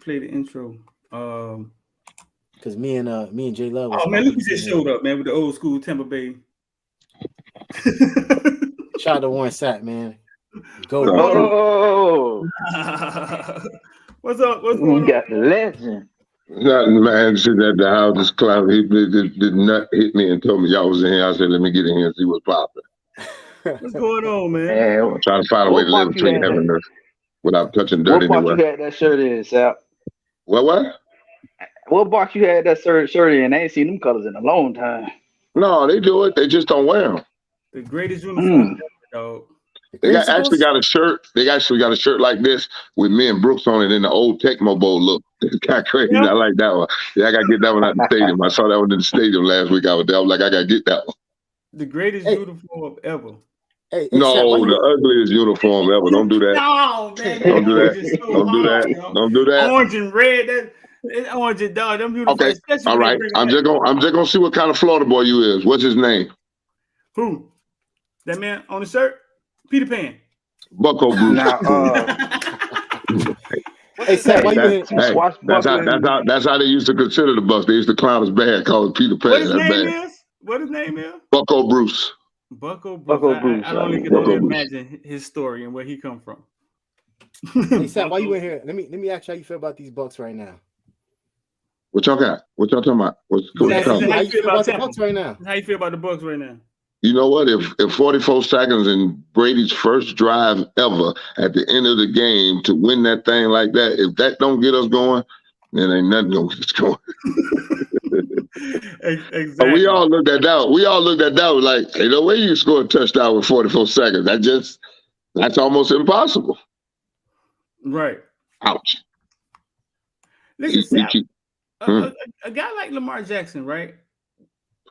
play the intro. Because me and J Love. Oh man, Lucas just showed up, man, with the old school Tampa Bay. Shout out to Warren Sapp, man. Go. Oh, what's up? What's going on? You got the legend. Nothing, man. Sitting at the house, this clown, the nut hit me and told me y'all was in here. I said, let me get in here and see what's popping. What's going on, man? Man, Trying to find a way to live between heaven and earth without touching dirt what anywhere. box you had that shirt in, Sapp? What? What box you had that shirt in? I ain't seen them colors in a long time. No, they do it. They just don't wear them. The greatest uniform, dog. They actually got a shirt. They actually got a shirt like this with me and Brooks on it in the old Tecmo Bowl look. It's kind of crazy. Yeah. I like that one. Yeah, I got to get that one out the stadium. I saw that one in the stadium last week. I was like, I got to get that one. The greatest uniform ever. No, the ugliest uniform ever. Don't do that. No, man. Don't do that. Don't do that. Don't do that. Orange and red. It's orange and dog. Them beautiful. Okay. All right. I'm just gonna see what kind of Florida boy you is. What's his name? Who? That man on the shirt? Peter Pan. Bucko Bruce. Hey, Sapp, why you that's how they used to consider the Bucks. They used to clown us bad, call it Peter Pan. What his name is? Bucko Bruce. Bucko Bruce. I can only imagine his story and where he come from. Hey, Sapp, why you in here? Let me ask you how you feel about these Bucks right now. What y'all got? What y'all talking about? How you feel about the Bucks right now? How you feel about the Bucks right now? You know what? If 44 seconds in Brady's first drive ever at the end of the game to win that thing like that, if that don't get us going, then ain't nothing gonna get us going. Exactly. But we all looked at that like, ain't no way you score a touchdown with 44 seconds. That's almost impossible. Right. Ouch. Listen, a guy like Lamar Jackson, right?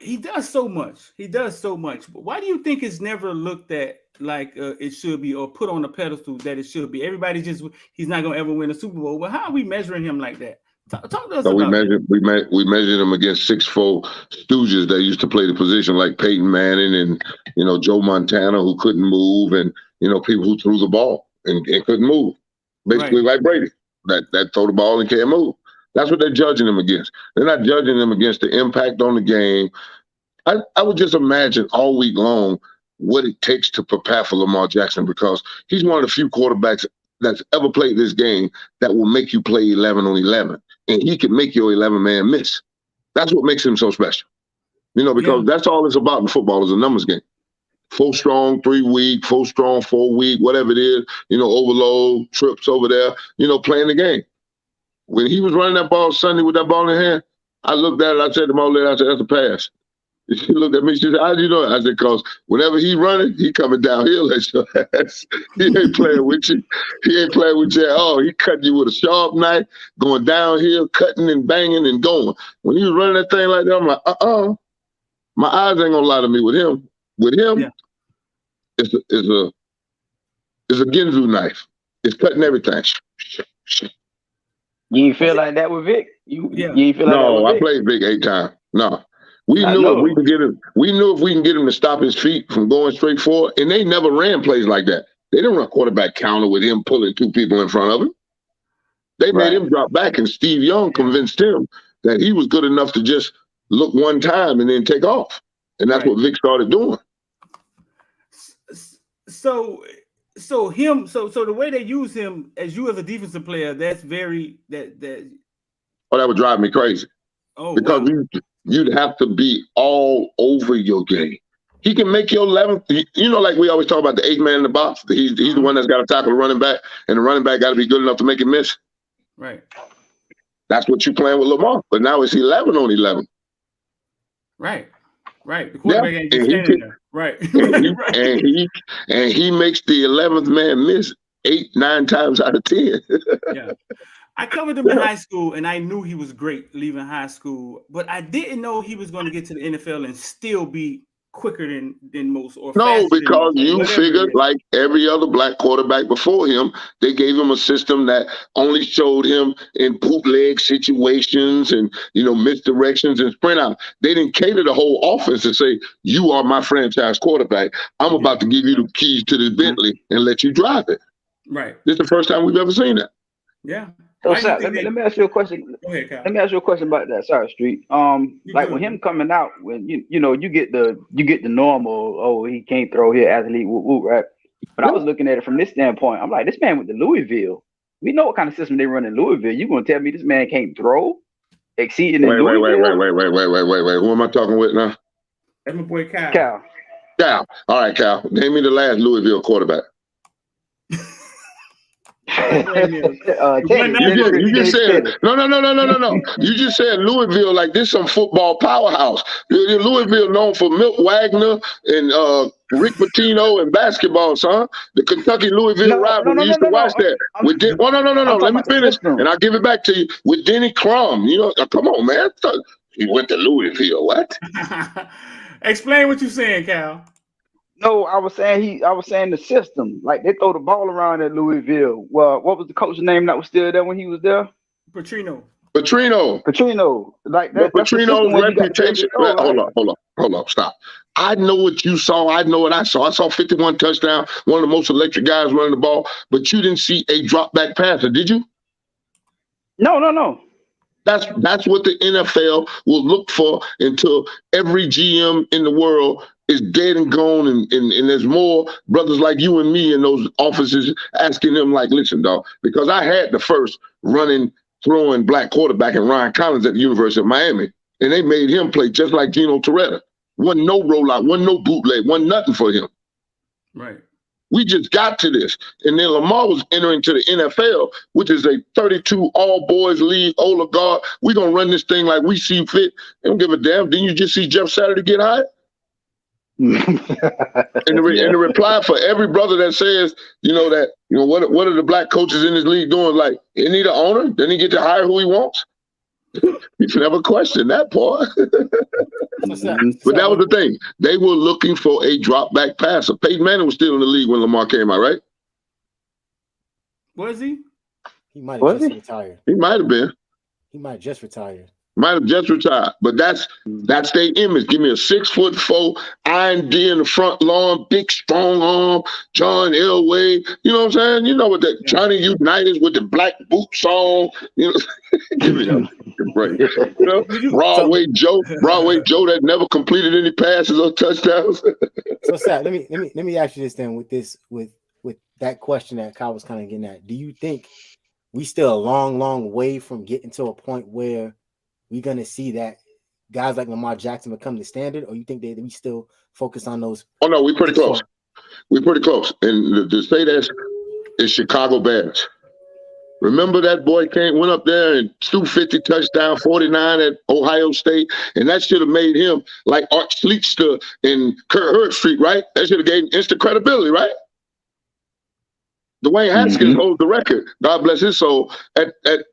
He does so much. But why do you think it's never looked at like it should be, or put on the pedestal that it should be? Everybody he's not gonna ever win a Super Bowl. Well, how are we measuring him like that? Talk to us about that. We measured him against 6'4" stooges that used to play the position like Peyton Manning and Joe Montana, who couldn't move, and people who threw the ball and couldn't move. Basically like Brady, that throw the ball and can't move. That's what they're judging him against. They're not judging him against the impact on the game. I would just imagine all week long what it takes to prepare for Lamar Jackson, because he's one of the few quarterbacks that's ever played this game that will make you play 11 on 11. And he can make your 11-man miss. That's what makes him so special. Because that's all it's about in football is a numbers game. 4 strong, 3 weak, 4 strong, 4 weak, whatever it is, overload, trips over there, playing the game. When he was running that ball Sunday with that ball in hand, I looked at it, I said to my old lady, I said, that's a pass. She looked at me, she said, how do you know it? I said, because whenever he running, he coming downhill at your ass. He ain't playing with you. He ain't playing with you at all. He cutting you with a sharp knife, going downhill, cutting and banging and going. When he was running that thing like that, I'm like, my eyes ain't gonna lie to me with him. With him, it's a Ginzu knife. It's cutting everything. You ain't feel like that with Vic? You ain't feel like that with Vic? I played Vic 8 times. No. We knew if we can get him to stop his feet from going straight forward, and they never ran plays like that. They didn't run quarterback counter with him pulling 2 people in front of him. They made him drop back, and Steve Young convinced him that he was good enough to just look one time and then take off. And that's what Vic started doing. So the way they use him as a defensive player, that's very that. Oh, that would drive me crazy. Oh, because you'd have to be all over your game. He can make your 11th. Like we always talk about the 8 man in the box. He's the one that's got to tackle the running back, and the running back got to be good enough to make him miss. Right. That's what you're playing with Lamar. But now it's 11 on 11. Right. The quarterback ain't just standing there. Right. And he makes the 11th man miss 8, 9 times out of 10. Yeah. I covered him in high school, and I knew he was great leaving high school, but I didn't know he was going to get to the NFL and still be quicker than most. Or no, because you figured like every other black quarterback before him, they gave him a system that only showed him in bootleg situations and, misdirections and sprint out. They didn't cater the whole offense and say, you are my franchise quarterback. I'm about to give you the keys to the Bentley and let you drive it. Right. This is the first time we've ever seen that. Yeah. So, Sapp, let me ask you a question. Go ahead, Kyle. Let me ask you a question about that. Sorry, Street. Like with him coming out, when you get the normal. Oh, he can't throw here, athlete, whoop, whoop, right? But I was looking at it from this standpoint. I'm like, this man went to Louisville. We know what kind of system they run in Louisville. You gonna tell me this man can't throw? Exceeding in Louisville? Wait. Who am I talking with now? That's my boy Kyle. Cal. All right, Cal. Name me the last Louisville quarterback. You just said no. You just said Louisville like this some football powerhouse. Louisville known for Milt Wagner and Rick Pitino and basketball, son. The Kentucky Louisville rivalry. We used to watch that. Let me finish, and I'll give it back to you with Denny Crum. You know, come on, man. He went to Louisville. What? Explain what you're saying, Cal. No, I was saying the system. Like they throw the ball around at Louisville. Well, what was the coach's name that was still there when he was there? Petrino. Like that. Petrino's reputation. Hold on. Stop. I know what you saw. I know what I saw. I saw 51 touchdowns, one of the most electric guys running the ball, but you didn't see a drop back passer, did you? No. That's what the NFL will look for until every GM in the world is dead and gone, and there's more brothers like you and me in those offices asking them, like, listen, dog, because I had the first running, throwing black quarterback in Ryan Collins at the University of Miami, and they made him play just like Gino Torretta. Wasn't no rollout, wasn't no bootleg, wasn't nothing for him. Right. We just got to this. And then Lamar was entering to the NFL, which is a 32 all-boys league, oligarch. We're going to run this thing like we see fit. They don't give a damn. Didn't you just see Jeff Saturday get hired? and the reply for every brother that says, what are the black coaches in this league doing? Like, isn't he the owner? Doesn't he get to hire who he wants? You should never question that, boy. But that was the thing. They were looking for a drop back passer. Peyton Manning was still in the league when Lamar came out, right? Was he? He might have just retired. He might have been. He might have just retired. Might have just retired, but that's their image. Give me a 6'4" Iron D in the front lawn, big strong arm, John Elway. You know what I'm saying? You know what that Johnny Unitas with the black boots on. You know, give me that break. You know, Broadway Joe that never completed any passes or touchdowns. So Sapp, let me ask you this then with that question that Kyle was kind of getting at. Do you think we still a long way from getting to a point where we're going to see that guys like Lamar Jackson become the standard, or you think that we still focus on those? Oh, no, we're pretty close. We're pretty close. And to say that is Chicago Bears. Remember that boy went up there and threw 50 touchdown, 49 at Ohio State, and that should have made him like Art Schlichter and Kurt Herbstreit, right? That should have gave him instant credibility, right? Dwayne Haskins holds the record, God bless his soul, at the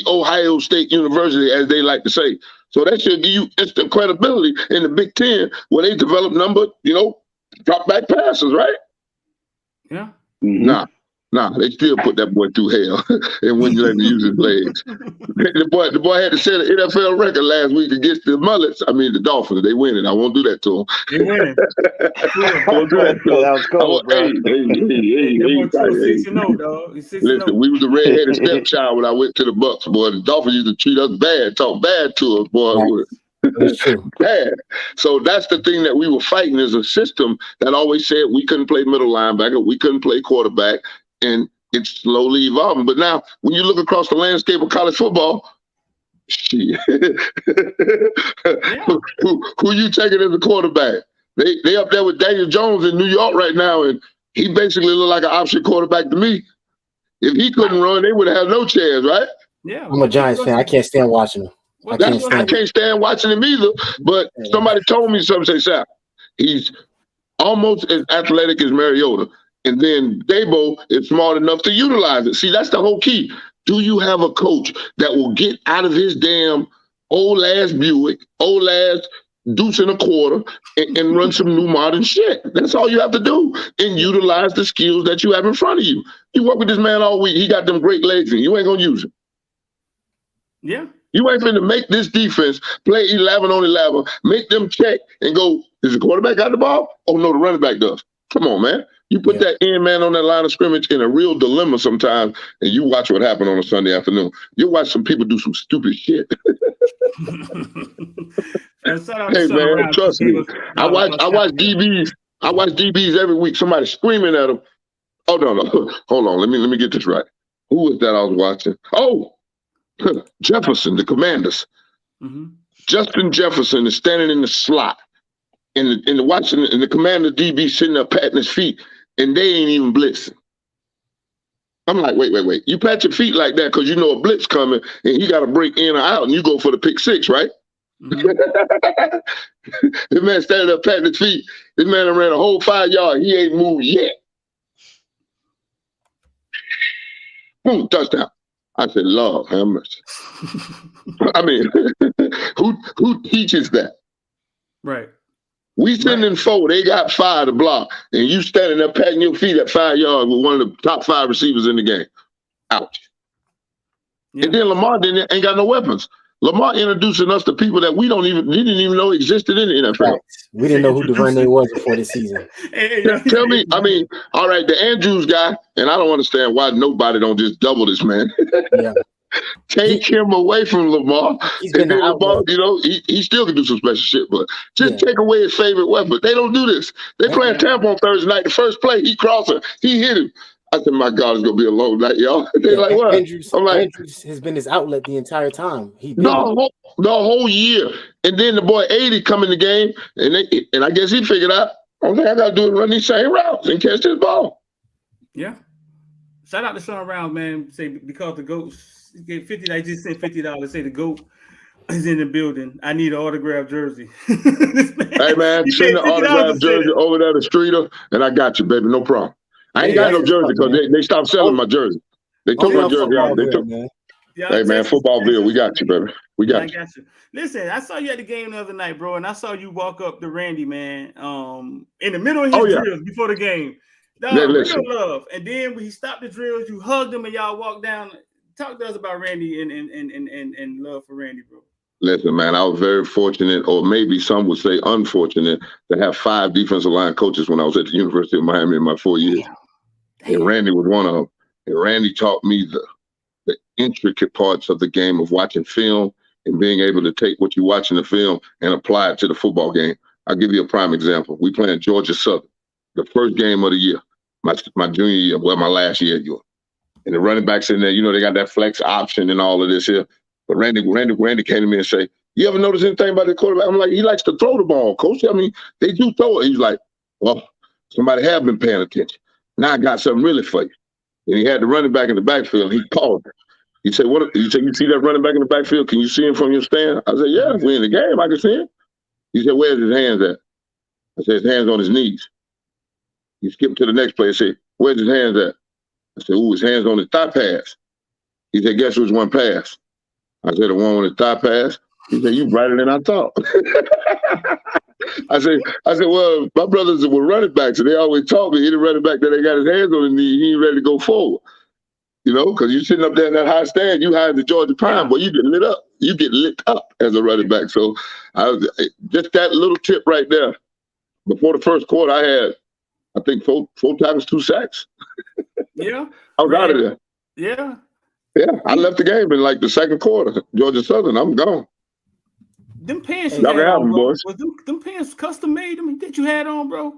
Ohio State University, as they like to say. So that should give you instant credibility in the Big Ten, where they develop drop back passes, right? Yeah. Nah, they still put that boy through hell and wouldn't let him use his legs. The boy had to set an NFL record last week against the Mullets. I mean, the Dolphins. They winning. I won't do that to them. They winning. I won't do that to them. That was cool, bro. Listen, we was the redheaded stepchild when I went to the Bucks, boy. The Dolphins used to treat us bad, talk bad to us, boy. That's true. Bad. So that's the thing that we were fighting, is a system that always said we couldn't play middle linebacker, we couldn't play quarterback, and it's slowly evolving. But now, when you look across the landscape of college football, shit. Who you taking as a quarterback? They up there with Daniel Jones in New York right now, and he basically look like an option quarterback to me. If he couldn't run, they would have no chance, right? Yeah. I'm a Giants fan. I can't stand watching him. I can't stand watching him either. But somebody told me something. Say, Sapp, he's almost as athletic as Mariota. And then Dabo is smart enough to utilize it. See, that's the whole key. Do you have a coach that will get out of his damn old ass Buick, old ass deuce and a quarter, and run some new modern shit? That's all you have to do, and utilize the skills that you have in front of you. You work with this man all week. He got them great legs, and you ain't gonna use him. Yeah. You ain't finna make this defense play 11 on 11, make them check and go, is the quarterback got the ball? Oh, no, the running back does. Come on, man. You put that end man on that line of scrimmage in a real dilemma sometimes, and you watch what happened on a Sunday afternoon. You watch some people do some stupid shit. Hey man, trust me. I watch DBs. I watch DBs every week. Somebody screaming at them. Oh no, hold on. Let me get this right. Who was that I was watching? Oh, Jefferson, the Commanders. Mm-hmm. Justin Jefferson is standing in the slot, and the Commander DB sitting there patting his feet, and they ain't even blitzing. I'm like, wait. You pat your feet like that because you know a blitz coming, and you got to break in or out, and you go for the pick six, right? Mm-hmm. This man standing up patting his feet. This man ran a whole 5 yards. He ain't moved yet. Boom, touchdown. I said, Lord, have mercy. I mean, who teaches that? Right. We sending 4, they got 5 to block, and you standing there patting your feet at 5 yards with one of the top 5 receivers in the game. Ouch. Yeah. And then Lamar ain't got no weapons. Lamar introducing us to people that we didn't even know existed in the NFL. Right. We didn't know who DuVernay was before this season. Tell me, I mean, all right, the Andrews guy, and I don't understand why nobody don't just double this man. Yeah. Take him away from Lamar. He's been and then Lamar, you know, he still can do some special shit, but just take away his favorite weapon. They don't do this. They playing Tampa on Thursday night. The first play, he crossing, he hit him. I said, my God, it's gonna be a long night, y'all. They're like, what? I'm like, Andrews has been his outlet the entire time. The whole year. And then the boy 80 come in the game, and I guess he figured out, I gotta do is run these same routes and catch this ball. Yeah. Shout out to Sean Round, man. Say because the GOAT gave 50, I just sent $50. Say the GOAT is in the building. I need an autographed jersey. Hey man, send the autographed jersey over there to Streeter, and I got you, baby. No problem. I ain't got no jersey because they stopped selling my jersey. They took my jersey out. Hey man, Footballville, we got you, baby. We got you. I got you. Listen, I saw you at the game the other night, bro, and I saw you walk up to Randy, man, in the middle of his drills before the game. Real love. And then when he stopped the drills, you hugged him and y'all walked down. Talk to us about Randy and love for Randy, bro. Listen, man, I was very fortunate, or maybe some would say unfortunate, to have 5 defensive line coaches when I was at the University of Miami in my 4 years. And Randy was one of them. And Randy taught me the intricate parts of the game of watching film and being able to take what you watch in the film and apply it to the football game. I'll give you a prime example. We playing Georgia Southern, the first game of the year, my junior year, well, my last year at UM. And the running backs in there, you know, they got that flex option and all of this here. But Randy came to me and say, you ever notice anything about the quarterback? I'm like, he likes to throw the ball, coach. I mean, they do throw it. He's like, well, somebody have been paying attention. Now I got something really for you. And he had the running back in the backfield. He called him. He said, "What?" He said, "You see that running back in the backfield? Can you see him from your stand?" I said, "Yeah, if we're in the game, I can see him." He said, "Where's his hands at?" I said, "His hands on his knees." He skipped to the next play and said, "Where's his hands at?" I said, "Ooh, his hands on his thigh pass." He said, "Guess which one passed?" I said, "The one on his thigh pass." He said, "You brighter than I thought." I said, well, my brothers were running backs, and they always taught me, any running back that they got his hands on his knee, he ain't ready to go forward. You know, because you're sitting up there in that high stand, you hide the Georgia Pine, but you get lit up. You get lit up as a running back. So just that little tip right there. Before the first quarter, I had, I think, four tackles, 2 sacks. Yeah. I was out of there. Yeah. Yeah, I left the game in like the second quarter. Georgia Southern, I'm gone. Them pants you had on, bro. Boys. Was them pants custom made that you had on, bro?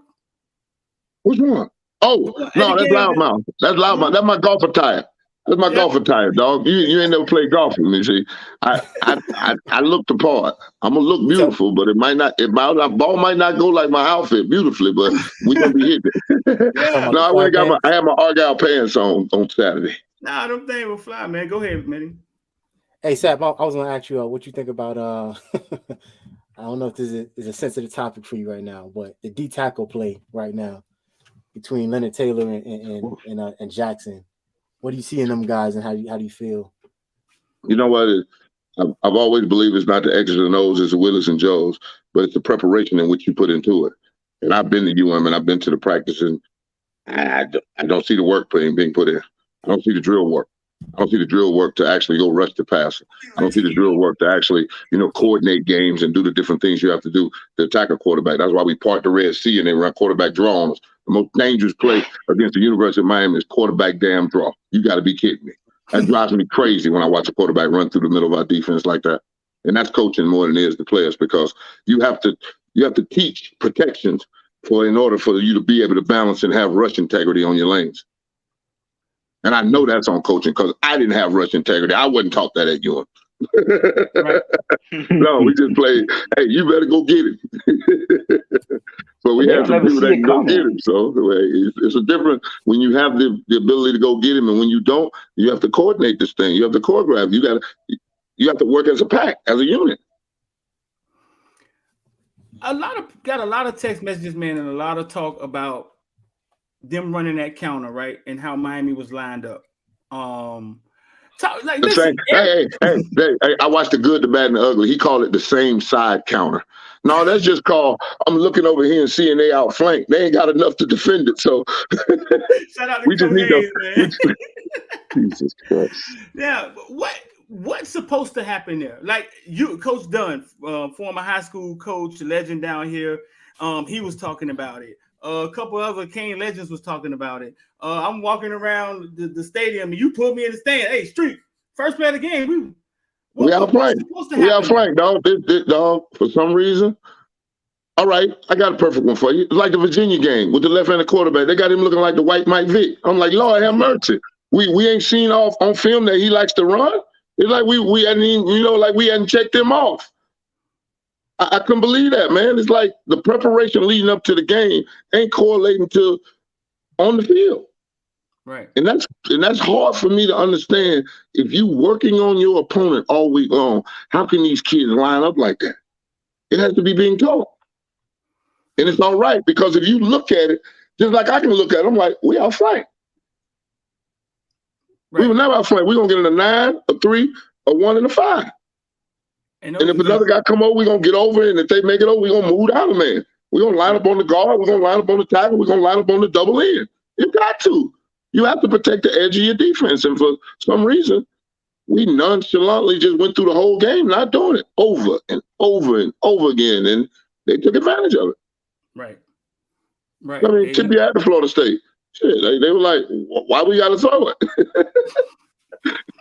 Which one? Oh, no, that's loudmouth. That's loudmouth. That's my golf attire. That's my golf attire, dog. You ain't never played golf with me, see. I look the part. I'm gonna look beautiful, but my ball might not go like my outfit beautifully, but we gonna be hitting it. No, I had my Argyle pants on Saturday. Nah, them things will fly, man. Go ahead, man. Hey, Sapp, I was gonna ask you what you think about I don't know if this is a sensitive topic for you right now, but the D tackle play right now between Leonard Taylor and Jackson. What do you see in them guys, and how do you feel? You know what? I've always believed it's not the X's and O's, it's the Willis and Joes, but it's the preparation in which you put into it. And I've been to UM and I've been to the practice, and I don't see the work being put in. I don't see the drill work. I don't see the drill work to actually go rush the passer. I don't see the drill work to actually, coordinate games and do the different things you have to do to attack a quarterback. That's why we part the Red Sea and they run quarterback draw on us. The most dangerous play against the University of Miami is quarterback damn draw. You got to be kidding me. That drives me crazy when I watch a quarterback run through the middle of our defense like that. And that's coaching more than it is the players, because you have to teach protections in order for you to be able to balance and have rush integrity on your lanes. And I know that's on coaching because I didn't have rush integrity. I wasn't taught that at UM. Right. No, we just played, hey, you better go get him. But we have some people that can go get him. So it's a difference when you have the ability to go get him, and when you don't, you have to coordinate this thing. You have to choreograph. You have to work as a pack, as a unit. Got a lot of text messages, man, and a lot of talk about them running that counter, right, and how Miami was lined up. Listen, hey, I watched the good, the bad, and the ugly. He called it the same side counter. No, that's just called, I'm looking over here and seeing they outflanked. They ain't got enough to defend it. So shout out to man. Jesus Christ. Yeah, what's supposed to happen there? Like you, Coach Dunn, former high school coach, legend down here, he was talking about it. A couple other Kane legends was talking about it. I'm walking around the stadium, and you put me in the stand. Hey, Street, first play of the game, we outflanked. We outflanked, dog. This dog, for some reason. All right, I got a perfect one for you. It's like the Virginia game with the left-handed quarterback. They got him looking like the white Mike Vick. I'm like, Lord have mercy. We ain't seen off on film that he likes to run. It's like we hadn't even, like we hadn't checked him off. I couldn't believe that, man. It's like the preparation leading up to the game ain't correlating to on the field. Right. And that's hard for me to understand. If you working on your opponent all week long, how can these kids line up like that? It has to be being taught. And it's all right, because if you look at it, just like I can look at it, I'm like, we outflanked. Right. We were never outflanked. We're going to get in a 9, a 3, a 1, and a 5. And if another guy come over, we're going to get over it. And if they make it over, we're going to move down the man. We're going to line up on the guard. We're going to line up on the tackle. We're going to line up on the double end. You got to. You have to protect the edge of your defense. And for some reason, we nonchalantly just went through the whole game not doing it over and over and over again. And they took advantage of it. Right. I mean, tip you at the Florida State. Shit, they were like, why we got to throw it?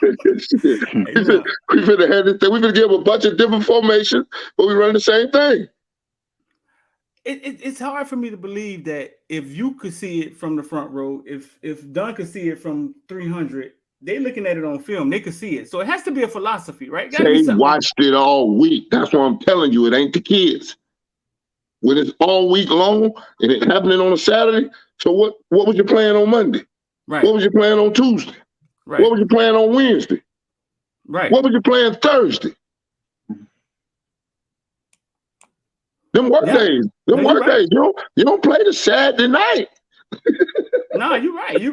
We finna give a bunch of different formations, but we run the same thing. It's hard for me to believe that if you could see it from the front row, if Dunn could see it from 300, they looking at it on film, they could see it. So it has to be a philosophy, right? They watched it all week. That's what I'm telling you. It ain't the kids. When it's all week long and it happening on a Saturday, so what was your plan on Monday? Right. What was your plan on Tuesday? Right. What was your plan on Wednesday? Right. What was your plan Thursday? Them work days. Them work days. You don't play the Saturday night. No, you're right. They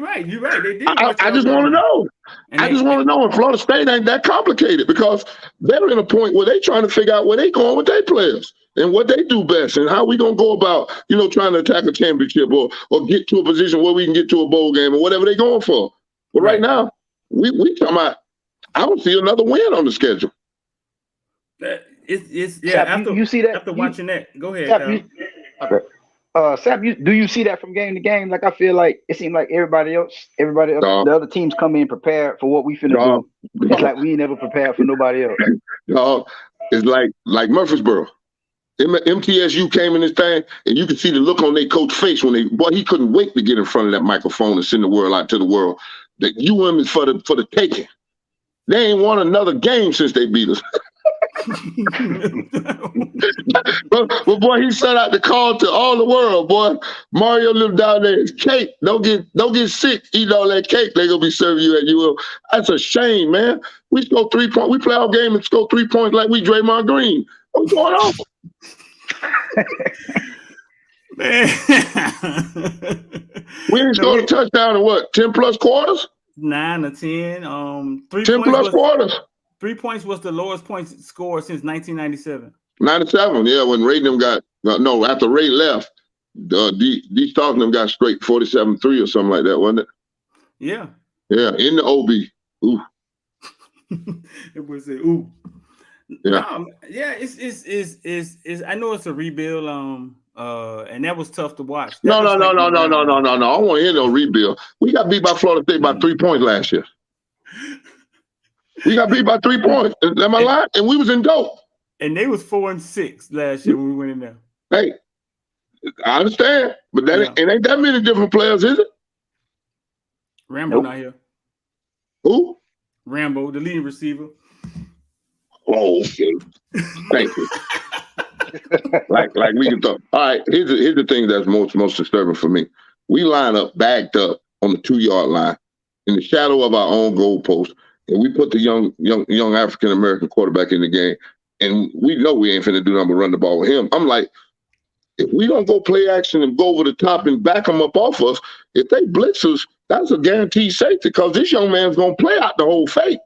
did. I just want to know. I just want to know. And Florida State ain't that complicated, because they're in a point where they trying to figure out where they going with their players and what they do best and how we gonna go about, trying to attack a championship or get to a position where we can get to a bowl game or whatever they're going for. But right now, we talking about, I don't see another win on the schedule. It's Sapp, you see that after watching that. Go ahead. Sapp, Sapp, do you see that from game to game? Like, I feel like it seems like everybody else, the other teams come in prepared for what we finna do. It's like we ain't never prepared for nobody else. It's like Murfreesboro. MTSU came in this thing, and you could see the look on their coach's face when he couldn't wait to get in front of that microphone and send the word out to the world that UM is for the taking. They ain't won another game since they beat us. but boy, he sent out the call to all the world, boy. Mario lived down there. It's cake. Don't get sick eating all that cake they gonna be serving you at UM. That's a shame, man. We score 3 points. We play our game and score 3 points like we Draymond Green. What's going on? Man. We didn't score a touchdown in what, 10 plus quarters? 9 or 10. 10 plus quarters. 3 points was the lowest points scored since 1997. 97, yeah, when Ray them after Ray left, D Stark them got straight 47-3 or something like that, wasn't it? Yeah. Yeah, in the OB. Ooh. It was ooh. Yeah. No, yeah, it's I know it's a rebuild, and that was tough to watch. That No. looks like I don't want to hear no rebuild. We got beat by Florida State by 3 points last year. We got beat by 3 points. Am I lying? And we was in dope. And they was 4-6 last year when we went in there. Hey, I understand, but that it ain't that many different players, is it? Rambo not here. Who? Rambo, the leading receiver. Oh, okay. Thank you. like we can talk. All right, here's the thing that's most disturbing for me. We line up backed up on the 2-yard line in the shadow of our own goalpost, and we put the young African American quarterback in the game, and we know we ain't finna do nothing but run the ball with him. I'm like, if we don't go play action and go over the top and back them up off us, if they blitz us, that's a guaranteed safety because this young man's gonna play out the whole fake.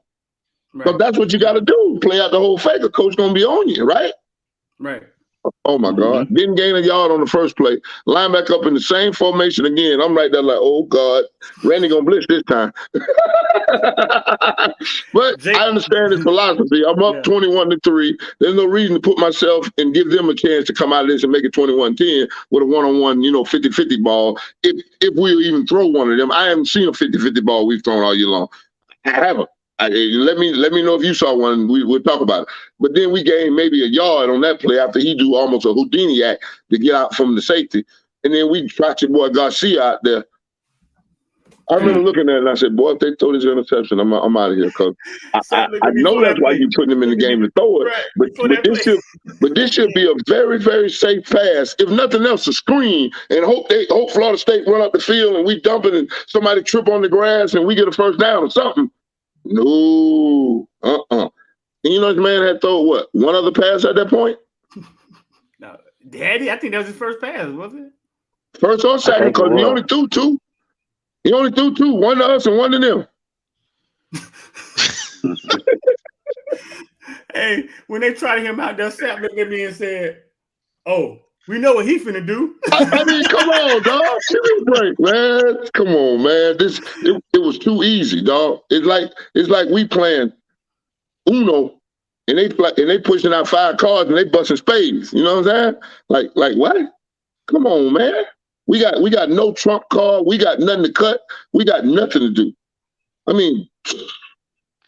Because that's what you got to do, play out the whole fake. The coach gonna be on you, right? Right. Oh my God! Didn't gain a yard on the first play. Line back up in the same formation again. I'm right there like, oh God, Randy gonna blitz this time. But I understand his philosophy. I'm up 21-3. There's no reason to put myself and give them a chance to come out of this and make it 21-10 with a one-on-one, 50-50 ball. If we'll even throw one of them. I haven't seen a 50-50 ball we've thrown all year long. I haven't. Let me know if you saw one. We'll talk about it. But then we gained maybe a yard on that play after he do almost a Houdini act to get out from the safety. And then we trotted your boy Garcia out there. I remember looking at it and I said, boy, if they throw this interception, I'm out of here. Because I know that's why you putting him in the game to throw it. Right. But this should be a very, very safe pass. If nothing else, a screen. And hope Florida State run up the field and we dump it and somebody trip on the grass and we get a first down or something. No. And this man had thrown what? One other pass at that point? No. Daddy, I think that was his first pass, wasn't it? First or second, because he only threw 2. He only threw 2, one to us and one to them. Hey, when they tried him out there, Sapp looked at me and said, oh, we know what he finna do. I mean, come on, dog. Give me a break, man. Come on, man. It was too easy, dog. It's like we playing Uno and they pushing out 5 cards and they busting spades. You know what I'm saying? Like what? Come on, man. We got no trump card. We got nothing to cut. We got nothing to do. I mean,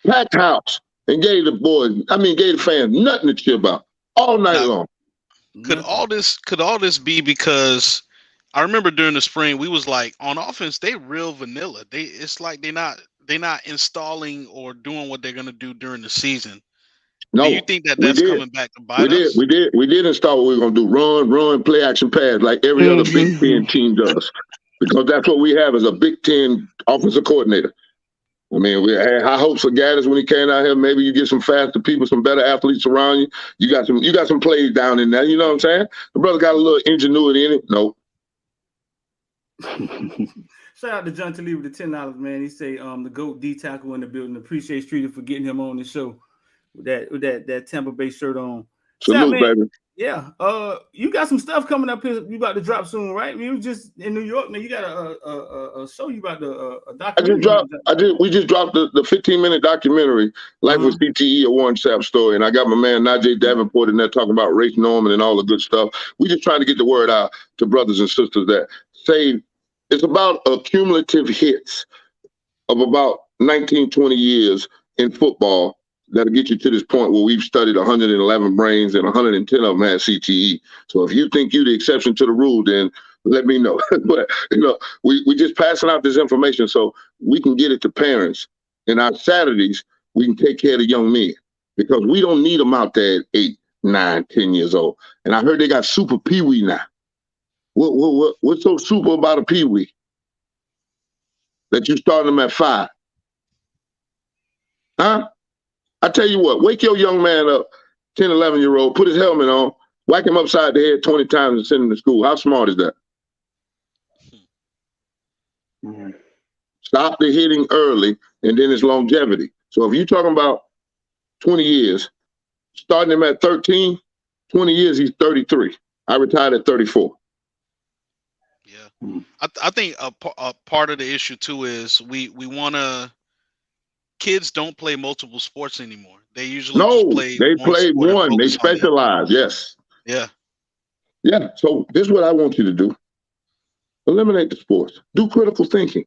packed house and gave the fans nothing to cheer about all night long. Could all this be because I remember during the spring we was like on offense they real vanilla. It's like they're not installing or doing what they're gonna do during the season. No, do you think that's coming back to bite us? We did install what we were gonna do: run, play action pass like every other Big Ten team does, because that's what we have as a Big Ten offensive coordinator. I mean, we had high hopes for Gaddis when he came out here. Maybe you get some faster people, some better athletes around you. You got some plays down in there. You know what I'm saying? The brother got a little ingenuity in it. No. Shout out to John Talib with the $10, man. He say the GOAT D tackle in the building. Appreciate Streeter for getting him on the show with that Tampa Bay shirt on. Salute, baby. Yeah. You got some stuff coming up here. You about to drop soon, right? You just in New York now. You got a show. You about to a documentary. We just dropped the 15-minute documentary, Life with CTE, a Warren Sapp story, and I got my man Najee Davenport in there talking about race Norman and all the good stuff. We just trying to get the word out to brothers and sisters that say it's about cumulative hits of about 19, 20 years in football that'll get you to this point where we've studied 111 brains and 110 of them had CTE. So if you think you're the exception to the rule, then let me know. But we just passing out this information so we can get it to parents. And on Saturdays, we can take care of the young men because we don't need them out there at 8, 9, 10 years old. And I heard they got super peewee now. What's so super about a peewee? That you starting them at 5? Huh? I tell you what, wake your young man up, 10, 11-year-old, put his helmet on, whack him upside the head 20 times and send him to school. How smart is that? Mm-hmm. Stop the hitting early, and then it's longevity. So if you're talking about 20 years, starting him at 13, 20 years, he's 33. I retired at 34. Yeah. I think a part of the issue, too, is we want to kids don't play multiple sports anymore. They usually just play they one play sport and one. They focus on it. specialize. Yes. Yeah. Yeah. So this is what I want you to do. Eliminate the sports. Do critical thinking.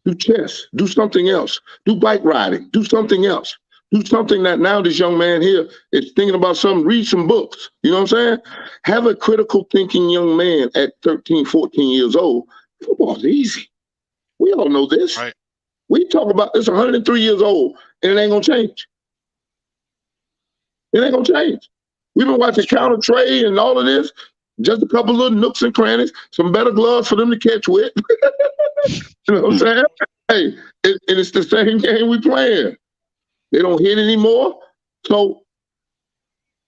Do chess. Do something else. Do bike riding. Do something else. Do something that now this young man here is thinking about something. Read some books. You know what I'm saying? Have a critical thinking young man at 13, 14 years old. Football's easy. We all know this. Right. We talk about this 103 years old, and it ain't going to change. It ain't going to change. We've been watching counter trade and all of this. Just a couple little nooks and crannies, some better gloves for them to catch with. You know what I'm saying? Hey, and it's the same game we playing. They don't hit anymore. So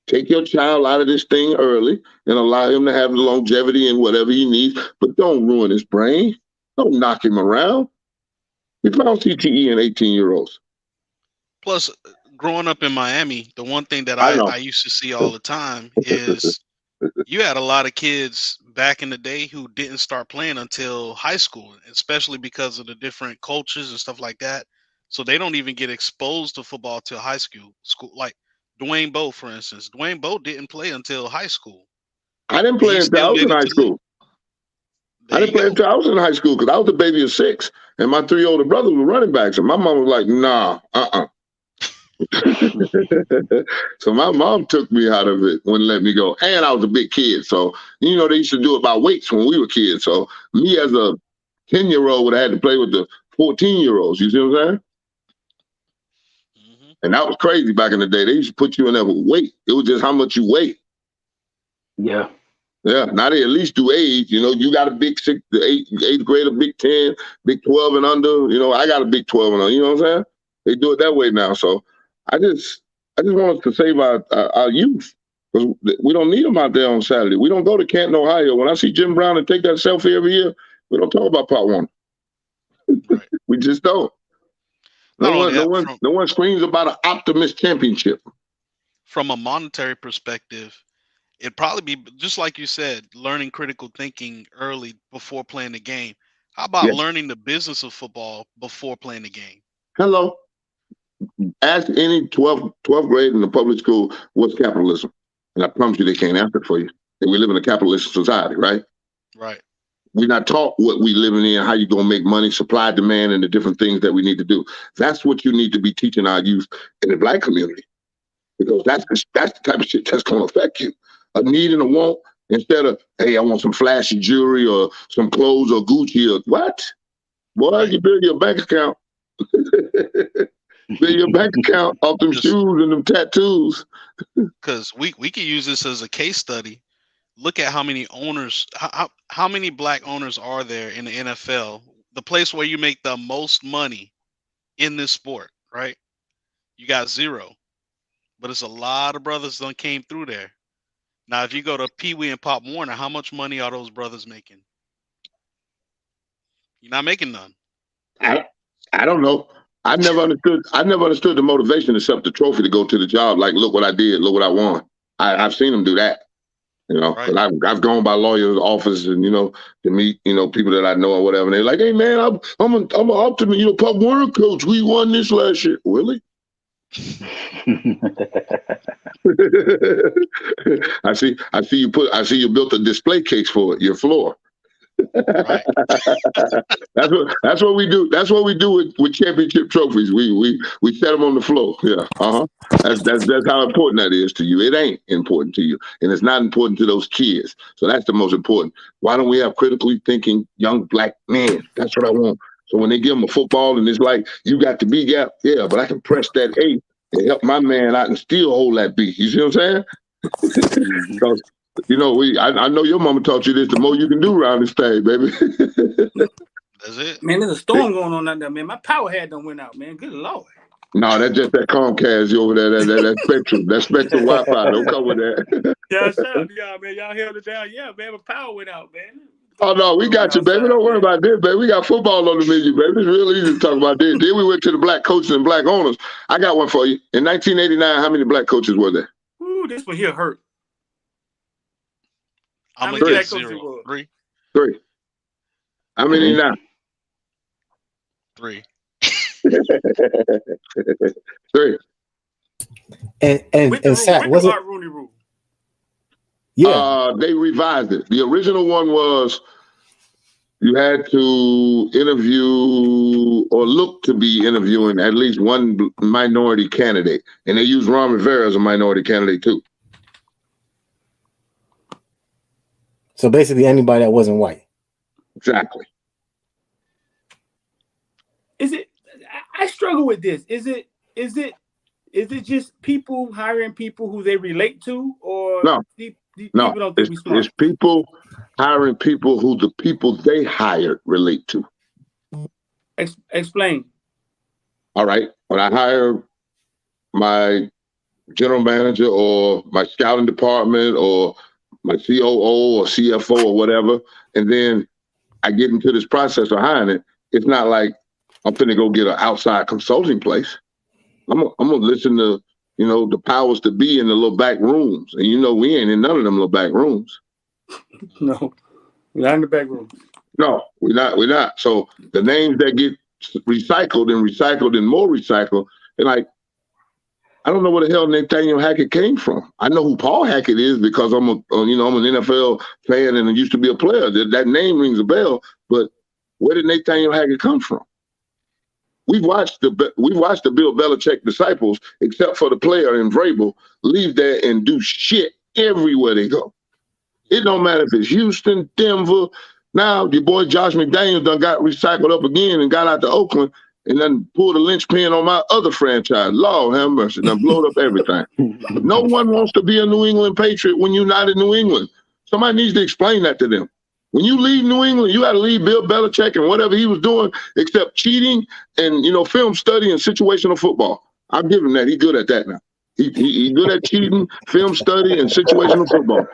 take your child out of this thing early and allow him to have the longevity and whatever he needs, but don't ruin his brain. Don't knock him around. We found CTE in 18-year-olds. Plus, growing up in Miami, the one thing that I know. I used to see all the time is you had a lot of kids back in the day who didn't start playing until high school, especially because of the different cultures and stuff like that. So they don't even get exposed to football till high school. Like Dwayne Bowe, for instance. Dwayne Bowe didn't play until high school. I didn't play until I was in high school. I didn't play until I was in high school because I was a baby of 6, and my 3 older brothers were running backs, and my mom was like, nah, So my mom took me out of it, wouldn't let me go. And I was a big kid. So, they used to do it by weights when we were kids. So me as a 10-year-old would have had to play with the 14-year-olds. You see what I'm saying? Mm-hmm. And that was crazy back in the day. They used to put you in there with weight. It was just how much you weigh. Yeah. Yeah. Now they at least do age. You got a big 6, the 8th grade, a big 10, big 12 and under. I got a big 12 and under. You know what I'm saying? They do it that way now. So I just want us to save our youth, because we don't need them out there on Saturday. We don't go to Canton, Ohio. When I see Jim Brown and take that selfie every year, we don't talk about Part 1. Right. We just don't. No one screams about an Optimist championship. From a monetary perspective, it'd probably be just like you said, learning critical thinking early before playing the game. How about learning the business of football before playing the game? Hello. Ask any 12th grade in the public school what's capitalism. And I promise you they can't answer it for you. And we live in a capitalist society, right? Right. We're not taught what we living in, how you going to make money, supply, demand, and the different things that we need to do. That's what you need to be teaching our youth in the Black community. Because that's the type of shit that's going to affect you. A need and a want, instead of, hey, I want some flashy jewelry or some clothes or Gucci or what? Boy, right. You build your bank account. Build your bank account off them shoes and them tattoos. Because we can use this as a case study. Look at how many owners, how many Black owners are there in the NFL, the place where you make the most money in this sport, right? You got 0. But it's a lot of brothers that came through there. Now, if you go to Pee Wee and Pop Warner, how much money are those brothers making? You're not making none. I don't know. I never understood the motivation except the trophy to go to the job. Like, look what I did, look what I won. I've seen them do that. Right. I've gone by lawyers' offices and to meet people that I know or whatever. And they're like, hey man, I'm an optimist. Pop Warner coach, we won this last year. Really? I see you built a display case for it, your floor. Right. That's what we do. That's what we do with championship trophies. We set them on the floor. Yeah. That's how important that is to you. It ain't important to you, and it's not important to those kids. So that's the most important. Why don't we have critically thinking young Black men? That's what I want. So when they give them a football and it's like, you got the B gap, yeah, but I can press that A and help my man out and still hold that B. You see what I'm saying? Because I know your mama taught you this. The more you can do around this thing, baby. That's it. Man, there's a storm going on out there, man. My power had done went out, man. Good Lord. No, that's just that Comcast over there, that Spectrum. That Spectrum Wi-Fi. Don't come with that. Yeah, shout out to y'all, man. Y'all held it down. Yeah, man, my power went out, man. Oh, no, we got you, baby. Don't worry about this, baby. We got football on the menu, baby. It's real easy to talk about this. Then we went to the Black coaches and Black owners. I got one for you. In 1989, how many Black coaches were there? Ooh, this one here hurt. I'm going to get 0. 3. 3. How many now? 3. Three. And Sapp, was it? Rooney rule. Yeah. They revised it. The original one was you had to interview or look to be interviewing at least one minority candidate. And they used Ron Rivera as a minority candidate too. So basically anybody that wasn't white. Exactly. Is it? I struggle with this. Is it just people hiring people who they relate to, or no? People don't think we smart? It's people hiring people who the people they hired relate to. Explain. All right. When I hire my general manager or my scouting department or my COO or CFO or whatever, and then I get into this process of hiring it, it's not like I'm finna go get an outside consulting place. I'm gonna listen to, the powers to be in the little back rooms. And we ain't in none of them little back rooms. No, we're not in the back rooms. No, we're not. So the names that get recycled and more recycled, and like, I don't know where the hell Nathaniel Hackett came from. I know who Paul Hackett is because I'm an NFL fan and I used to be a player. That name rings a bell, but where did Nathaniel Hackett come from? We've watched the Bill Belichick disciples, except for the player in Vrabel, leave there and do shit everywhere they go. It don't matter if it's Houston, Denver. Now your boy Josh McDaniels done got recycled up again and got out to Oakland and then pulled a linchpin on my other franchise. Lord have mercy, done blowed up everything. No one wants to be a New England Patriot when you're not in New England. Somebody needs to explain that to them. When you leave New England, you got to leave Bill Belichick and whatever he was doing, except cheating and film study and situational football. I'll give him that. He's good at that now. He good at cheating, film study, and situational football.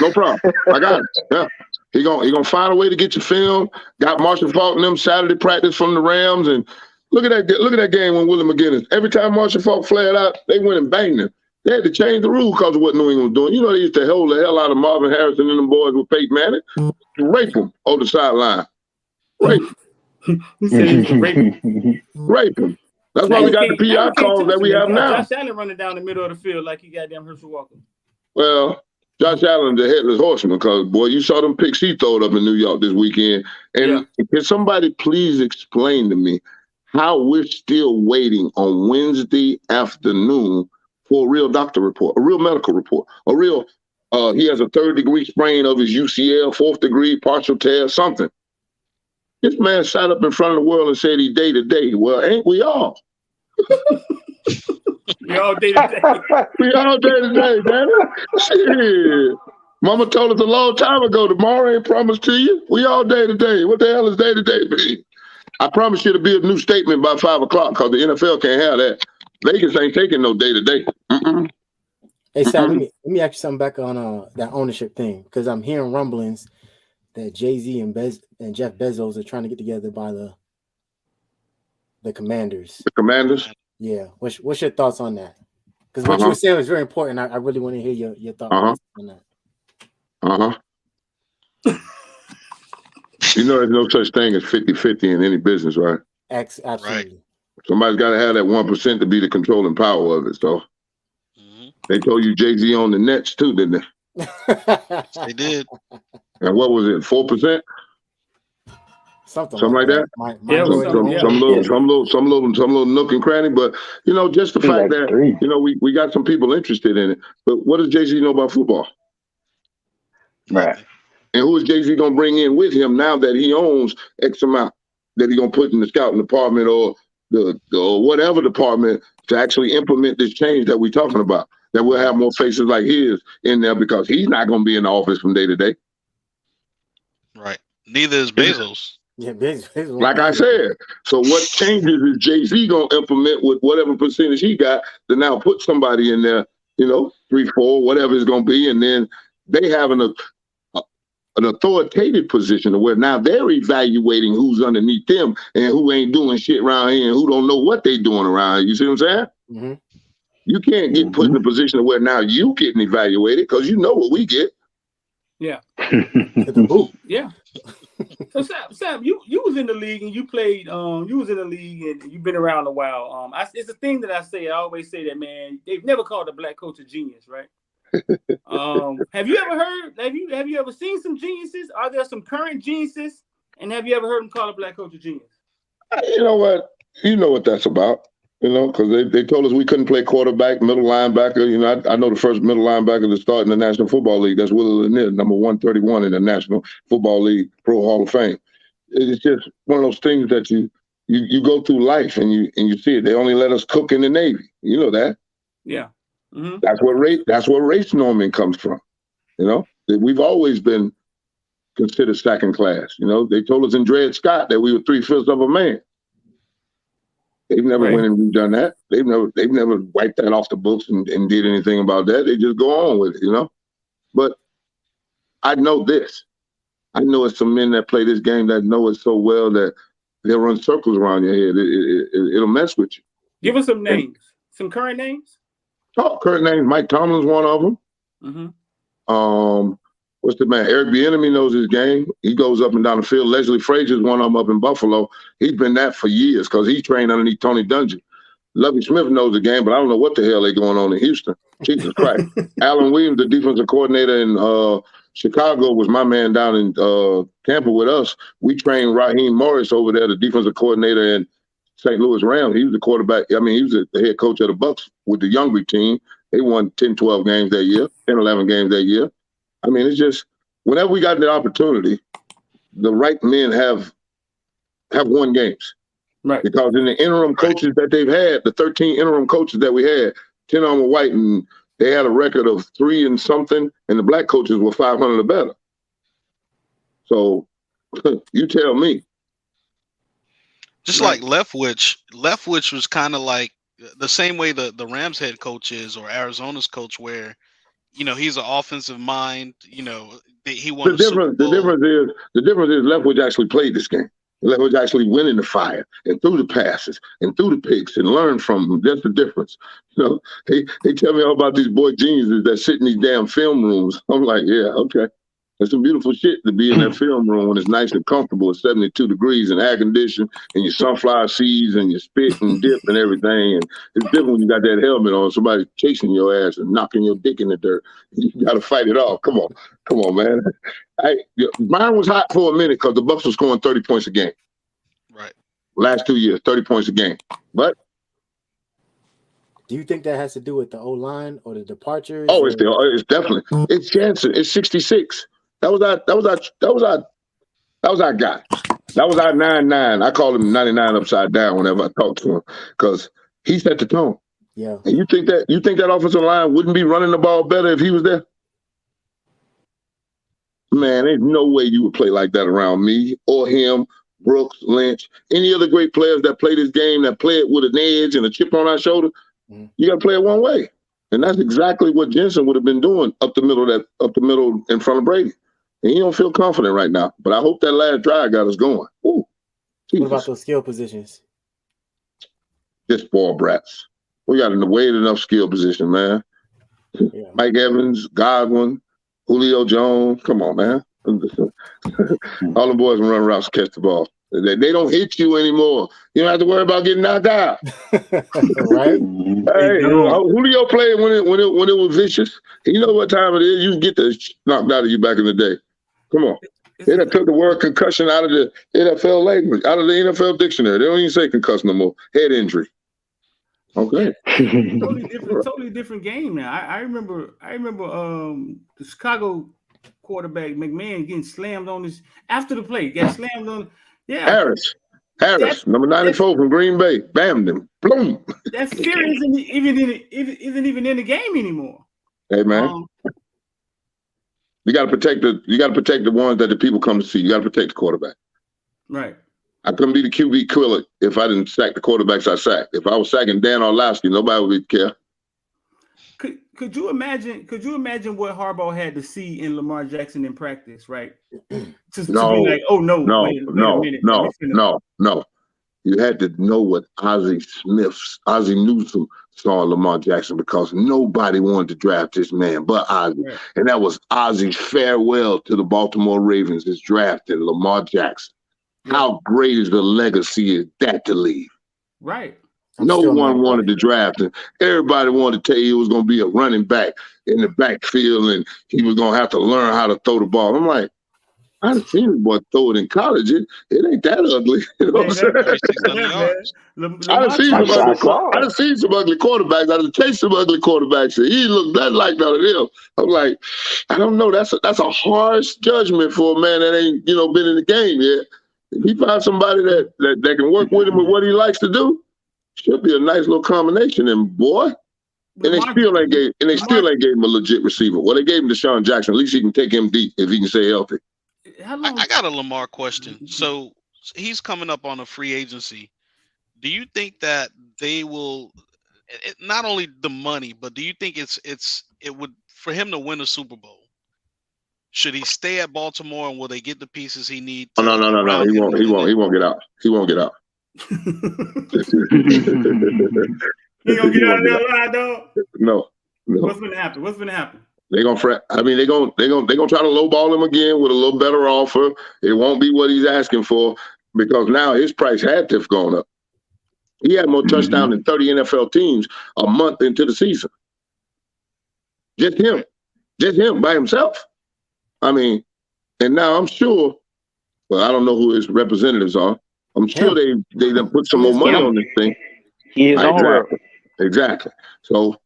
No problem. I got it. Yeah, he gonna find a way to get your film. Got Marshall Faulk and them Saturday practice from the Rams, and look at that game when Willie McGinnis. Every time Marshall Faulk flared out, they went and banged him. They had to change the rule because of what New England was doing. They used to hold the hell out of Marvin Harrison and them boys with Peyton Manning. Rape them on the sideline. Rape them. He said he was a rape. Rape them. That's why we got the PI calls that we have now. Josh Allen running down the middle of the field like he goddamn Herschel Walker. Well, Josh Allen, the headless horseman, because, boy, you saw them picks he throwed up in New York this weekend. And Can somebody please explain to me how we're still waiting on Wednesday afternoon for a real doctor report, a real medical report, a real, he has a 3rd-degree sprain of his UCL, 4th degree, partial tear, something. This man sat up in front of the world and said he day-to-day. Well, ain't we all? We all day-to-day. We all day-to-day, damn it. Shit. Mama told us a long time ago, tomorrow ain't promised to you. We all day-to-day. What the hell is day-to-day mean? I promise you to be a new statement by 5 o'clock because the NFL can't have that. Vegas ain't taking no day-to-day. Hey, Sal, let me ask you something back on that ownership thing, because I'm hearing rumblings that Jay-Z and Jeff Bezos are trying to get together by the Commanders. The Commanders? Yeah. What's your thoughts on that? Because what you were saying was very important. I really want to hear your thoughts on that. There's no such thing as 50-50 in any business, right? Absolutely. Right. Somebody's got to have that 1% to be the controlling power of it. So they told you Jay-Z on the Nets too, didn't they? They did. And what was it, 4%? Something like that. Some little nook and cranny. But just the fact that we got some people interested in it. But what does Jay-Z know about football? Right. And who is Jay-Z gonna bring in with him now that he owns X amount that he gonna put in the scouting department or whatever department to actually implement this change that we're talking about? That we'll have more faces like his in there because he's not gonna be in the office from day to day. Right. Neither is Bezos. Yeah, Bezos. Like I said, so what changes is Jay-Z gonna implement with whatever percentage he got to now put somebody in there, 3, 4, whatever it's gonna be, and then they have an authoritative position where now they're evaluating who's underneath them and who ain't doing shit around here and who don't know what they doing around here. You see what I'm saying? Mm-hmm. You can't get put in a position where now you getting evaluated because you know what we get. Yeah. The boot. Yeah. So Sapp, you was in the league and you played. You was in the league and you've been around a while. It's a thing that I say. I always say that, man. They've never called a black coach a genius, right? Have you ever heard? Have you ever seen some geniuses? Are there some current geniuses? And have you ever heard them call a black coach a genius? You know what? You know what that's about. You know, because they told us we couldn't play quarterback, middle linebacker. You know, I know the first middle linebacker to start in the National Football League. That's Willie Lanier, number 131 in the National Football League Pro Hall of Fame. It's just one of those things that you go through life and you see it. They only let us cook in the Navy. You know that. Yeah. Mm-hmm. That's where race norming comes from. You know, we've always been considered second class. You know, they told us in Dred Scott that we were 3/5 of a man. They've never went and redone that. They've never wiped that off the books and did anything about that. They just go on with it, you know. But I know this. I know it's some men that play this game that know it so well that they'll run circles around your head. It'll mess with you. Give us some names. Some current names. Oh, current names. Mike Tomlin's one of them. Mm-hmm. What's the man? Eric Bieniemy knows his game. He goes up and down the field. Leslie Frazier's one of them up in Buffalo. He's been that for years because he trained underneath Tony Dungy. Lovie Smith knows the game, but I don't know what the hell they going on in Houston. Jesus Christ. Alan Williams, the defensive coordinator in Chicago, was my man down in Tampa with us. We trained Raheem Morris over there, the defensive coordinator in St. Louis Rams. He was the quarterback. I mean, he was the head coach of the Bucs with the Younger team. They won 10, 12 games that year, 10, 11 games that year. I mean, it's just whenever we got the opportunity, the right men have won games. Right. Because in the interim coaches that they've had, the 13 interim coaches that we had, 10 of them were white, and they had a record of 3 and something, and the black coaches were 500 or better. So you tell me. Just like Leftwich was kind of like the same way the Rams head coach is, or Arizona's coach, where he's an offensive mind. He won the difference. The difference is Leftwich actually played this game. Leftwich actually went in the fire and threw the passes and threw the picks and learned from them. That's the difference. They tell me all about these boy geniuses that sit in these damn film rooms. I'm like, yeah, okay. It's some beautiful shit to be in that film room when it's nice and comfortable at 72 degrees and air conditioned and your sunflower seeds and your spit and dip and everything. And it's different when you got that helmet on, somebody chasing your ass and knocking your dick in the dirt. You got to fight it off. Come on, man. Mine was hot for a minute because the Bucs were scoring 30 points a game. Right. Last 2 years, 30 points a game. But do you think that has to do with the O-line or the departures? Oh, it's definitely. It's Jansen. It's 66. That was our guy. That was our 99. I call him 99 upside down whenever I talk to him because he set the tone. Yeah. And you think that offensive line wouldn't be running the ball better if he was there? Man, there's no way you would play like that around me or him, Brooks, Lynch, any other great players that play this game that play it with an edge and a chip on our shoulder. Mm-hmm. You got to play it one way. And that's exactly what Jensen would have been doing up the middle in front of Brady. And he don't feel confident right now. But I hope that last drive got us going. Ooh, what about those skill positions? Just spoiled brats. We got a weighted enough skill position, man. Yeah. Mike Evans, Godwin, Julio Jones. Come on, man. All the boys can run routes, catch the ball. They don't hit you anymore. You don't have to worry about getting knocked out. Right? Hey, Julio played when it was vicious. You know what time it is. You can get the knocked out of you back in the day. Come on. They done took the word concussion out of the NFL language, out of the NFL dictionary. They don't even say concussion no more. Head injury. Okay. Totally different game now. I remember the Chicago quarterback McMahon getting slammed on his after the play. Got slammed on. Yeah. Harris, number 94 from Green Bay. Bammed him. Boom. That fear isn't even in the game anymore. Hey man. You got to protect the ones that the people come to see. You got to protect the quarterback. Right. I couldn't be the QB killer if I didn't sack the quarterbacks I sacked. If I was sacking Dan Orlovsky, nobody would care. Could you imagine what Harbaugh had to see in Lamar Jackson in practice, right? To be like, oh no, wait a minute. No. you had to know what Ozzie Newsome saw in Lamar Jackson, because nobody wanted to draft this man but Ozzie. Right. And that was Ozzie's farewell to the Baltimore Ravens, is drafting Lamar Jackson. Yeah. How great is the legacy is that to leave? Right. No one wanted to draft him. Everybody wanted to tell you he was going to be a running back in the backfield and he was going to have to learn how to throw the ball. I'm like, I've seen the boy throw it in college. It ain't that ugly. You know what I'm saying? 3600 yards. I've seen some ugly quarterbacks. I've chased some ugly quarterbacks. And he looked nothing like none of them. I'm like, I don't know. That's a harsh judgment for a man that ain't, been in the game yet. If he finds somebody that can work with him with what he likes to do, should be a nice little combination. And boy, they still ain't gave him a legit receiver. Well, they gave him Deshaun Jackson. At least he can take him deep if he can stay healthy. I got a Lamar question. So he's coming up on a free agency. Do you think that they will, not only the money, but do you think it would, for him to win a Super Bowl, should he stay at Baltimore and will they get the pieces he needs? No. He won't get out. He won't get out. He gonna get out of that line, dog? No. What's gonna happen? They're gonna fret. I mean, they're gonna try to lowball him again with a little better offer. It won't be what he's asking for, because now his price had to have gone up. He had more touchdowns than 30 NFL teams a month into the season. Just him by himself. I mean, and now I'm sure. Well, I don't know who his representatives are. I'm sure they done put some more money on this thing. He is on Exactly. So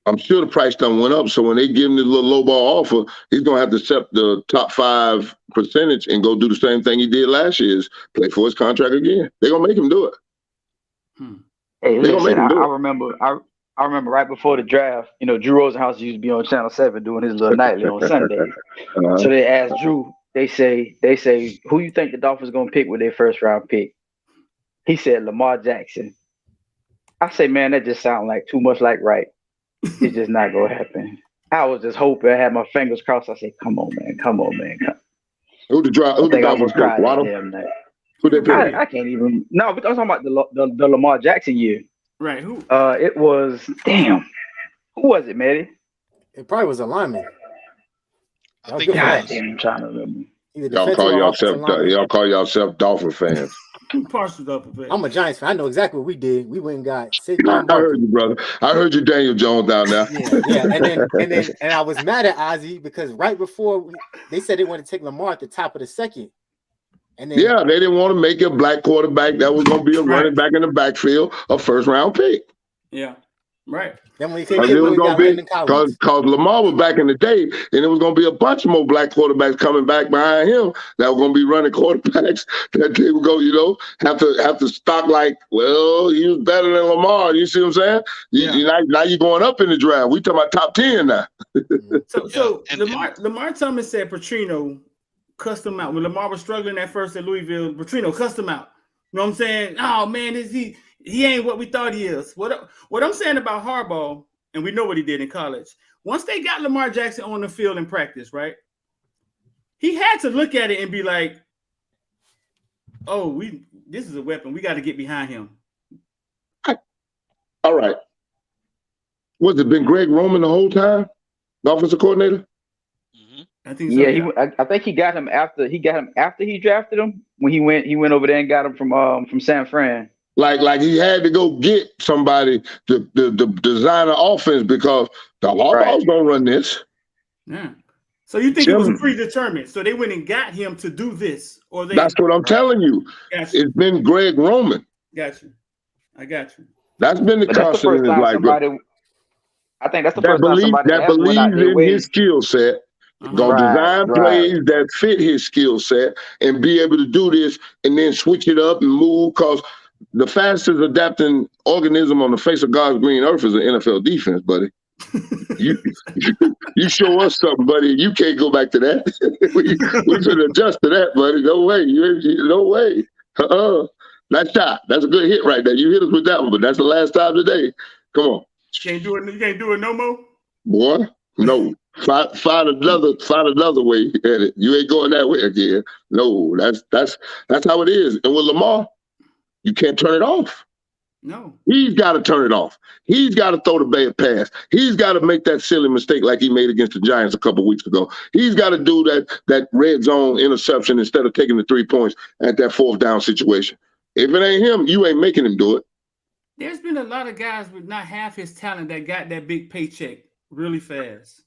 I'm sure the price done went up. So when they give him this little lowball offer, he's gonna have to accept the top 5% and go do the same thing he did last year, is play for his contract again. They're gonna make him do it. Hey, listen, I remember right before the draft, Drew Rosenhaus used to be on Channel 7 doing his little nightly on Sundays. So they asked Drew, they say, who you think the Dolphins gonna pick with their first round pick? He said Lamar Jackson. I say, man, that just sounds like too much like right. It's just not gonna happen. I was just hoping. I had my fingers crossed. I said, come on, man. Who the Dolphins pick? Waddle? Who they pick? I can't even. No, but I'm talking about the Lamar Jackson year. Right. Who? It was. Damn. Who was it, Matty? It probably was a lineman. I think I'm trying to remember. Y'all call yourself Dolphin fans. I'm a Giants fan. I know exactly what we did. We went and got Saquon. I heard you, brother. I heard you, Daniel Jones, down there. Yeah. And I was mad at Ozzie because right before they said they wanted to take Lamar at the top of the second. And then, they didn't want to make a black quarterback that was going to be a running back in the backfield, a first-round pick. Yeah, right. Then when because Lamar was back in the day, and it was going to be a bunch more black quarterbacks coming back behind him that were going to be running quarterbacks that they would go, have to stock like, well, he was better than Lamar. You see what I'm saying? Now you're going up in the draft. We talking about top 10 now. So Lamar Thomas said Petrino cussed him out when Lamar was struggling at first at Louisville. Petrino cussed him out. You know what I'm saying? Oh man, he ain't what we thought he is. What I'm saying about Harbaugh, and we know what he did in college. Once they got Lamar Jackson on the field in practice, right? He had to look at it and be like, "Oh, this is a weapon. We got to get behind him." All right. Was it been Greg Roman the whole time, the offensive coordinator? I think so. Yeah, I think he got him after he drafted him. When he went over there and got him from San Fran. Like he had to go get somebody to design an offense because the Harbaugh's gonna run this. Yeah. So you think it was predetermined? So they went and got him to do this, or That's what I'm telling you. Gotcha. It's been Greg Roman. Got you. I got you. That's been the constant in his life. I think that's the first time somebody that believes in his skill set. Gonna design plays that fit his skill set and be able to do this and then switch it up and move, because the fastest adapting organism on the face of God's green earth is an NFL defense, buddy. You show us something, buddy. You can't go back to that. we should adjust to that, buddy. No way. No way. That shot. That's a good hit right there. You hit us with that one, but that's the last time today. Come on. You can't do it no more? Boy, no. Find another way at it. You ain't going that way again. No, that's how it is. And with Lamar, You can't turn it off. No. He's got to turn it off. He's got to throw the bad pass. He's got to make that silly mistake like he made against the Giants a couple weeks ago. He's got to do that red zone interception instead of taking the 3 points at that 4th down situation. If it ain't him, you ain't making him do it. There's been a lot of guys with not half his talent that got that big paycheck really fast.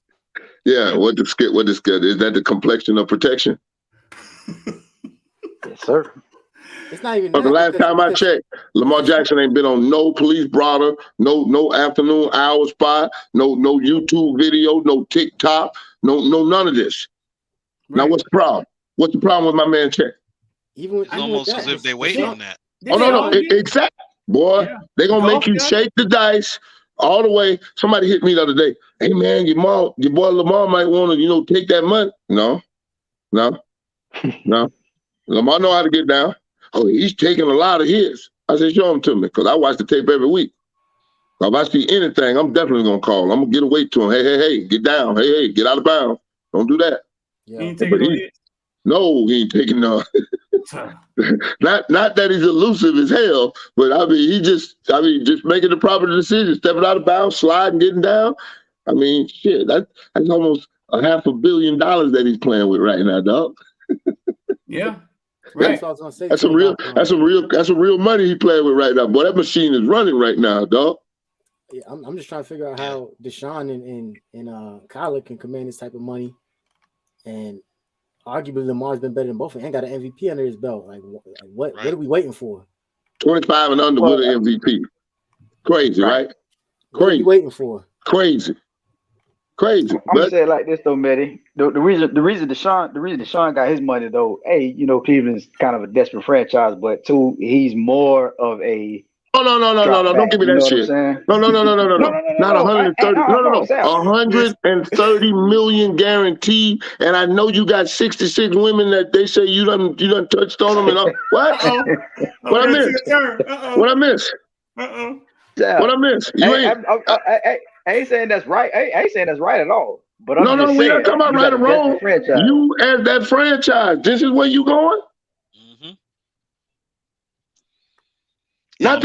Yeah, what is that the complexion of protection? Yes, sir. It's not even. But the last time I checked, Lamar Jackson ain't been on no police blotter, no afternoon hour spot, no YouTube video, no TikTok, no none of this. Right. Now what's the problem? What's the problem with my man Check? It's almost as if they're waiting on that. Oh no, exactly, boy. Yeah. They're gonna make you shake the dice all the way. Somebody hit me the other day. Hey man, your boy Lamar might want to, take that money. No. Lamar know how to get down. Oh, he's taking a lot of hits. I said, show him to me, because I watch the tape every week. So if I see anything, I'm definitely gonna call. I'm gonna get away to him. Hey, get down. Hey, get out of bounds. Don't do that. Yeah. He ain't taking no hits. No, he ain't taking no. not that he's elusive as hell, but just making the proper decision, stepping out of bounds, sliding, getting down. I mean, shit, that's almost $500 million that he's playing with right now, dog. Yeah. Right. That's some real money he playing with right now. Boy, that machine is running right now, dog. Yeah, I'm just trying to figure out how Deshaun and Kyler can command this type of money, and arguably Lamar's been better than both of them and got an MVP under his belt. What are we waiting for? 25 and under with an MVP. Crazy, right? What are you waiting for? Crazy. I'm gonna say it like this though, Mehdi. The reason Deshaun got his money though, A, Cleveland's kind of a desperate franchise, but 2, he's more of a no, don't give me that shit. No. Not 130. No. 130 million guaranteed. And I know you got 66 women that they say you done touched on them and all. What? What I miss? What I miss? What I miss? You ain't. I ain't saying that's right. I ain't saying that's right at all. But we're not talking about right or wrong. You as that franchise, this is where you going? Mm-hmm. Not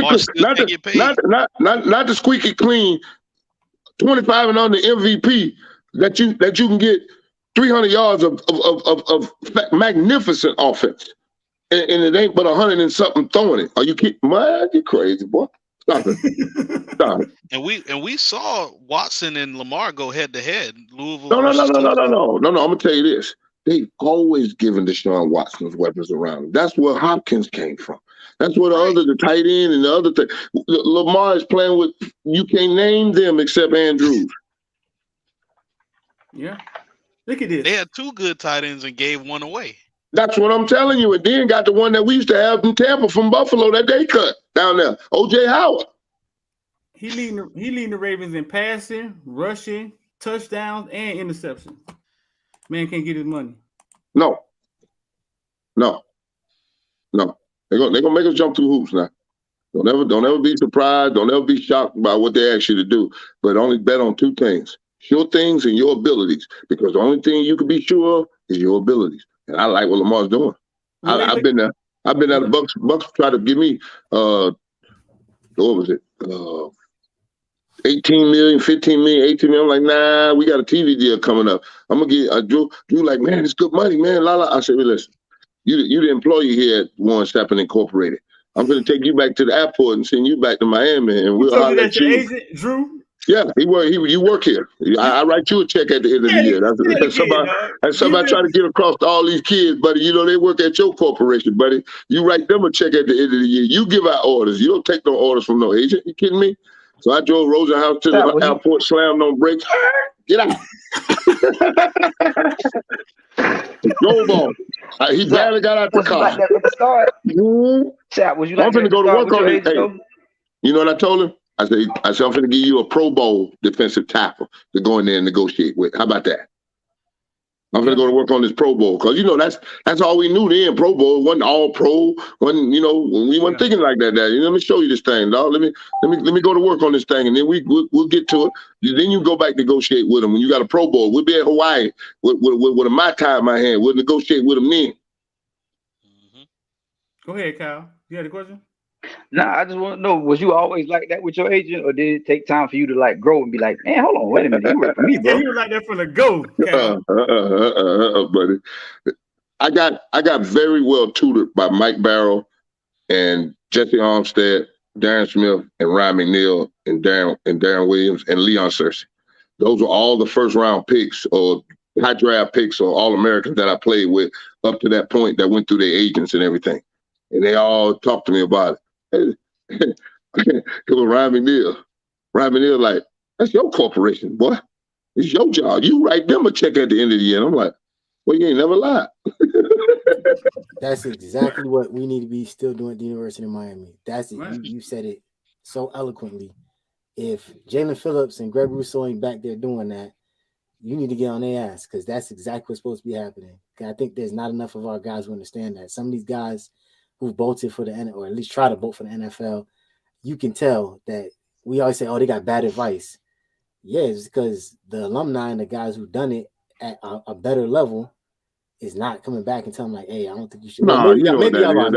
the squeaky clean 25 and under MVP that you can get 300 yards of magnificent offense, and it ain't but 100 and something throwing it. Are you kidding? Man, you crazy, boy. Stop it. Stop it. And we saw Watson and Lamar go head to head. Louisville. No. I'm gonna tell you this. They've always given Deshaun Watson's weapons around him. That's where Hopkins came from. That's where the tight end and the other thing. Lamar is playing with. You can't name them except Andrews. Yeah. Look at this. They had 2 good tight ends and gave one away. That's what I'm telling you. And then got the one that we used to have in Tampa from Buffalo that they cut down there, O.J. Howard. He leading the Ravens in passing, rushing, touchdowns, and interceptions. Man can't get his money. No. They're gonna make us jump through hoops now. Don't ever be surprised. Don't ever be shocked by what they ask you to do. But only bet on 2 things: sure things and your abilities. Because the only thing you can be sure of is your abilities. And I like what Lamar's doing. I've been there. The Bucks tried to give me what was it? 18 million, 15 million, 18 million. I'm like, nah, we got a TV deal coming up. I'm gonna get Drew like, man, it's good money, man. I said, well, listen, you the employee here at Warren Sapp Incorporated. I'm gonna take you back to the airport and send you back to Miami, and we'll holler at you. Agent, Drew? Yeah, you work here. I write you a check at the end of the year. That's somebody trying to get across to all these kids, buddy. They work at your corporation, buddy. You write them a check at the end of the year. You give out orders. You don't take no orders from no agent. You kidding me? So I drove Rosenhaus to the airport, slammed on brakes. Get out. Drove on. He barely got out the car. Like that with the start? Chat, was you like I'm finna go to work on it. Hey, you know what I told him? I said, I'm finna give you a Pro Bowl defensive tackle to go in there and negotiate with. How about that? I'm gonna go to work on this Pro Bowl because that's all we knew then. Pro Bowl wasn't all pro. When we weren't thinking like that. Let me show you this thing, dog. Let me go to work on this thing, and then we'll get to it. Then you go back negotiate with them when you got a Pro Bowl. We'll be at Hawaii with a Mai Tai in my hand. We'll negotiate with them then. Go ahead, Kyle. You had a question? Nah, I just want to know, was you always like that with your agent, or did it take time for you to like grow and be like, man, hold on, wait a minute, you work for me, Yeah, bro? he was like that from the go, Cal. Buddy. I got very well tutored by Mike Barrow and Jesse Armstead, Darren Smith, and Ryan McNeil, and Darren Williams, and Leon Searcy. Those were all the first round picks or high draft picks or All Americans that I played with up to that point that went through their agents and everything. And they all talked to me about it. It was Ryan McNeil. Ryan McNeil, like, that's your corporation, boy. It's your job. You write them a check at the end of the year. And I'm like, well, you ain't never lied. That's exactly what we need to be still doing at the University of Miami. That's it. Right. You said it so eloquently. If Jalen Phillips and Greg Rousseau ain't back there doing that, you need to get on their ass, because that's exactly what's supposed to be happening. I think there's not enough of our guys who understand that. Some of these guys who've bolted for the NFL, or at least try to bolt for the NFL, you can tell that we always say, oh, they got bad advice. Yeah, it's because the alumni and the guys who've done it at a better level is not coming back and telling them, like, hey, I don't think you should. No, you know maybe that y'all are. is.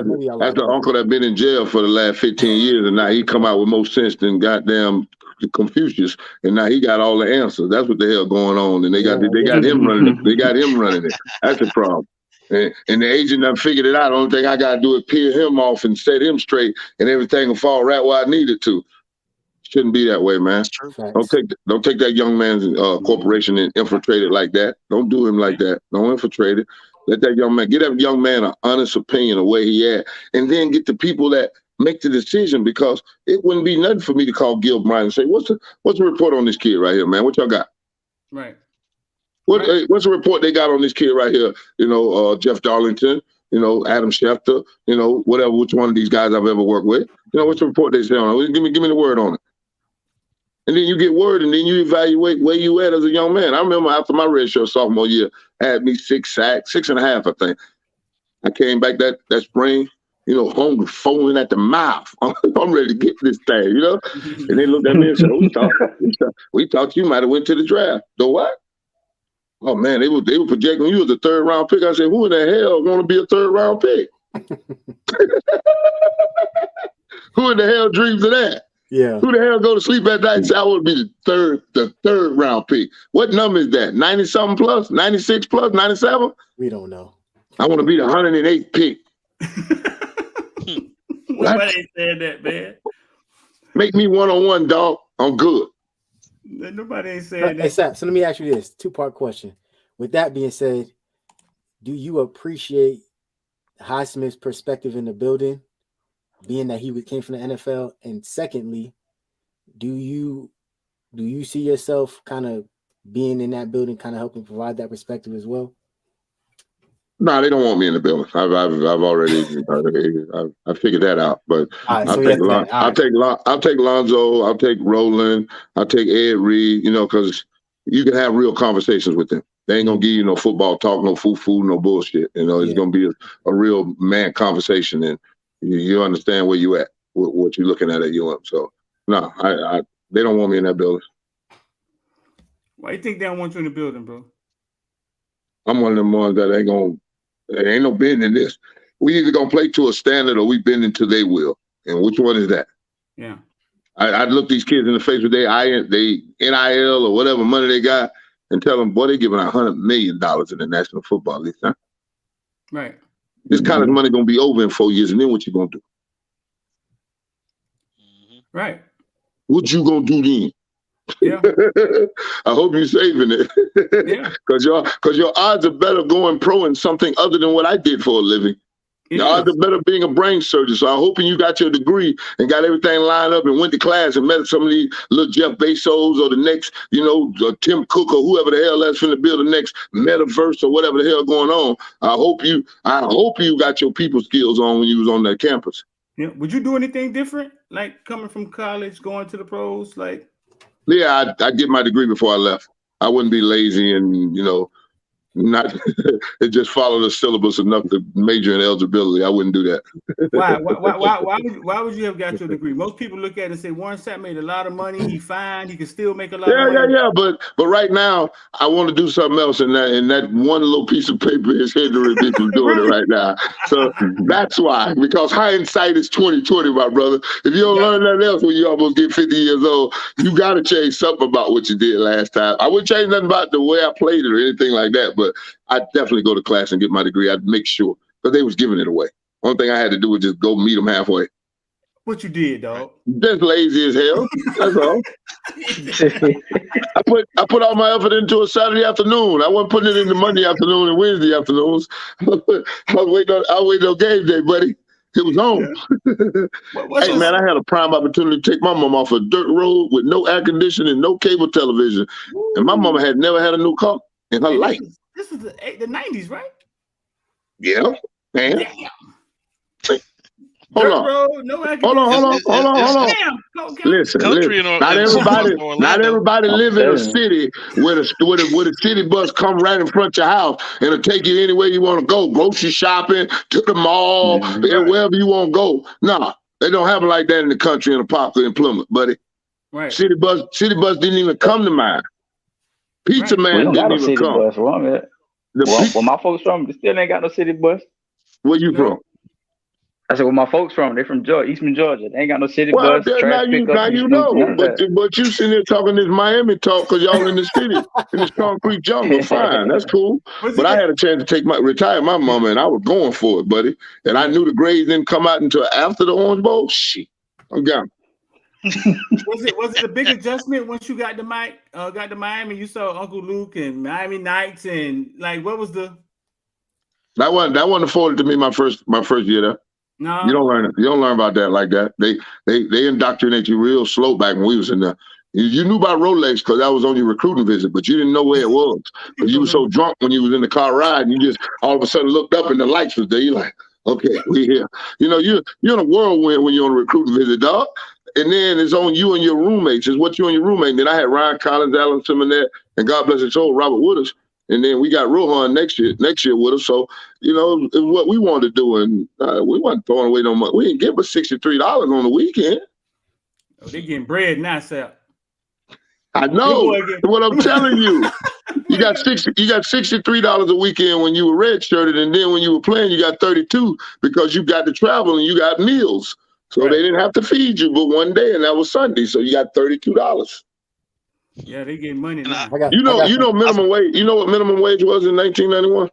Maybe y'all are. That's the uncle that been in jail for the last 15 years, and now he come out with more sense than goddamn Confucius, and now he got all the answers. That's what the hell going on, and they got him running it. They got him running it. That's the problem. And the agent done figured it out. The only thing I got to do is peel him off and set him straight, and everything will fall right where I need it to. Shouldn't be that way, man. Don't take that young man's corporation and infiltrate it like that. Don't do him like that. Don't infiltrate it. Let that young man, get that young man an honest opinion of where he at, and then get the people that make the decision, because it wouldn't be nothing for me to call Gil Bryant and say, what's the report on this kid right here, man? What y'all got? Right. What's the report they got on this kid right here? You know, Jeff Darlington, you know, Adam Schefter, you know, whatever, which one of these guys I've ever worked with. You know, what's the report they say on it? Give me the word on it. And then you get word, and then you evaluate where you at as a young man. I remember after my redshirt sophomore year, I had me 6 sacks, 6.5, I think. I came back that spring, you know, hungry, foaming at the mouth. I'm ready to get this thing, you know? And they looked at me and said, we thought you might have went to the draft. The what? Oh, man, they were projecting you as a third-round pick. I said, who in the hell want to be a third-round pick? Who in the hell dreams of that? Yeah. Who the hell go to sleep at night and say I would be the third round pick? What number is that? 90-something plus? 96 plus? 97? We don't know. I want to be the 108th pick. Nobody ain't saying that, man. Make me one-on-one, dog. I'm good. Nobody ain't saying that. Hey, Sapp, so let me ask you this 2-part question. With that being said, do you appreciate Highsmith's perspective in the building, being that he came from the NFL? And secondly, do you see yourself kind of being in that building, kind of helping provide that perspective as well? No, they don't want me in the building. I've already I figured that out. But Right, I'll take Lonzo, I'll take Roland, I'll take Ed Reed, you know, because you can have real conversations with them. They ain't gonna give you no football talk, no foo-foo, no bullshit. You know, it's gonna be a real man conversation, and you understand where you at, what you're looking at UM. So no, they don't want me in that building. Why you think they don't want you in the building, bro? I'm one of them ones that ain't no bending in this. We either gonna play to a standard or we bend into their will. And which one is that? Yeah. I look these kids in the face with their NIL or whatever money they got and tell them, boy, they giving out $100 million in the National Football League, huh? Right. This college money gonna be over in 4 years, and then what you gonna do? Right. What you gonna do then? Yeah. I hope you're saving it. Yeah. Because your odds are better going pro in something other than what I did for a living. Your odds are better being a brain surgeon. So I'm hoping you got your degree and got everything lined up and went to class and met some of these little Jeff Bezos or the next, you know, Tim Cook or whoever the hell that's going to build the next metaverse or whatever the hell going on. I hope you got your people skills on when you was on that campus. Yeah. Would you do anything different, like coming from college, going to the pros, like? Yeah, I'd get my degree before I left. I wouldn't be lazy and, you know, Not it just follow the syllabus enough to major in eligibility. I wouldn't do that. Why would you have got your degree? Most people look at it and say Warren Sapp made a lot of money. He fine. He can still make a lot of money. Yeah. But right now, I want to do something else, and that one little piece of paper is hindering me from doing it right now. So that's why. Because hindsight is 20/20, my brother. If you don't learn nothing else when you almost get 50 years old, you got to change something about what you did last time. I wouldn't change nothing about the way I played it or anything like that, but I'd definitely go to class and get my degree. I'd make sure, because they was giving it away. Only thing I had to do was just go meet them halfway. What you did, dog? Just lazy as hell. That's all. I put all my effort into a Saturday afternoon. I wasn't putting it into Monday afternoon and Wednesday afternoons. I was waiting on game day, buddy. It was on. Hey, man, I had a prime opportunity to take my mom off a dirt road with no air conditioning, no cable television. Ooh. And my mama had never had a new car in her life. This is the 90s, right? Yeah. Man. Damn. Hold on. Listen. Not everybody live in a city where the city bus come right in front of your house and it'll take you anywhere you want to go, grocery shopping, to the mall, and wherever you want to go. Nah, they don't have it like that in the country in Apopka and Plymouth, buddy. Right. City bus didn't even come to mind. Pizza Man didn't even come. Bus, where my folks from, they still ain't got no city bus. Where you from? I said, where my folks from? They're from Georgia, Eastman, Georgia. They ain't got no city bus. Now you know. But you sitting there talking this Miami talk because y'all in the city, in this concrete jungle. Fine, that's cool. But I had a chance to retire my mama, and I was going for it, buddy. And I knew the grades didn't come out until after the Orange Bowl. Shit, I'm gone. Was it a big adjustment once you got to Miami? You saw Uncle Luke and Miami Nights, and like, what was the? That wasn't afforded to me my first year there. No, you don't learn it. You don't learn about that like that. They indoctrinate you real slow back when we was in there. You knew about Rolex because that was on your recruiting visit, but you didn't know where it was. Because you were so drunk when you was in the car riding, you just all of a sudden looked up and the lights was there. You're like, okay, we here. You know, you're in a whirlwind when you're on a recruiting visit, dog. And then it's on you and your roommates. It's what you and your roommate. And then I had Ryan Collins, Alan Simonette, and God bless his soul, Robert Wooders. And then we got Rohan next year with us. So, you know, it was what we wanted to do. And we wasn't throwing away no money. We didn't give us $63 on the weekend. Oh, they getting bread now, Sapp. I know what I'm telling you. You got $63 a weekend when you were redshirted, and then when you were playing, you got $32 because you got to travel and you got meals. So they didn't have to feed you but one day, and that was Sunday. So you got $32. Yeah, they getting money now. You know minimum wage. You know what minimum wage was in 1991?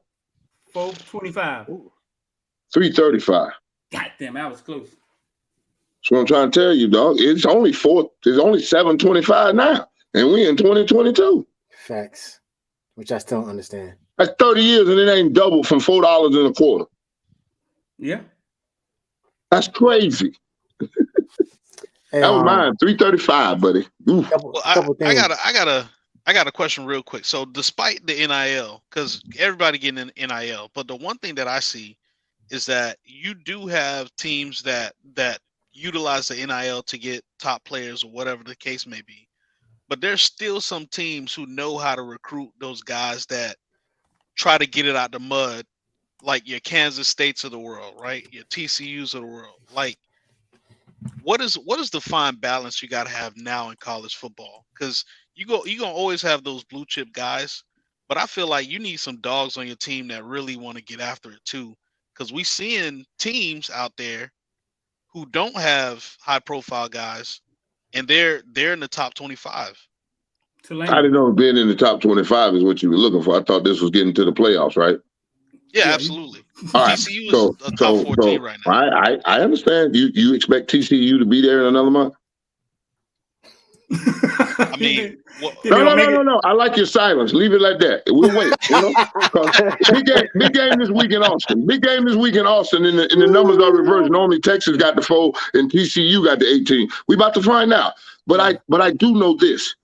$4.25. $3.35. God damn, that was close. That's what I'm trying to tell you, dog. It's only $7.25 now, and we in 2022. Facts, which I still don't understand. That's 30 years, and it ain't doubled from $4.25. Yeah, that's crazy. Hey, that was mine, $3.35, buddy. I got a question real quick. So despite the NIL, because everybody getting an NIL, but the one thing that I see is that you do have teams that utilize the NIL to get top players or whatever the case may be. But there's still some teams who know how to recruit those guys that try to get it out the mud, like your Kansas States of the world, right? Your TCUs of the world. Like, what is the fine balance you got to have now in college football? Because you're gonna always have those blue chip guys, but I feel like you need some dogs on your team that really want to get after it too. Because we seeing teams out there who don't have high profile guys, and they're in the top 25. I didn't know being in the top 25 is what you were looking for. I thought this was getting to the playoffs, right? Yeah, absolutely. All right. TCU is a top 14 right now. I understand. You expect TCU to be there in another month? I mean, no. I like your silence. Leave it like that. We'll wait. You know, big game this week in Austin. Big game this week in Austin, and the numbers are reversed. Normally Texas got the 4 and TCU got the 18. We about to find out. But I do know this.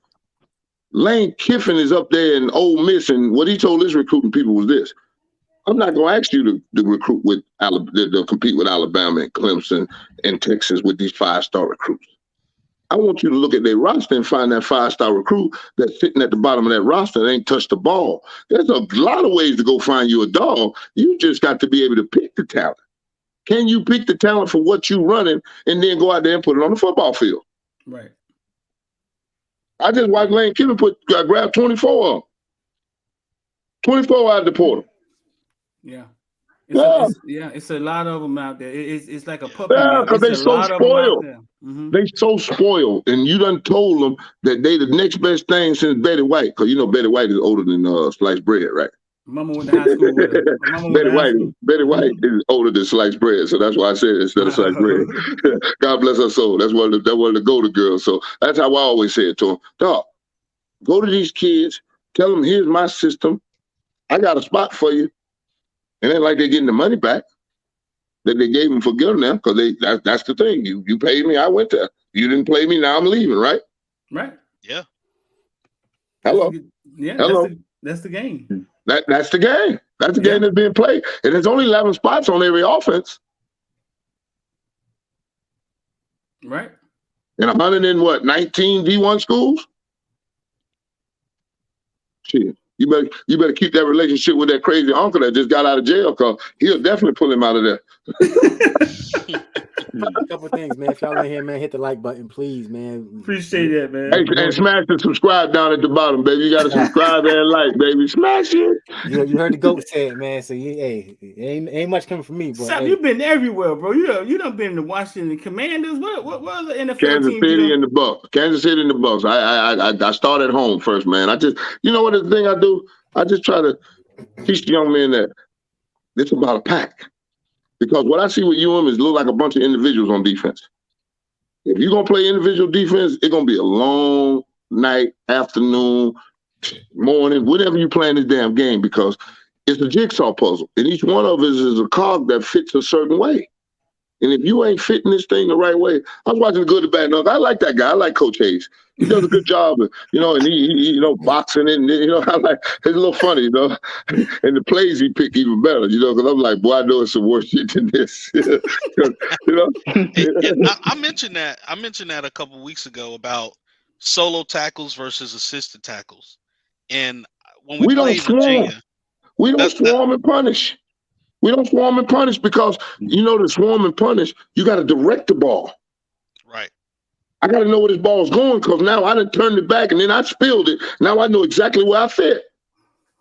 Lane Kiffin is up there in Ole Miss, and what he told his recruiting people was this: I'm not going to ask you to recruit with Alabama, to compete with Alabama and Clemson and Texas with these 5-star recruits. I want you to look at their roster and find that 5-star recruit that's sitting at the bottom of that roster and ain't touched the ball. There's a lot of ways to go find you a dog. You just got to be able to pick the talent. Can you pick the talent for what you're running and then go out there and put it on the football field? Right. I just watched Lane Kiffin grab 24 of them. 24 out of the portal. Yeah. Yeah. It's a lot of them out there. It's like a puppy. Yeah, because they so spoiled. They so spoiled, and you done told them that they the next best thing since Betty White, because you know Betty White is older than sliced bread, right? Mama went to high school with her. Betty White is older than sliced bread, so that's why I said instead of sliced bread. God bless her soul. That's one of the go-to girls. So that's how I always say it to them. Dog, go to these kids, tell them, here's my system. I got a spot for you. And then like they're getting the money back that they gave them for getting them, because that's the thing. You paid me, I went there. You didn't pay me, now I'm leaving, right? Right. Yeah. Hello. Hello. That's the game. That's the game. That's the game that's being played. And there's only 11 spots on every offense. Right. And 119 D1 schools? Shit. You better keep that relationship with that crazy uncle that just got out of jail, because he'll definitely pull him out of there. A couple things, man. If y'all in here, man, hit the like button, please, man. Appreciate that, man. Hey, and smash the subscribe down at the bottom, baby. You got to subscribe and like, baby. Smash it. You heard the GOAT say it, man. So ain't much coming from me, but Sapp, you've been everywhere, bro. You done been to Washington Commanders. What other NFL Kansas team? City and the Bucks. Kansas City and the Bucks. I start at home first, man. You know what the thing I do? I just try to teach the young men that it's about a pack. Because what I see with UM is look like a bunch of individuals on defense. If you're going to play individual defense, it's going to be a long night, afternoon, morning, whatever you play in this damn game, because it's a jigsaw puzzle. And each one of us is a cog that fits a certain way. And if you ain't fitting this thing the right way, I was watching The Good, the Bad, and the Ugly. I like that guy. I like Coach Hayes. He does a good job, and he boxing and I like. It's a little funny, and the plays he picked even better, because I'm like, boy, I know it's some worse shit than this, And I mentioned that. I mentioned that a couple weeks ago about solo tackles versus assisted tackles, and when we don't played swarm. Virginia, We don't swarm and punish. We don't swarm and punish because the swarm and punish, you got to direct the ball. Right. I got to know where this ball's going, because now I done turned it back and then I spilled it. Now I know exactly where I fit.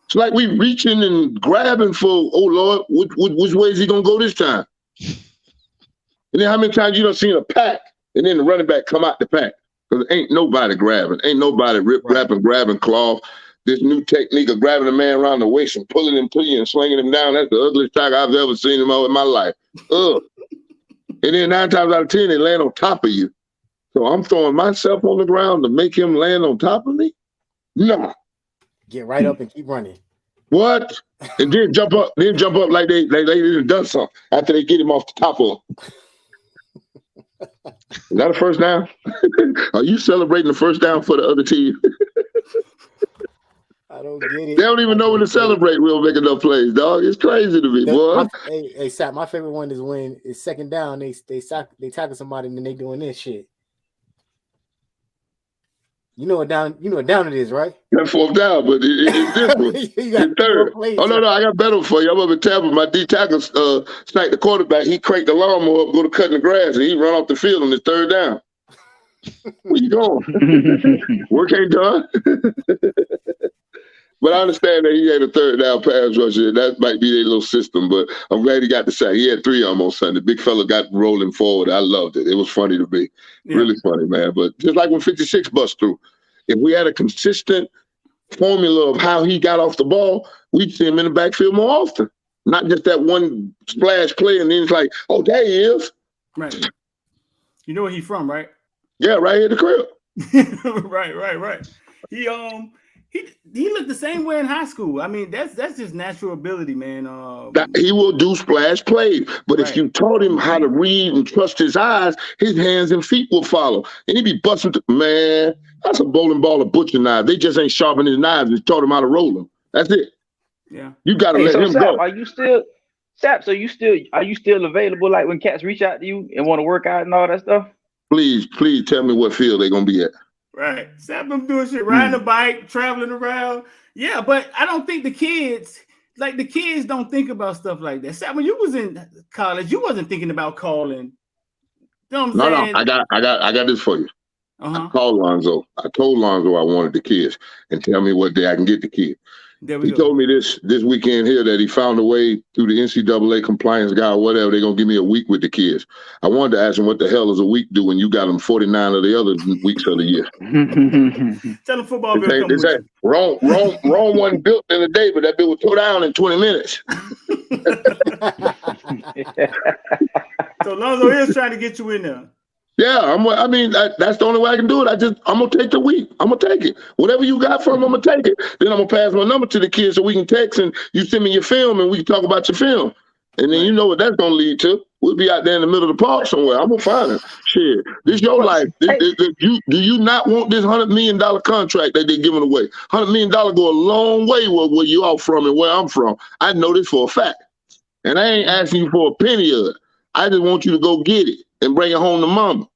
It's like we reaching and grabbing for, oh Lord, which way is he gonna go this time? And then how many times you done seen a pack and then the running back come out the pack? Because ain't nobody grabbing, ain't nobody grabbing cloth. This new technique of grabbing a man around the waist and pulling him to you and slinging him down, that's the ugliest tackle I've ever seen in my life. Ugh. And then 9 times out of 10, they land on top of you. So I'm throwing myself on the ground to make him land on top of me? No. Get right up and keep running. What? And then jump up like they done something after they get him off the top of him. Is that a first down? Are you celebrating the first down for the other team? I don't get it. They don't even know when to celebrate. We'll make enough plays, dog. It's crazy to me, boy. Hey, Sapp, my favorite one is when it's second down. They tackle somebody and then they doing this shit. You know what down it is, right? That fourth down, but it's different. It's third. Oh no, I got better for you. I'm up at Tampa. My D tackle sniped the quarterback. He cranked the lawnmower up, go to cutting the grass, and he run off the field on his third down. Where you going? Work ain't done. But I understand that he had a third down pass rusher. That might be their little system, but I'm glad he got the sack. He had 3 of them on Sunday. Big fella got rolling forward. I loved it. It was funny to me. Yeah. Really funny, man. But just like when 56 bust through, if we had a consistent formula of how he got off the ball, we'd see him in the backfield more often. Not just that one splash play and then it's like, oh, there he is. Right. You know where he's from, right? Yeah, right here at the crib. Right. He looked the same way in high school. I mean, that's just natural ability, man. He will do splash plays, but if you taught him how to read and trust his eyes, his hands and feet will follow. And he'd be busting. Man, that's a bowling ball of butcher knife. They just ain't sharpened his knives and taught him how to roll them. That's it. Yeah, you got to let him go. Are you still Sapp? So are you still available? Like when cats reach out to you and want to work out and all that stuff? Please tell me what field they're gonna be at. Right. Sapp them doing shit, riding a bike, traveling around. Yeah, but I don't think the kids don't think about stuff like that. Sapp, when you was in college, you wasn't thinking about calling. You know what I'm saying? No, I got this for you. Uh-huh. I called Lonzo. I told Lonzo I wanted the kids and tell me what day I can get the kids. He told me this weekend here that he found a way through the NCAA compliance guy or whatever. They're going to give me a week with the kids. I wanted to ask him what the hell does a week do when you got them 49 of the other weeks of the year. Tell them football bill come with you. Rome wasn't built in a day, but that bill was tore down in 20 minutes. So Lonzo is trying to get you in there. Yeah, that's the only way I can do it. I'm gonna take the week. I'm gonna take it. Whatever you got from them, I'm gonna take it. Then I'm gonna pass my number to the kids so we can text and you send me your film and we can talk about your film. And then you know what that's gonna lead to. We'll be out there in the middle of the park somewhere. I'm gonna find it. Shit, this your life. Do you not want this $100 million contract that they're giving away? $100 million go a long way where you are from and where I'm from. I know this for a fact, and I ain't asking you for a penny of it. I just want you to go get it and bring it home to mama.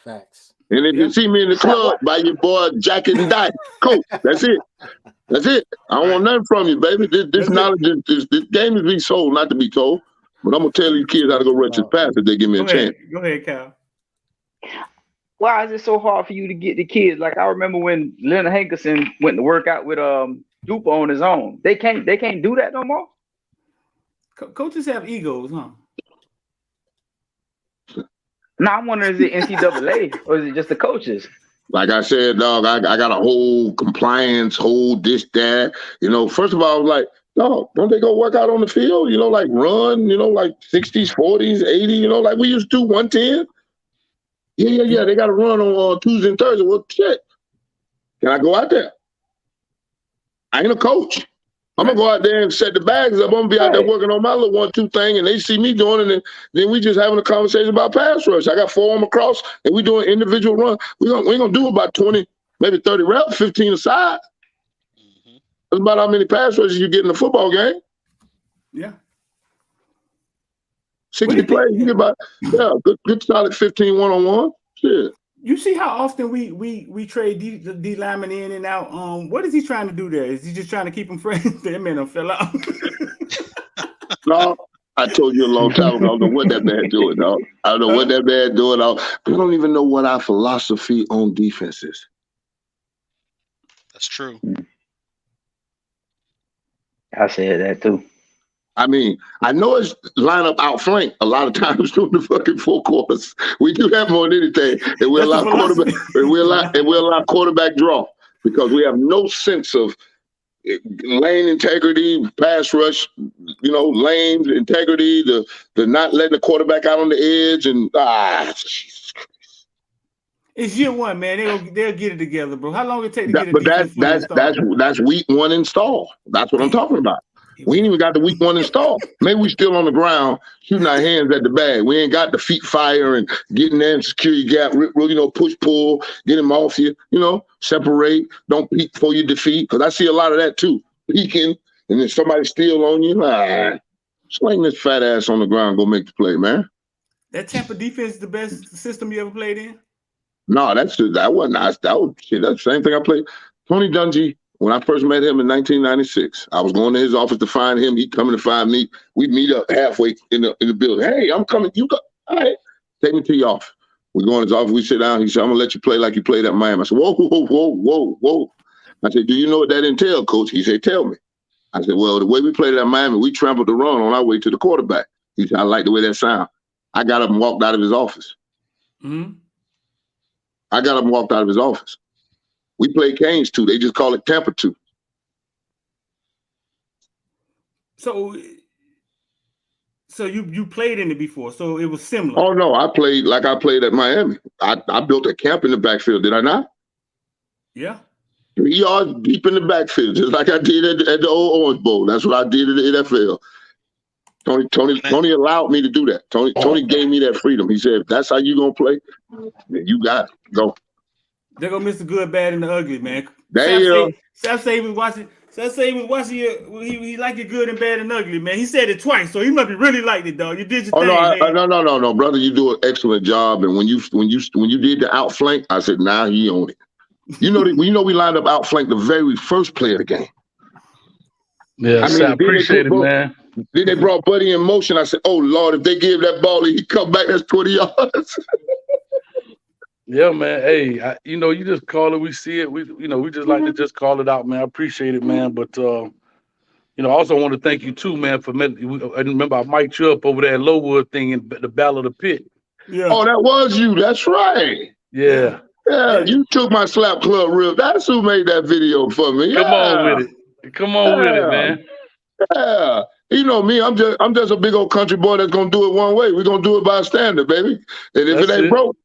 Facts. And if you see me in the club, buy your boy a jacket and die. Cool. That's it. That's it. I don't want nothing from you, baby. This knowledge, this game is being sold, not to be told. But I'm gonna tell these kids how to go right to the path if they give me a chance. Go ahead, Kyle. Why is it so hard for you to get the kids? Like I remember when Leonard Hankerson went to work out with Dupa on his own. They can't do that no more. Coaches have egos, huh? Now I'm wondering, is it NCAA or is it just the coaches? Like I said, dog, I got a whole compliance, whole this, that. First of all, I was like, dog, don't they go work out on the field? Like run, like 60s, 40s, 80, like we used to do 110. Yeah. They got to run on Tuesday and Thursday. Well, shit. Can I go out there? I ain't a coach. I'm going to go out there and set the bags up. I'm going to be out there working on my little 1-2 thing, and they see me doing it, and then we just having a conversation about pass rush. I got 4 on across, and we doing individual run. We ain't going to do about 20, maybe 30 reps, 15 aside. Mm-hmm. That's about how many pass rushes you get in a football game. Yeah. 60 plays, you get about, good solid 15 one-on-one. Shit. You see how often we trade D linemen in and out. What is he trying to do there? Is he just trying to keep them fresh? That man done fell out. No, I told you a long time ago. I don't know what that man doing, dog. I don't know what that man doing. I don't even know what our philosophy on defense is. That's true. I said that too. I know it's line up outflank a lot of times during the fucking 4 quarters. We do that more than anything. And we allow quarterback quarterback draw because we have no sense of lane integrity, pass rush, lane integrity, the not letting the quarterback out on the edge, and Jesus Christ. It's year 1, man. They'll get it together, bro. How long it take to get it? But that's week 1 install. That's what I'm talking about. We ain't even got the week 1 install. Maybe we still on the ground shooting our hands at the bag. We ain't got the feet fire and getting there and secure your gap, push, pull, get him off you, separate, don't peek before you defeat. Because I see a lot of that too. Peeking, and then somebody steal on you. Sling this fat ass on the ground, go make the play, man. That Tampa defense is the best system you ever played in? No, that wasn't nice. That's the same thing I played. Tony Dungy. When I first met him in 1996, I was going to his office to find him. He coming to find me. We meet up halfway in the building. Hey, I'm coming. You go. All right. Take me to your office. We go in his office. We sit down. He said, I'm going to let you play like you played at Miami. I said, whoa. I said, do you know what that entails, coach? He said, tell me. I said, well, the way we played at Miami, we trampled the run on our way to the quarterback. He said, I like the way that sound. I got up and walked out of his office. Mm-hmm. We played Canes 2. They just call it Tampa 2. So you played in it before, so it was similar. Oh no, I played like I played at Miami. I built a camp in the backfield, did I not? Yeah. 3 yards deep in the backfield, just like I did at the old Orange Bowl. That's what I did in the NFL. Tony allowed me to do that. Tony gave me that freedom. He said, if that's how you gonna play, then you got it. Go. There go Mr. Good, Bad, and the Ugly, man. There you go. Sapp say he was watching. So let's say he was watching you. He liked it good and bad and ugly, man. He said it twice, so he must be really liked it, dog. You did your Oh thing, no, brother, you do an excellent job. And when you did the outflank, I said, now he on it. You know, we lined up outflank the very first play of the game. Yeah, I appreciate it, man. Then they brought Buddy in motion. I said, oh Lord, if they give that ball, he come back, that's 20 yards. Yeah, man. Hey, you just call it. We see it. We just like to just call it out, man. I appreciate it, man. But I also want to thank you too, man, for I remember I mic'd you up over that Lowwood thing in the Battle of the Pit. Yeah. Oh, that was you. That's right. Yeah. Yeah, you took my slap club real. That's who made that video for me. Yeah. Come on with it. Come on with it, man. Yeah. You know me, I'm just a big old country boy that's gonna do it one way. We're gonna do it by standard, baby. And if it ain't broke,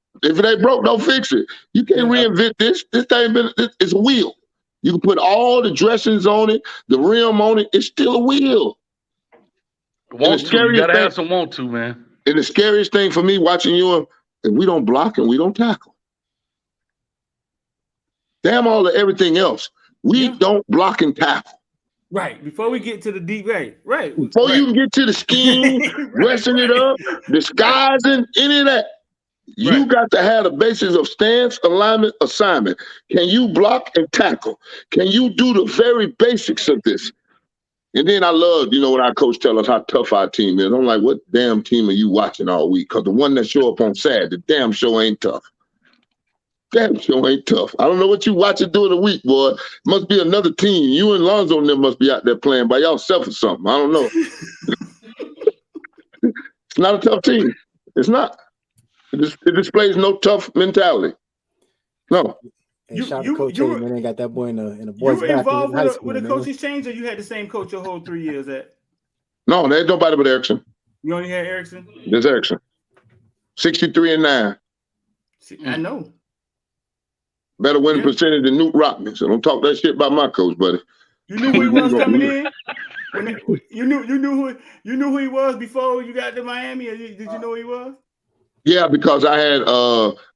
don't fix it. You can't reinvent this. This thing it's a wheel. You can put all the dressings on it, the rim on it, it's still a wheel. You gotta have some want to, man. And the scariest thing for me watching you, if we don't block and we don't tackle. Damn all of everything else. We don't block and tackle. Right. Before we get to the deep, right. Before you get to the scheme, dressing it up, disguising, any of that. You got to have the basis of stance, alignment, assignment. Can you block and tackle? Can you do the very basics of this? And then I love, when our coach tell us how tough our team is. I'm like, what damn team are you watching all week? Because the one that show up on Saturday, the damn show ain't tough. Damn show ain't tough. I don't know what you watching during the week, boy. It must be another team. You and Lonzo and them must be out there playing by yourself or something. I don't know. It's not a tough team. It's not. It displays no tough mentality. No. Hey, shout out to Coach Hayes, man. They got that boy in the boys' bathroom. You were involved with a coaching change, or you had the same coach your whole 3 years at? No, there's nobody but Erickson. You only had Erickson? There's Erickson. 63-9. See, I know. Better winning percentage than Newt Rockman. So don't talk that shit about my coach, buddy. You knew who he was coming in? You knew who he was before you got to Miami? Or did you know who he was? Yeah, because I had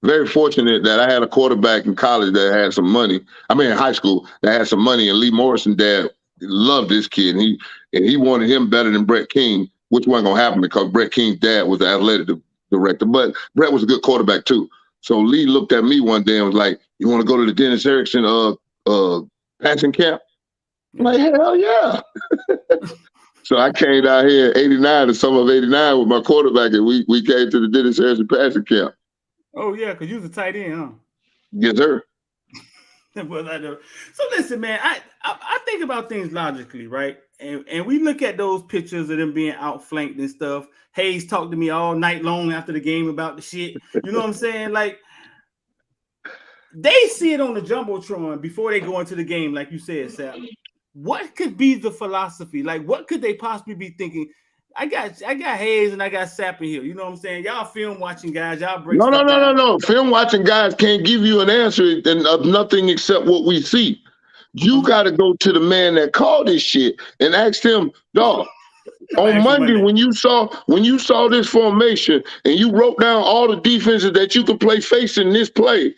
very fortunate that I had a quarterback in college that had some money. I mean, in high school that had some money, and Lee Morrison dad loved this kid, and he wanted him better than Brett King, which wasn't gonna happen because Brett King's dad was the athletic director. But Brett was a good quarterback too. So Lee looked at me one day and was like, "You want to go to the Dennis Erickson passing camp?" I'm like, "Hell yeah!" So I came down here in '89, the summer of '89, with my quarterback, and we came to the Dennis Harrison passing camp. Oh yeah, because you was a tight end, huh? Yes, sir. Well, I know. So listen, man, I think about things logically, right? And we look at those pictures of them being outflanked and stuff. Hayes talked to me all night long after the game about the shit. You know what I'm saying? Like, they see it on the Jumbotron before they go into the game, like you said, Sapp. What could be the philosophy? Like, what could they possibly be thinking? I got Hayes and I got Sapp in here. You know what I'm saying? Y'all film watching guys. Y'all break. No. Film watching guys can't give you an answer of nothing except what we see. You got to go to the man that called this shit and ask him, dog. On Monday, when you saw this formation and you wrote down all the defenses that you could play facing this play,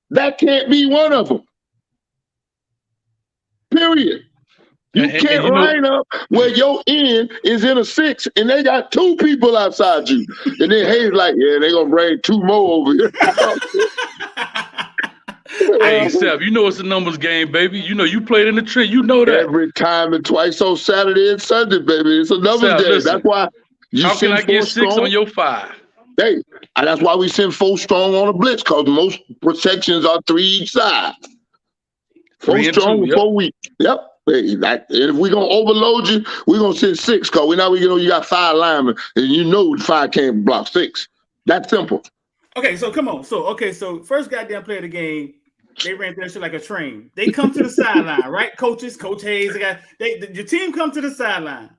that can't be one of them. Period. You can't line up where your end is in a 6 and they got 2 people outside you. And then Hayes like, yeah, they're going to bring 2 more over here. Hey, Sapp, it's a numbers game, baby. You played in the tree. You know that. Every time and twice on Saturday and Sunday, baby. It's a numbers game. Listen, that's why you how can I get 6 strong on your 5? Hey, that's why we send 4 strong on a blitz, because most protections are 3 each side. 4 strong, 4 weak. Yep. If we're going to overload you, we're going to send 6, because you got 5 linemen, and 5 can't block 6. That's simple. Okay, so come on. So first goddamn play of the game, they ran through that shit like a train. They come to the sideline, right? Coaches, Coach Hayes, your team come to the sideline.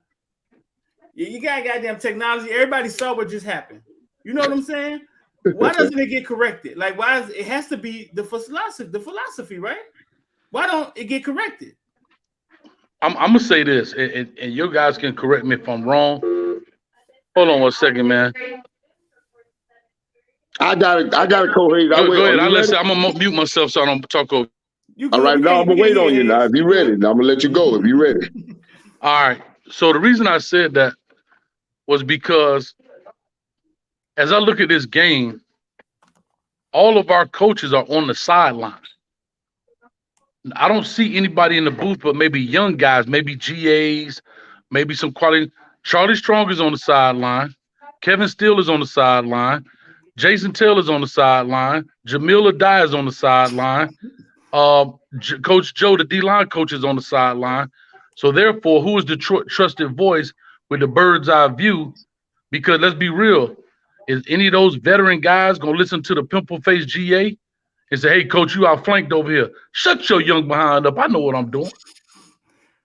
You got goddamn technology. Everybody saw what just happened. You know what I'm saying? Why doesn't it get corrected? Like, it has to be the philosophy, right? Why don't it get corrected? I'm gonna say this, and you guys can correct me if I'm wrong. Hold on 1 second, man. I got a co-Hayes. Go ahead. I'm gonna mute myself so I don't talk over. All right, now I'm gonna wait on you now. If you're ready, now I'm gonna let you go if you're ready. All right. So the reason I said that was because as I look at this game, all of our coaches are on the sideline. I don't see anybody in the booth, but maybe young guys, maybe GAs, maybe some quality. Charlie Strong is on the sideline. Kevin Steele is on the sideline. Jason Taylor's on the sideline. Jamil Adai is on the sideline. Coach Joe, the D-line coach, is on the sideline. So therefore, who is the trusted voice with the bird's eye view? Because let's be real, is any of those veteran guys gonna listen to the pimple-faced GA and say, "Hey, coach, you outflanked over here. Shut your young behind up. I know what I'm doing."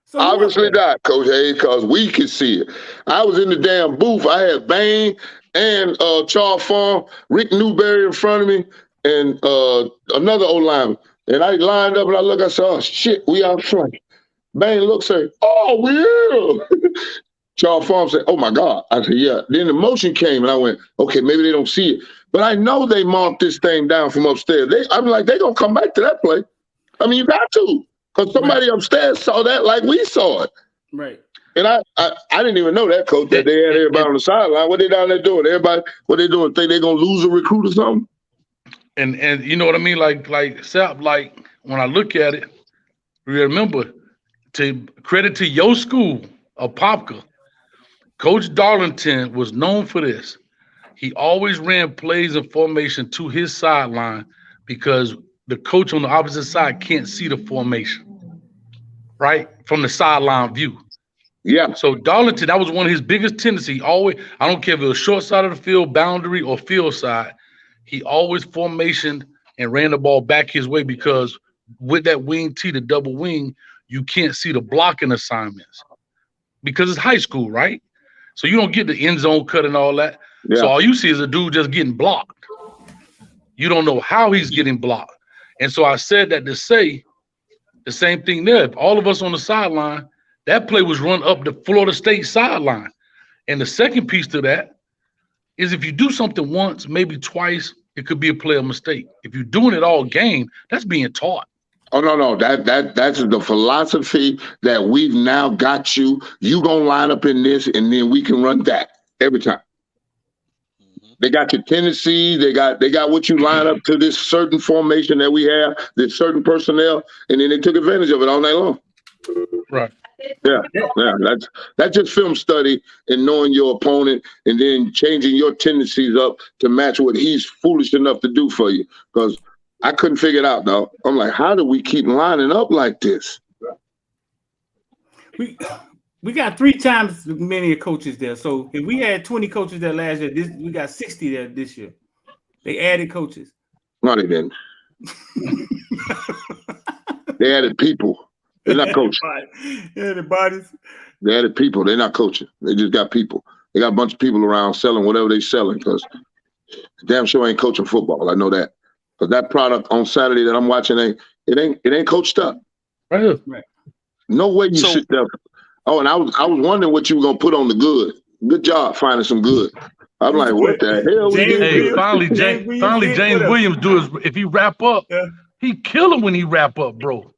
So obviously not, Coach Hayes, because we could see it. I was in the damn booth. I had Bain and Charles Farm, Rick Newberry in front of me, and another O-lineman. And I lined up and I look, I said, "Oh shit, we outflanked." Bain looks, say, "Oh, we will." Charles Farm said, "Oh my God." I said, "Yeah." Then the motion came and I went, "Okay, maybe they don't see it." But I know they marked this thing down from upstairs. I'm like, they're going to come back to that play. I mean, you got to. Because somebody upstairs saw that like we saw it. Right. And I didn't even know that, Coach, that they had everybody on the sideline. What they down there doing? Everybody, what they doing? Think they're going to lose a recruit or something? And you know what I mean? Like Sapp, like when I look at it, remember, to credit to your school, Apopka, Coach Darlington was known for this. He always ran plays and formation to his sideline because the coach on the opposite side can't see the formation, right? From the sideline view. Yeah. So Darlington, that was one of his biggest tendencies. Always, I don't care if it was short side of the field, boundary, or field side, he always formationed and ran the ball back his way because with that wing T, the double wing, you can't see the blocking assignments because it's high school, right? So you don't get the end zone cut and all that. Yeah. So all you see is a dude just getting blocked. You don't know how he's getting blocked. And so I said that to say the same thing there. If all of us on the sideline, that play was run up the Florida State sideline. And the second piece to that is if you do something once, maybe twice, it could be a player mistake. If you're doing it all game, that's being taught. Oh, no. That's the philosophy that we've now got you. You gonna line up in this, and then we can run that every time. They got your tendencies. They got what you line up to this certain formation that we have, this certain personnel, and then they took advantage of it all night long. Right. Yeah. That's just film study and knowing your opponent and then changing your tendencies up to match what he's foolish enough to do for you. Because I couldn't figure it out, though. I'm like, how do we keep lining up like this? We got 3 times as many coaches there. So if we had 20 coaches there last year, we got 60 there this year. They added coaches. No, they didn't. They added people. They're not coaching. They added bodies. They added people. They're not coaching. They just got people. They got a bunch of people around selling whatever they selling because damn sure ain't coaching football. I know that. Because that product on Saturday that I'm watching, it ain't coached up. Right. No way you sit there. Oh, and I was wondering what you were gonna put on the good. Good job finding some good. I'm like, what the hell? Finally, James Williams do his. If he wrap up, he kill him when he wrap up, bro.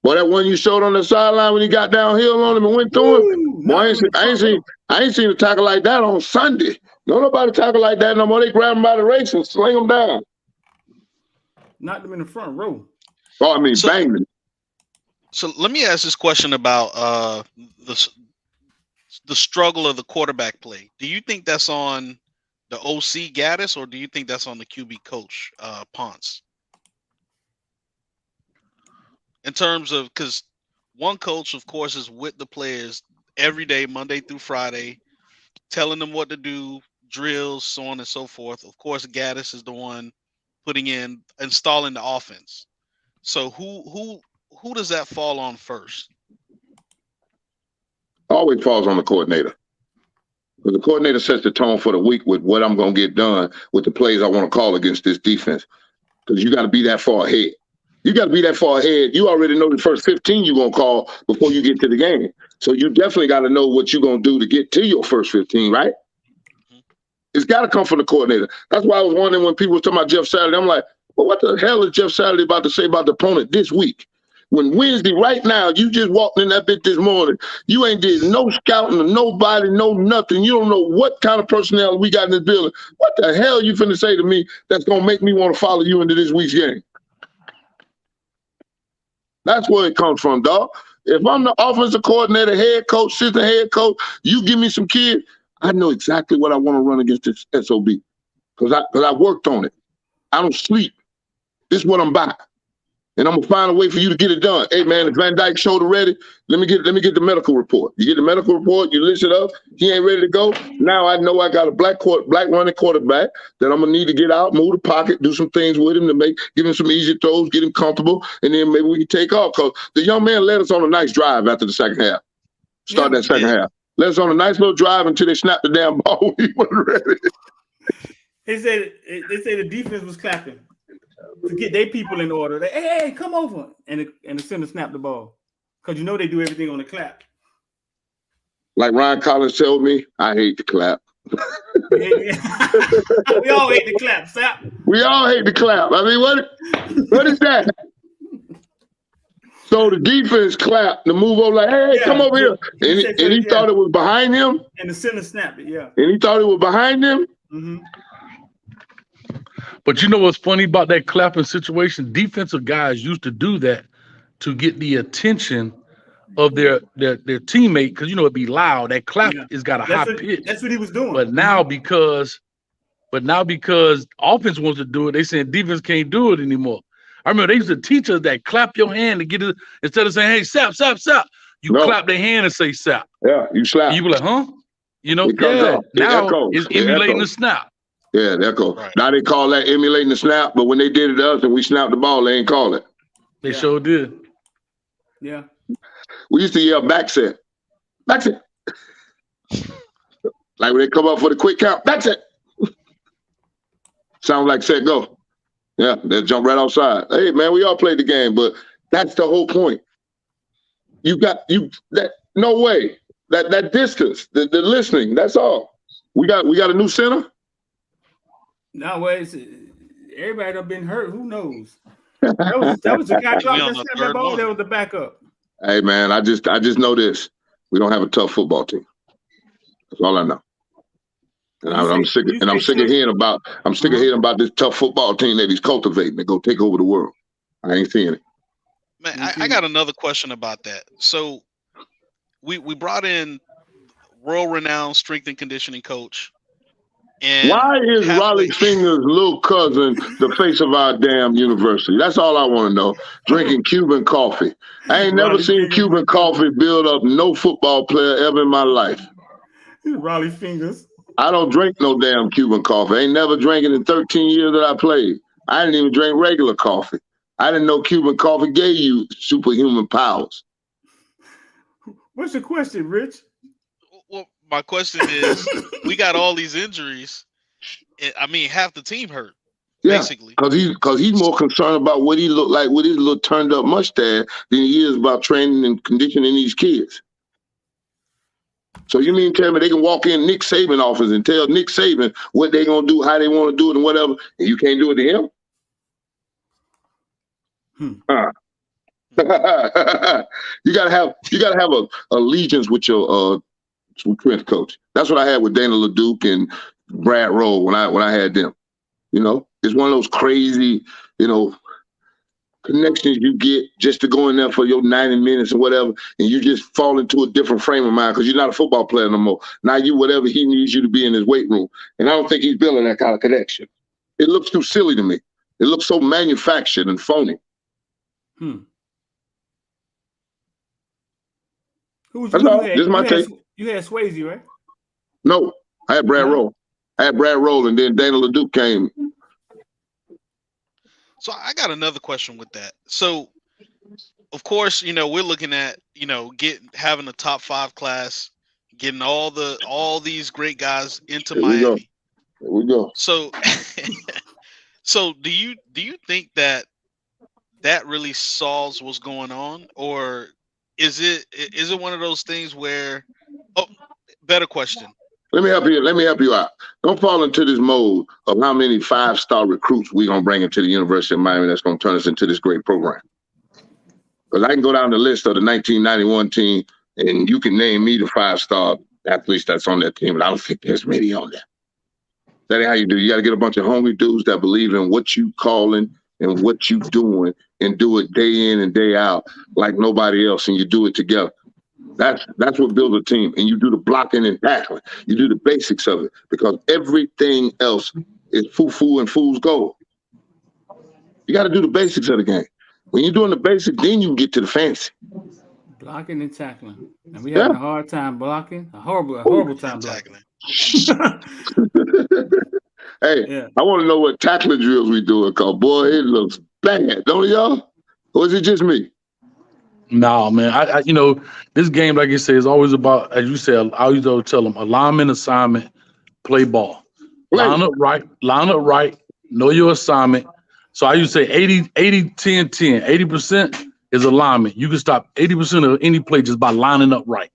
Boy, that one you showed on the sideline when he got downhill on him and went through him. Boy, I ain't seen a tackle like that on Sunday. Nobody tackle like that no more. They grab him by the race and sling him down. Knocked him in the front row. Oh, I mean, banged him. So let me ask this question about the struggle of the quarterback play. Do you think that's on the OC Gaddis, or do you think that's on the QB coach Ponce? In terms of, because one coach, of course, is with the players every day, Monday through Friday, telling them what to do, drills, so on and so forth. Of course, Gaddis is the one installing the offense. So who does that fall on first? Always falls on the coordinator. Because the coordinator sets the tone for the week with what I'm going to get done with the plays I want to call against this defense. Because you got to be that far ahead. You got to be that far ahead. You already know the first 15 you're going to call before you get to the game. So you definitely got to know what you're going to do to get to your first 15, right? It's got to come from the coordinator. That's why I was wondering when people were talking about Jeff Saturday. I'm like, Well, what the hell is Jeff Saturday about to say about the opponent this week? When Wednesday, right now, you just walked in that bit this morning. You ain't did no scouting or nobody, no nothing. You don't know what kind of personnel we got in this building. What the hell you finna say to me that's gonna make me want to follow you into this week's game? That's where it comes from, dog. If I'm the offensive coordinator, head coach, assistant head coach, you give me some kids, I know exactly what I want to run against this SOB. Because I worked on it. I don't sleep. This is what I'm about. And I'm gonna find a way for you to get it done. Hey man, if Van Dyke's shoulder ready, let me get the medical report. You get the medical report, you list it up, he ain't ready to go. Now I know I got a black running quarterback that I'm gonna need to get out, move the pocket, do some things with him to give him some easy throws, get him comfortable, and then maybe we can take off. Because the young man led us on a nice drive after the second half. Start that second half. Led us on a nice little drive until they snapped the damn ball. We weren't ready. They say the defense was clapping to get their people in order. They, hey, come over. And the center snapped the ball. Because you know they do everything on the clap. Like Ryan Collins told me, I hate the clap. We all hate the clap, Sapp. We all hate the clap. I mean, what is that? So the defense clapped to move over like, hey, come over here. And he thought it was behind him. And the center snapped it, yeah. And he thought it was behind him. Mm-hmm. But you know what's funny about that clapping situation? Defensive guys used to do that to get the attention of their teammate, because you know it'd be loud. That clap has got a high pitch. That's what he was doing. But now because offense wants to do it, they saying defense can't do it anymore. I remember they used to teach us that clap your hand to get it instead of saying, hey, Sapp, Sapp, Sapp. You clap their hand and say Sapp. Yeah, you slap. And you be like, huh? You know, now it's emulating the snap. Yeah, that goes. Right. Now they call that emulating the snap, but when they did it to us and we snapped the ball, they ain't call it. They sure did. Yeah. We used to yell back set. Back set. Like when they come up for the quick count, back set. Sound like set go. Yeah, they jump right outside. Hey man, we all played the game, but that's the whole point. No way. That distance, the listening, that's all. We got a new center. No way. Everybody done been hurt. Who knows? That was the guy dropping that ball. That was the backup. Hey man, I just know this. We don't have a tough football team. That's all I know. And I'm sick of hearing about this tough football team that he's cultivating to go take over the world. I ain't seeing it. Man, I got another question about that. So we brought in world-renowned strength and conditioning coach. And why is Raleigh Finger's little cousin the face of our damn university? That's all I want to know. Drinking Cuban coffee. I ain't never seen Cuban coffee build up no football player ever in my life. Raleigh Fingers. I don't drink no damn Cuban coffee. I ain't never drank it in 13 years that I played. I didn't even drink regular coffee. I didn't know Cuban coffee gave you superhuman powers. What's your question, Rich? Well, my question is, we got all these injuries. I mean, half the team hurt, basically. Because he's more concerned about what he looked like with his little turned up mustache than he is about training and conditioning these kids. So you mean tell me they can walk in Nick Saban's office and tell Nick Saban what they're gonna do, how they want to do it, and whatever, and you can't do it to him? You gotta have a allegiance with your strength coach. That's what I had with Dana LeDuc and Brad Rowe when I had them. You know, it's one of those crazy, connections you get just to go in there for your 90 minutes or whatever, and you just fall into a different frame of mind because you're not a football player no more. Now you whatever he needs you to be in his weight room. And I don't think he's building that kind of connection. It looks too silly to me. It looks so manufactured and phony. That's all. This is my take. You had Swayze, right? No, I had Brad Rowe. And then Dana LeDuc came. So I got another question with that. So, of course, we're looking at, having a top 5 class, getting all these great guys into Miami. There we go. So, do you think that really solves what's going on, or is it one of those things where? Oh, better question. Let me help you. Let me help you out. Don't fall into this mode of how many 5-star recruits we're gonna bring into the University of Miami that's gonna turn us into this great program. Because I can go down the list of the 1991 team, and you can name me the 5-star athletes that's on that team, but I don't think there's many on there. That ain't how you do. You got to get a bunch of hungry dudes that believe in what you calling and what you doing, and do it day in and day out like nobody else, and you do it together. That's what builds a team. And you do the blocking and tackling. You do the basics of it, because everything else is foo-foo and fool's gold. You got to do the basics of the game. When you're doing the basics, then you get to the fancy. Blocking and tackling. And we having a hard time blocking. A horrible time blocking. Hey, I want to know what tackling drills we doing, because, boy, it looks bad, don't y'all? Or is it just me? No, man. I this game, like you say, is always about, as you said, I always tell them, alignment, assignment, play ball. Line up right, know your assignment. So I used to say 80, 10, 10. 80% is alignment. You can stop 80% of any play just by lining up right.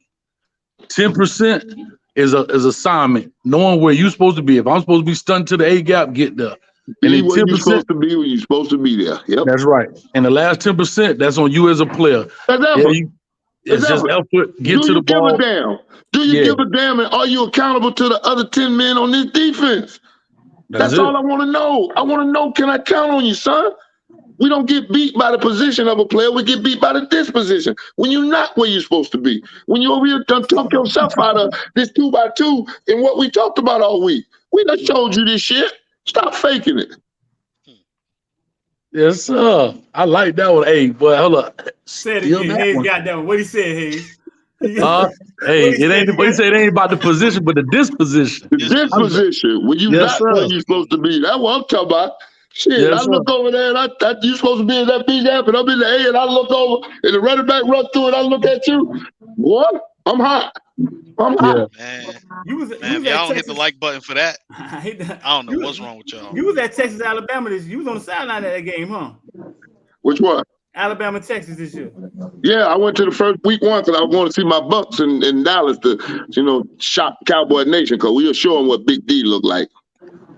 10% is assignment, knowing where you're supposed to be. If I'm supposed to be stunned to the A gap, get there. And then 10%, you're supposed to be when you're supposed to be there. Yep. That's right. And the last 10%, that's on you as a player. That's effort. It's just effort. Get to the ball. Do you give a damn? And are you accountable to the other 10 men on this defense? That's all I want to know. I want to know, can I count on you, son? We don't get beat by the position of a player. We get beat by the disposition. When you're not where you're supposed to be. When you over here done talk yourself out of this 2x2 and what we talked about all week. We done showed you this shit. Stop faking it. Yes, sir. I like that one. Hey, boy, hold up. Said it again. Hayes got that one. What he said, Hayes? Hey, it ain't what he said. It ain't about the position, but the disposition. The disposition. When you not where you're supposed to be. That's what I'm talking about. Shit, I look over there and you supposed to be in that B gap, and I'm in the A, and I look over and the running back runs through, and I look at you. What? I'm hot. I'm hot. Man, y'all don't hit the like button for that. I don't know what's wrong with y'all. You was at Texas, Alabama. You was on the sideline of that game, huh? Which one? Alabama, Texas this year. Yeah, I went to the first week one because I was going to see my Bucks in Dallas to, shock Cowboy Nation, because we were showing what Big D looked like.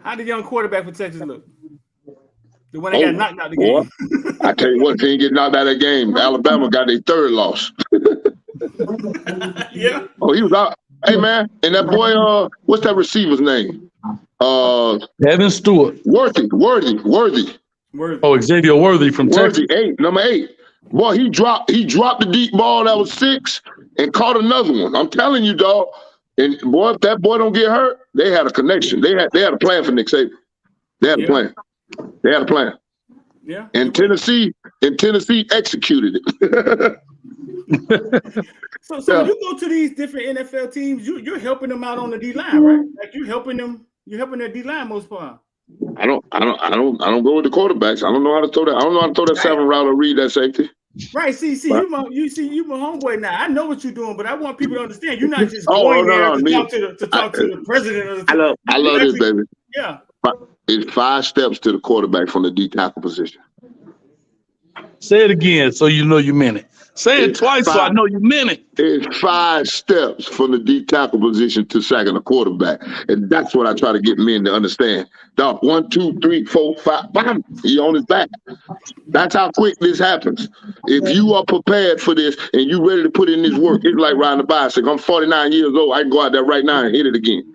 How did young quarterback for Texas look? The one that got knocked out the game. I tell you what, he didn't get knocked out of the game. Alabama got their third loss. Yeah. Oh, he was out. Hey, man, and that boy, what's that receiver's name? Evan Stewart. Worthy. Oh, Xavier Worthy from Texas. Number 8. Boy, he dropped the deep ball that was 6 and caught another one. I'm telling you, dog. And boy, if that boy don't get hurt, they had a connection. They had a plan for Nick Saban. They had a plan. They had a plan. Yeah. And Tennessee executed it. So when you go to these different NFL teams, you're helping them out on the D line, right? Like you're helping their D line most part. I don't go with the quarterbacks. I don't know how to throw that. I don't know how to throw that 7 route or read that safety. Right. See, you my homeboy now. I know what you're doing, but I want people to understand you're not just going there to talk to the president of the team. I love this, baby. Yeah. It's 5 steps to the quarterback from the D tackle position. Say it again so you know you meant it. Say it twice so I know you meant it. It's 5 steps from the D tackle position to sacking the quarterback. And that's what I try to get men to understand. Dog, 1, 2, 3, 4, 5, bam, he on his back. That's how quick this happens. If you are prepared for this and you ready to put in this work, it's like riding a bicycle. I'm 49 years old. I can go out there right now and hit it again.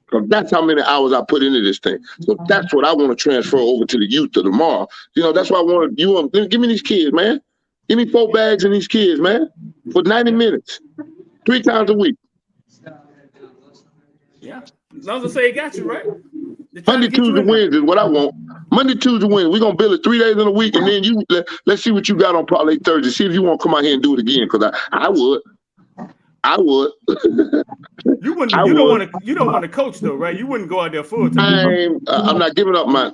Because that's how many hours I put into this thing. So that's what I want to transfer over to the youth of tomorrow. That's why I want you. Give me these kids, man. Give me 4 bags in these kids, man, for 90 minutes, 3 times a week. Yeah. As long as I say it got you, right? Monday, Tuesday, Wednesday is what I want. Monday, Tuesday, Wednesday. We're going to build it 3 days in a week, and then let's see what you got on Parlay Thursday. See if you want to come out here and do it again, because I would. You don't want to coach though, right? You wouldn't go out there full time. I'm not giving up my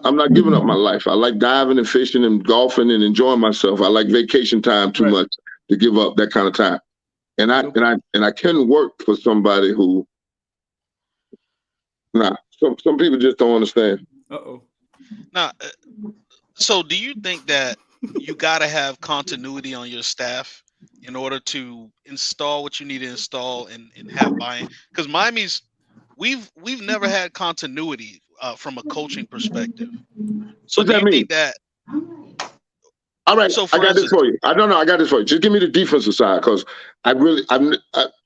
life. I like diving and fishing and golfing and enjoying myself. I like vacation time too much to give up that kind of time. And I can work for somebody who some people just don't understand. Now, so do you think that you gotta have continuity on your staff in order to install what you need to install and have buy-in? Because we've never had continuity from a coaching perspective. So What do that you mean? think that? All right, So I for got this instance, for you. I got this for you. Just give me the defensive side, because I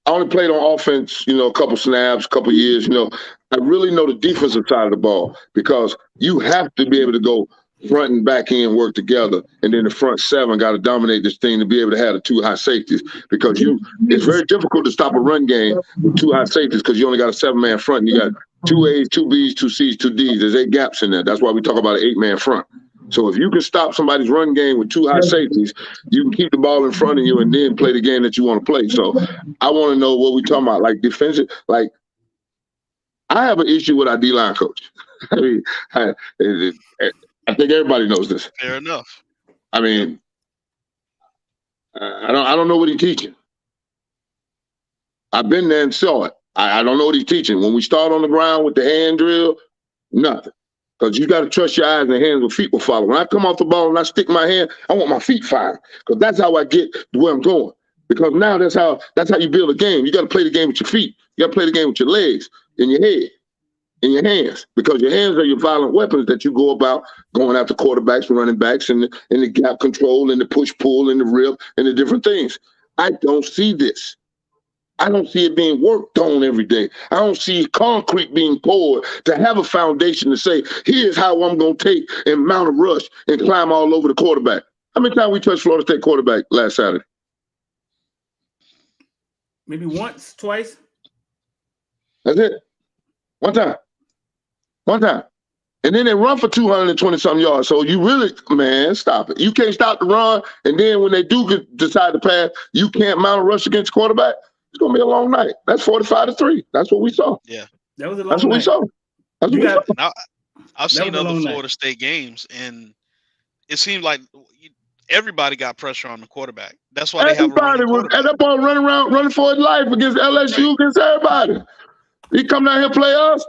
only played on offense, a couple snaps, couple years. I really know the defensive side of the ball, because you have to be able to go front and back end work together, and then the front seven got to dominate this thing to be able to have the two high safeties, because it's very difficult to stop a run game with two high safeties, because you only got a 7-man front, and you got 2 A's, 2 B's, 2 C's, 2 D's. There's 8 gaps in there. That's why we talk about an 8-man front. So if you can stop somebody's run game with 2 high safeties, you can keep the ball in front of you and then play the game that you want to play. So I want to know what we're talking about, like defensive. Like, I have an issue with our D-line coach. I mean, I think everybody knows this. fair enough. I mean, I don't know what he's teaching. I've been there and saw it. I don't know what he's teaching. When we start on the ground with the hand drill, nothing. Because you got to trust your eyes and hands and feet will follow. When I come off the ball and I stick my hand, I want my feet firing, because that's how I get to where I'm going. Because now that's how you build a game. You got to play the game with your feet. You got to play the game with your legs and your head and your hands, because your hands are your violent weapons that you go about going after quarterbacks and running backs and the gap control and the push-pull and the rip and the different things. I don't see this. I don't see it being worked on every day. I don't see concrete being poured to have a foundation to say, here's how I'm going to take and mount a rush and climb all over the quarterback. How many times we touched Florida State quarterback last Saturday? Maybe once, twice. That's it. One time. And then they run for 220-something yards. So you really, man, stop it. You can't stop the run. And then when they do decide to pass, you can't mount a rush against the quarterback. It's going to be a long night. That's 45-3. That's what we saw. Yeah. That was a long That's what night. we saw. That's what we saw. Now, I've seen was a other long Florida night. State games, and it seemed like everybody got pressure on the quarterback. That's why they have a Everybody running was quarterback. at that ball running for his life against LSU, against everybody. He come down here and play us.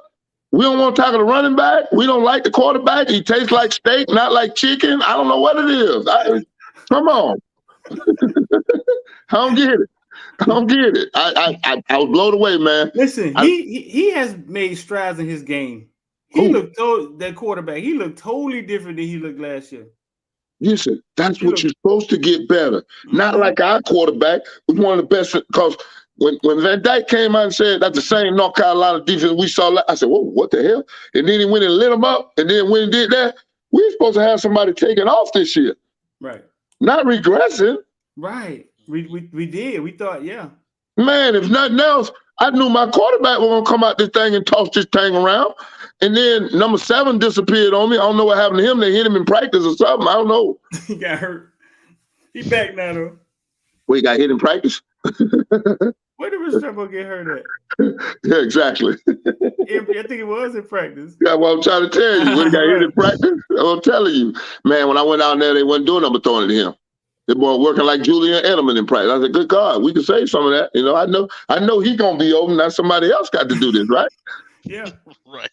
We don't want to tackle the running back. We don't like the quarterback. He tastes like steak, not like chicken. I don't know what it is. Come on. I don't get it. I was blown away, man. Listen, he has made strides in his game. That quarterback, he looked totally different than he looked last year. Listen, that's what you're supposed to get better. Not like our quarterback was one of the best, because when Van Dyke came out and said that's the same North Carolina defense we saw, I said, whoa, what the hell? And then he went and lit him up, and then when he did that, we're supposed to have somebody taking off this year. Right. Not regressing. Right. We did. We thought, yeah. Man, if nothing else, I knew my quarterback was going to come out this thing and toss this thing around. And then number 7 disappeared on me. I don't know what happened to him. They hit him in practice or something. I don't know. He got hurt. He back now, though. Well, he got hit in practice? Where did Cristobal get hurt at? Yeah, exactly. I think it was in practice. That's what I'm trying to tell you. When he got hit in practice, I'm telling you. Man, when I went out there, they wasn't doing nothing but throwing it to him. They boy working like Julian Edelman in practice. I said, good God, we can save some of that. I know he's going to be open. Now somebody else got to do this, right? Yeah. Right.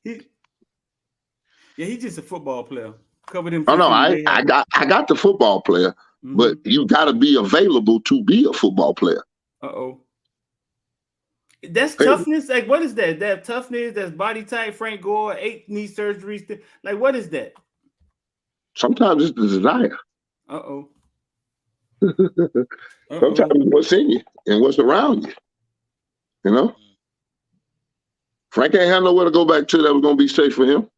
He's just a football player. Covered him. Oh, no, I got the football player, but you got to be available to be a football player. Uh-oh. That's toughness? Like, what is that? That toughness, that's body type, Frank Gore, 8 knee surgeries. Like, what is that? Sometimes it's the desire. Uh-oh. Sometimes it's what's in you and what's around you. Frank ain't had nowhere to go back to that was going to be safe for him.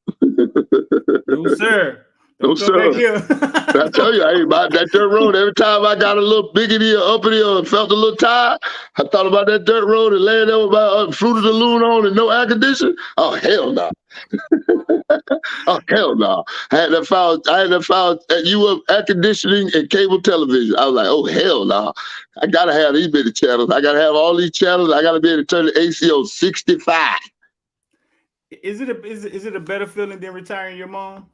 No, sir. No, sir. I tell you, that dirt road, every time I got a little biggity or uppity or felt a little tired, I thought about that dirt road and laying there with my Fruit of the Loon on and no air conditioning. Oh, hell no. Oh, hell no. I had that file at U air conditioning and cable television. I was like, oh, hell no. I got to have these many channels. I got to have all these channels. I got to be able to turn the AC on 65. Is it a better feeling than retiring your mom?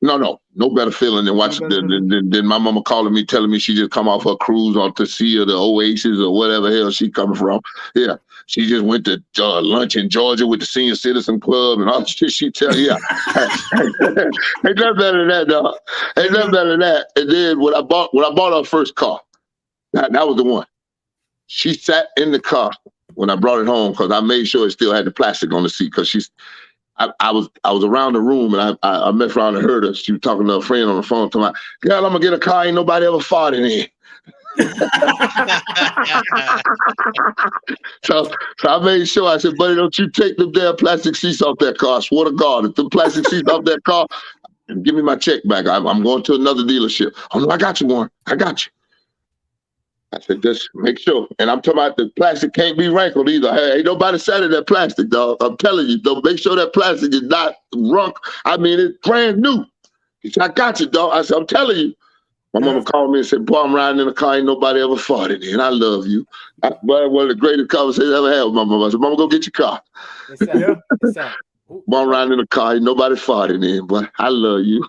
No better feeling than watching than my mama calling me, telling me she just come off her cruise on to see her the Oasis or whatever hell she coming from. Yeah, she just went to lunch in Georgia with the Senior Citizen Club and all the shit she tell you. Ain't nothing better than that, dog. Ain't nothing better than that. And then when I bought her first car, that was the one. She sat in the car when I brought it home because I made sure it still had the plastic on the seat because I was around the room and I messed around and heard her. She was talking to a friend on the phone, talking about, girl, I'm gonna get a car, ain't nobody ever fought in it. So I made sure, I said, buddy, don't you take them damn plastic seats off that car. I swear to God, if the plastic seats off that car, give me my check back. I'm going to another dealership. Oh no, I got you, Warren. I got you. I said, just make sure. And I'm talking about the plastic can't be wrinkled either. Hey, ain't nobody sat in that plastic, dog. I'm telling you, though, make sure that plastic is not runk. I mean, it's brand new. He said, I got you, dog. I said, I'm telling you. My mama called me and said, boy, I'm riding in a car, ain't nobody ever fought in it, and I love you. One of the greatest conversations I ever had with my mama. I said, mama, go get your car. Boy, I'm riding in a car, ain't nobody fought in it, but I love you.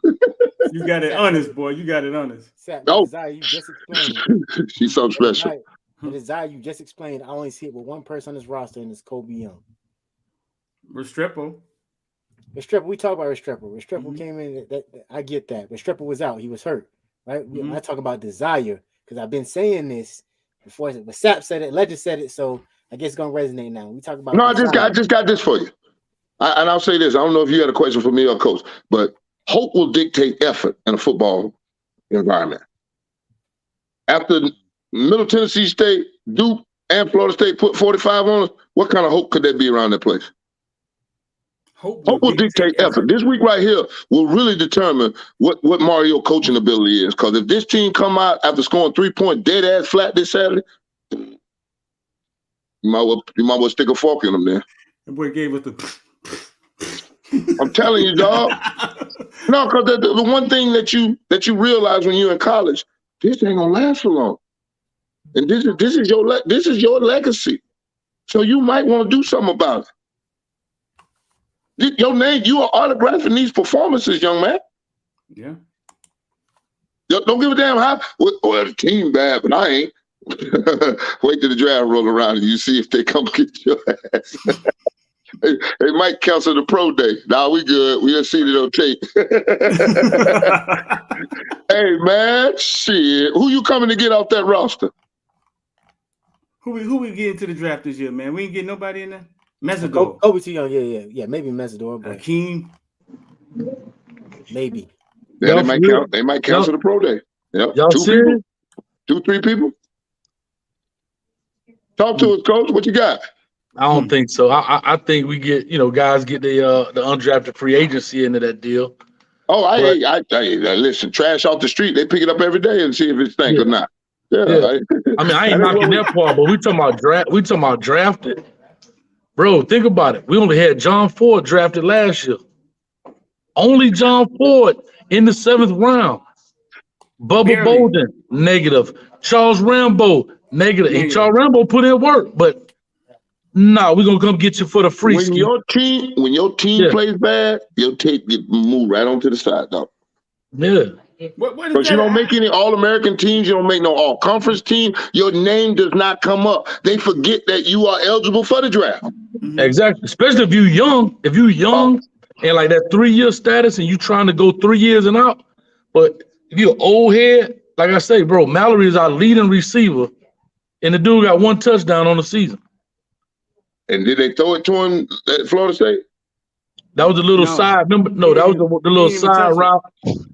You got it honest, boy. You got it honest. Sapp, the desire you just explained. She's so special. The desire you just explained, I only see it with one person on this roster, and it's Kobe Young. Restrepo. We talk about Restrepo. Restrepo came in. I get that. Restrepo was out. He was hurt. Right? When I talk about desire, because I've been saying this before, but Sapp said it, Ledger said it, so I guess it's gonna resonate now. We talk about I just got this for you. And I'll say this. I don't know if you had a question for me or Coach, but hope will dictate effort in a football environment. After Middle Tennessee State, Duke, and Florida State put 45 on us, what kind of hope could there be around that place? Hope will dictate effort. This week right here will really determine what Mario coaching ability is. Because if this team come out after scoring 3 point dead ass flat this Saturday, you might well stick a fork in them there. The boy gave us the. I'm telling you, dog. No, because the one thing that you realize when you're in college, this ain't gonna last for long, and this is your legacy. So you might want to do something about it. Your name, you are autographing these performances, young man. Yeah. Don't give a damn how. Well, the team bad, but I ain't. Wait till the draft roll around and you see if they come get your ass. They might cancel the pro day. Nah, we good. We just seen it on tape. Hey, man, shit. Who you coming to get off that roster? Who we get into the draft this year, man? We ain't getting nobody in there. Mesidor. Kobe too young. Yeah. Maybe Mesidor, but Hakeem. Maybe. Yeah, they might cancel the pro day. Yep. Y'all serious? 2-3 people. Talk to us, Coach. What you got? I don't think so. I think we get, guys get the undrafted free agency into that deal. Oh, I listen, trash off the street, they pick it up every day and see if it's stank or not. Yeah. I mean, I ain't knocking that part, but we talking about drafted. Bro, think about it. We only had John Ford drafted last year. Only John Ford in the 7th round. Bubba Bolden, negative. Charles Rambo, negative. And Charles Rambo put in work, but we're gonna come get you for the free. When your team plays bad, your tape get moved right onto the side, dog. Yeah. But you don't make any All-American teams. You don't make no All-Conference team. Your name does not come up. They forget that you are eligible for the draft. Exactly. Especially if you're young. If you're young and like that 3-year status and you trying to go 3 years and out. But if you're old head, like I say, bro, Mallory is our leading receiver, and the dude got 1 touchdown on the season. And did they throw it to him at Florida State? That was a little side. That was the little side route,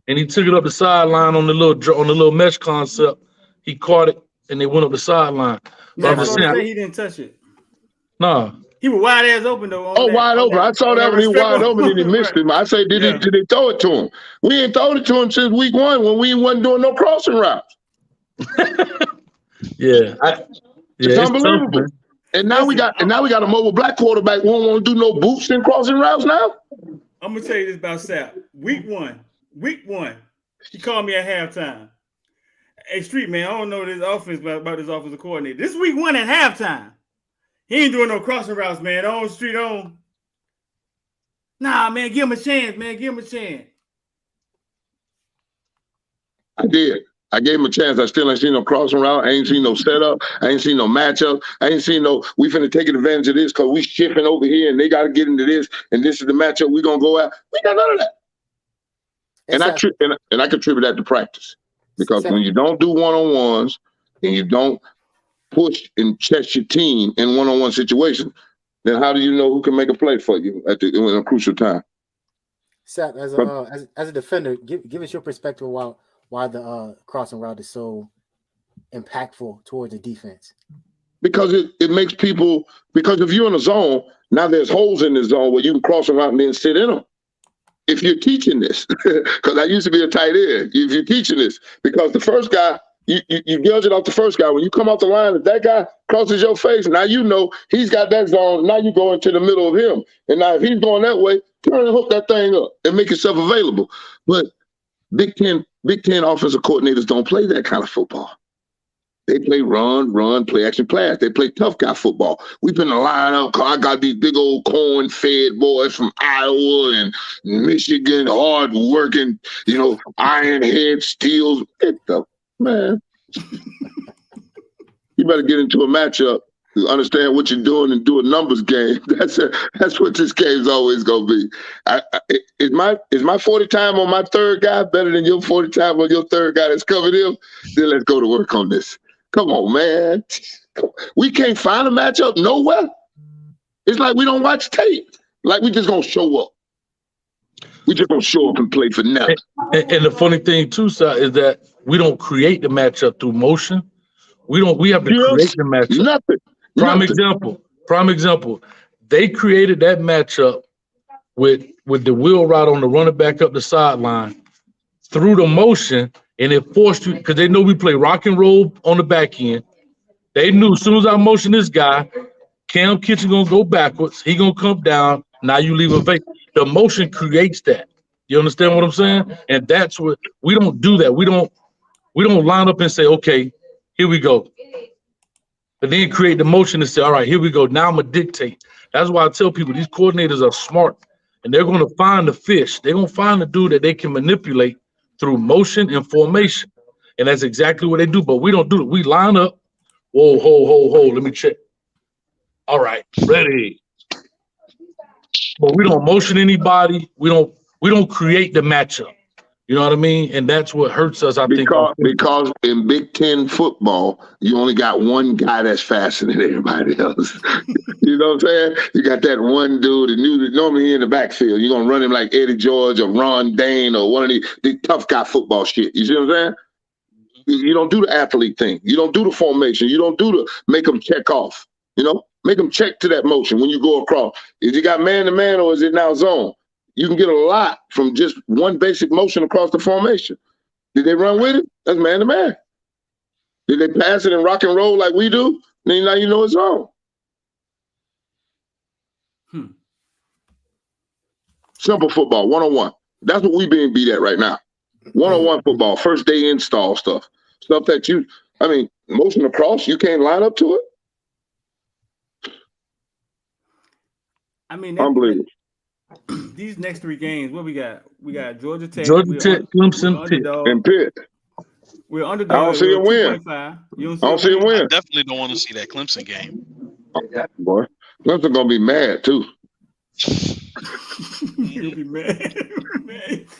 and he took it up the sideline on the little mesh concept. He caught it, and they went up the sideline. He didn't touch it. Nah. He was wide ass open though. Wide open. I saw that when he was wide open and he missed him. I say, did they throw it to him? We ain't thrown it to him since week 1 when we wasn't doing no crossing routes. It's unbelievable. Tough, and now we got a mobile black quarterback who don't want to do no boots and crossing routes now. I'm gonna tell you this about Sapp. Week one, he called me at halftime. Hey, Street man, I don't know this offense about this offensive coordinator. This week 1 at halftime. He ain't doing no crossing routes, man. On Street on. Nah, man, give him a chance, man. Give him a chance. I did. I gave him a chance. I still ain't seen no crossing route. I ain't seen no setup. I ain't seen no matchup. I ain't seen no, we finna take advantage of this because we shifting over here and they got to get into this and this is the matchup we going to go at. We got none of that. And I contribute that to practice because when you don't do one-on-ones and you don't push and chest your team in one-on-one situations, then how do you know who can make a play for you in a crucial time? Sapp, as a defender, give us your perspective why the crossing route is so impactful towards the defense. Because it makes people, because if you're in a zone, now there's holes in the zone where you can cross them out and then sit in them. If you're teaching this, because I used to be a tight end, if you're teaching this, because the first guy, you judge it off the first guy. When you come off the line, if that guy crosses your face, now you know he's got that zone. Now you go into the middle of him. And now if he's going that way, turn and hook that thing up and make yourself available. But Big Ten offensive coordinators don't play that kind of football. They play run, play action, pass. They play tough guy football. We've been in the lineup. I got these big old corn-fed boys from Iowa and Michigan, hard working, iron head steels. Man, you better get into a matchup to understand what you're doing and do a numbers game. That's what this game's always gonna be. Is my 40 time on my third guy better than your 40 time on your third guy that's coming in? Then let's go to work on this. Come on, man. We can't find a matchup nowhere. It's like we don't watch tape. Like we just gonna show up. We just gonna show up and play for nothing. And the funny thing too, sir, is that we don't create the matchup through motion. We have to create the matchup. Nothing. Prime example. They created that matchup with the wheel route on the running back up the sideline through the motion, and it forced you because they know we play rock and roll on the back end. They knew as soon as I motion this guy, Cam Kitchen gonna go backwards. He gonna come down. Now you leave a vacancy. The motion creates that. You understand what I'm saying? And that's what we don't do. That we don't line up and say, okay, here we go. But then create the motion and say, all right, here we go. Now I'm gonna dictate. That's why I tell people these coordinators are smart and they're gonna find the fish. They're gonna find the dude that they can manipulate through motion and formation. And that's exactly what they do. But we don't do it. We line up. Whoa, ho. Let me check. All right, ready. But we don't motion anybody. We don't create the matchup. You know what I mean? And that's what hurts us, I think. Because in Big Ten football, you only got one guy that's faster than everybody else. You know what I'm saying? You got that one dude, and normally in the backfield, you're going to run him like Eddie George or Ron Dane or one of the tough guy football shit. You see what I'm saying? You don't do the athlete thing. You don't do the formation. You don't do the make them check off. Make them check to that motion when you go across. Is you got man-to-man or is it now zone? You can get a lot from just one basic motion across the formation. Did they run with it? That's man-to-man. Did they pass it and rock and roll like we do? Then now you know it's zone. Simple football, one-on-one. That's what we being beat at right now. One-on-one football, first day install stuff. Stuff that motion across, you can't line up to it. Unbelievable. These next three games, what we got? We got Georgia Tech, Clemson, Pitt, and Pitt. We're underdog. I don't see a win. I don't see a win. I definitely don't want to see that Clemson game. Boy, Clemson gonna be mad too. You'll be mad.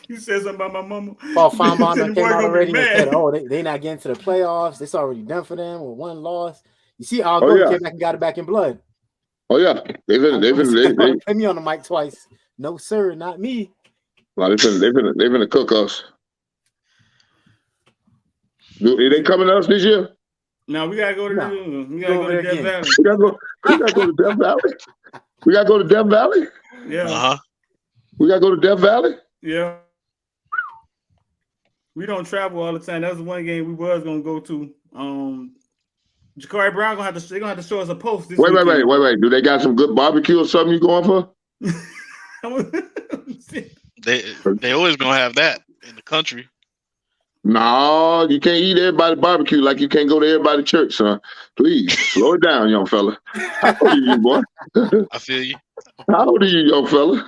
You said something about my mama. Paul Feinbaum came out already and said, they not getting to the playoffs. It's already done for them with one loss. You see, Al Gore came back and got it back in blood. Oh yeah, they put me on the mic twice. No sir, not me. Well, they've been to cook us. Are they coming to us this year? No, we gotta go to Death Valley. We gotta go to Death Valley. We gotta go to Death Valley. Yeah. We gotta go to Death Valley. Yeah. We don't travel all the time. That was one game we was gonna go to. Ja'Cory Brown they're gonna have to show us a post. Wait. Do they got some good barbecue or something you going for? They always gonna have that in the country. No, you can't eat everybody's barbecue like you can't go to everybody's church, son. Please slow it down, young fella. How old are you, boy? I feel you. How old are you, young fella?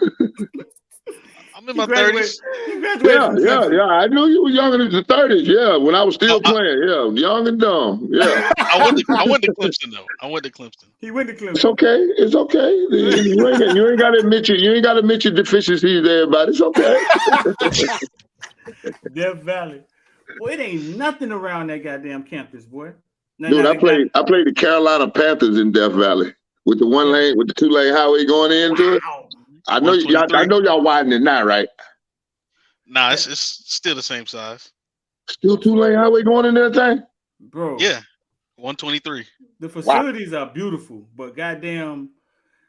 I'm in my 30s. Yeah. I knew you were younger than the 30s. Yeah, when I was still playing. Yeah, young and dumb. Yeah. I went to Clemson though. He went to Clemson. It's okay. You ain't got to admit your deficiencies to everybody. It's okay. Death Valley. Boy, it ain't nothing around that goddamn campus, boy. Dude, I played the Carolina Panthers in Death Valley with the 2-lane highway going into it. I know y'all widening it now, right? Nah, it's still the same size. Still 2-lane highway going in that thing? Bro. Yeah. 123. The facilities are beautiful, but goddamn,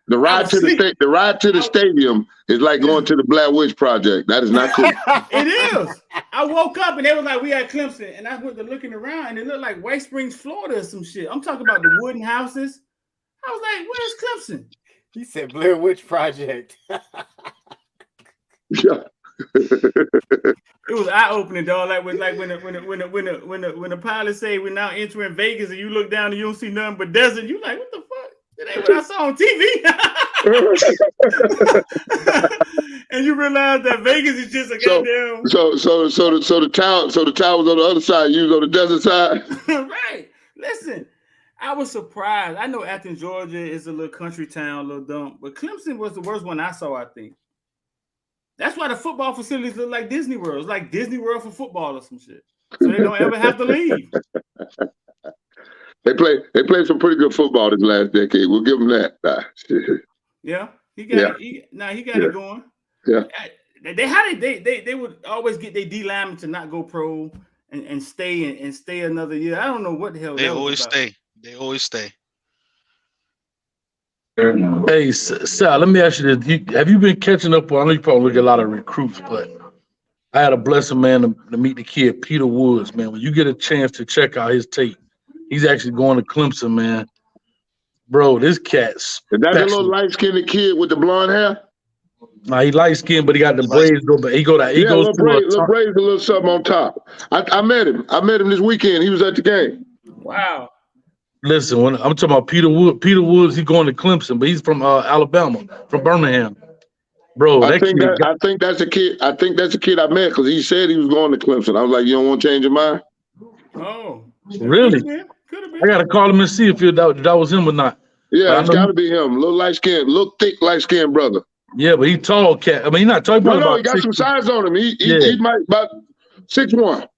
the ride to the stadium is like going to the Blair Witch Project. That is not cool. It is. I woke up and they was like, we at Clemson, and I went to looking around and it looked like White Springs, Florida, or some shit. I'm talking about the wooden houses. I was like, where's Clemson? He said Blair Witch Project. Yeah. It was eye opening, dog. Like when the pilot say we're now entering Vegas, and you look down and you don't see nothing but desert. You like, what the fuck? That ain't what I saw on TV. And you realize that Vegas is just a goddamn. So the town was on the other side. You was on the desert side. Right. Listen, I was surprised. I know Athens, Georgia is a little country town, a little dumb, but Clemson was the worst one I saw. I think. That's why the football facilities look like Disney World. It's like Disney World for football or some shit. So they don't ever have to leave. They played some pretty good football this last decade. We'll give them that. Yeah, he got it going. Yeah, they would always get their D linemen to not go pro and stay another year. I don't know what the hell they always stay. They always stay. Hey, Sal, let me ask you this. Have you been catching up on, I know you probably look at a lot of recruits, but I had a blessing, man, to meet the kid, Peter Woods, man. When you get a chance to check out his tape, he's actually going to Clemson, man. Bro, this cat's Is that the little light-skinned kid with the blonde hair? Nah, he light-skinned, but he got the braids. But he goes little braids, a little something on top. I met him. I met him this weekend. He was at the game. Wow. Listen, when I'm talking about Peter Woods, he's going to Clemson, but he's from Alabama, from Birmingham. Bro, I think that's a kid. I think that's a kid I met because he said he was going to Clemson. I was like, you don't want to change your mind? Oh, really? Could have been. I gotta call him and see if that was him or not. Yeah, it's got to be him. Little thick light skinned brother. Yeah, but he tall cat. I mean, he's not tall. No, he got some size on him. He might about 6'1".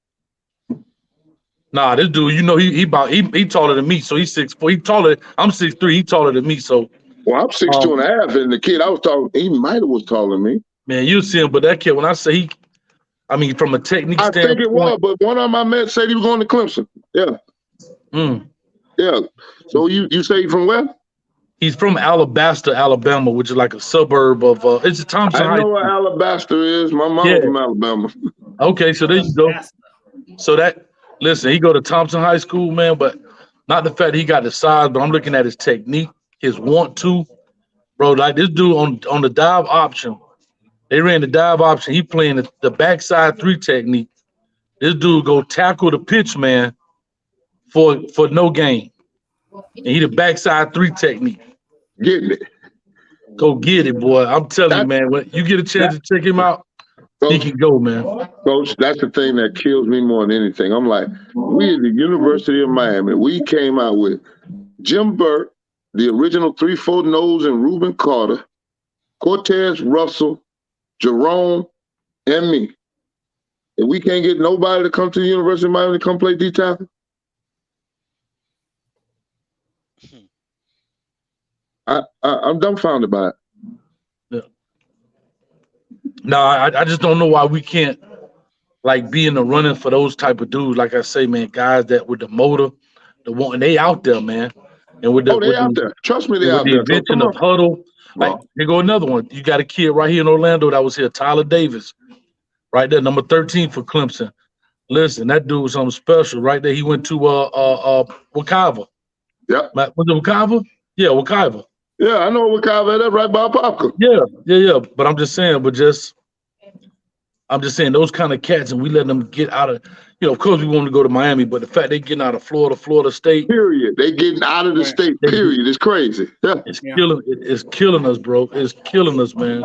Nah, this dude, he taller than me, so he's 6'4". I'm 6'3". He taller than me, so. Well, I'm 6'2" and a half, and the kid I was talking, he might have was taller than me. Man, you see him, but that kid, when I say from a technique standpoint, I think it was, but one of them I met said he was going to Clemson. Yeah. Yeah. So you say he's from where? He's from Alabaster, Alabama, which is like a suburb of. It's a Thompson. I know where Alabaster is. My mom's from Alabama. Okay, so there you go. So listen, he go to Thompson High School, man, but not the fact that he got the size, but I'm looking at his technique, his want to, bro. Like this dude on the dive option, they ran the dive option. He playing the backside 3 technique. This dude go tackle the pitch man for no gain, and he the backside 3 technique. Getting it. Go get it, boy. I'm telling you, man. When you get a chance to check him out, he can go, man. Coach, that's the thing that kills me more than anything. I'm like, we at the University of Miami, we came out with Jim Burt, the original 3-4 nose, and Reuben Carter, Cortez Russell, Jerome, and me. And we can't get nobody to come to the University of Miami to come play D-tackle. I'm dumbfounded by it. Yeah. No, I just don't know why we can't be in the running for those type of dudes. Like I say, man, guys that with the motor, they out there, man. And with they out there. Trust me, they out there. The invention of huddle. Here go another one. You got a kid right here in Orlando that was here, Tyler Davis, right there, number 13 for Clemson. Listen, that dude was something special, right there. He went to Wekiva. Yep. Was it Wekiva? Yeah, Wekiva. Yeah, I know Wekiva. That's right by Popka. Yeah. But I'm just saying, those kind of cats, and we let them get out of, of course we want to go to Miami, but the fact they getting out of Florida State. Period. They getting out of the state, period. It's crazy. Yeah. It's killing us, bro. It's killing us, man.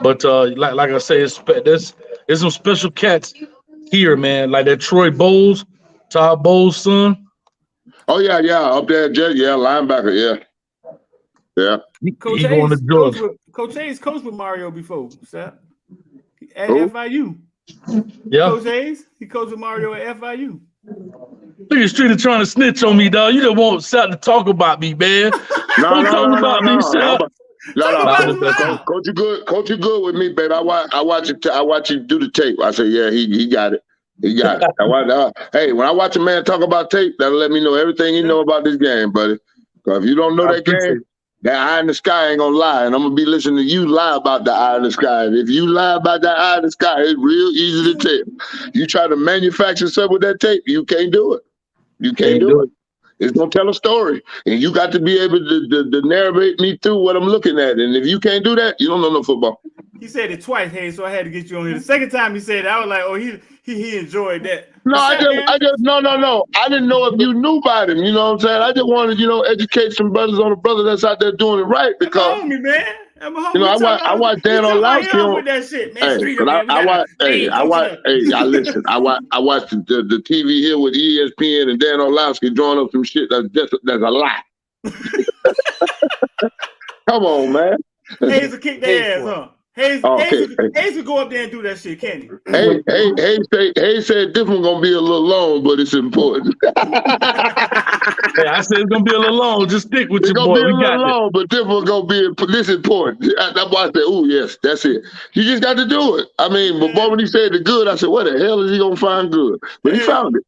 But like I say, there's some special cats here, man. Like that Troy Bowles, Todd Bowles' son. Oh, yeah. Up there, linebacker, yeah. Yeah. Coach Hayes coached with Mario before, Sapp. At FIU. Yeah. Coach Hayes, he coached with Mario at FIU. Look at Streeter trying to snitch on me, dog. You just want Sapp to talk about me, man. Don't talk about me, Sapp. Coach, you good. Coach, you good with me, baby. I watch you do the tape. I say, yeah, he got it. He got it. Hey, when I watch a man talk about tape, that'll let me know everything you know about this game, buddy. So if you don't know that game, that eye in the sky ain't gonna lie, and I'm gonna be listening to you lie about the eye in the sky. And if you lie about that eye in the sky, it's real easy to tell. You try to manufacture stuff with that tape, you can't do it. You can't do it. It's gonna tell a story, and you got to be able to narrate me through what I'm looking at. And if you can't do that, you don't know no football. He said it twice, hey, so I had to get you on here. The second time he said it, I was like, oh, he enjoyed that. No, I just no. I didn't know if you knew about him. You know what I'm saying? I just wanted, educate some brothers on the brother that's out there doing it right. Because I'm a homie, man. I'm a homie. You know, I watch Dan Orlowski on with that shit, man. I listen. I watch the TV here with ESPN and Dan Orlowski drawing up some shit that's a lot. Come on, man. Hayes will kick their ass, huh? Hayes will go up there and do that shit, can't he? Hayes said this one's gonna be a little long, but it's important. Hey, I said it's gonna be a little long. Just stick with your boy. It's gonna be a little long, but this one's gonna be this important. That's why I said, "Oh yes, that's it." You just got to do it. I mean, but when he said the good, I said, "What the hell is he gonna find good?" But he found it.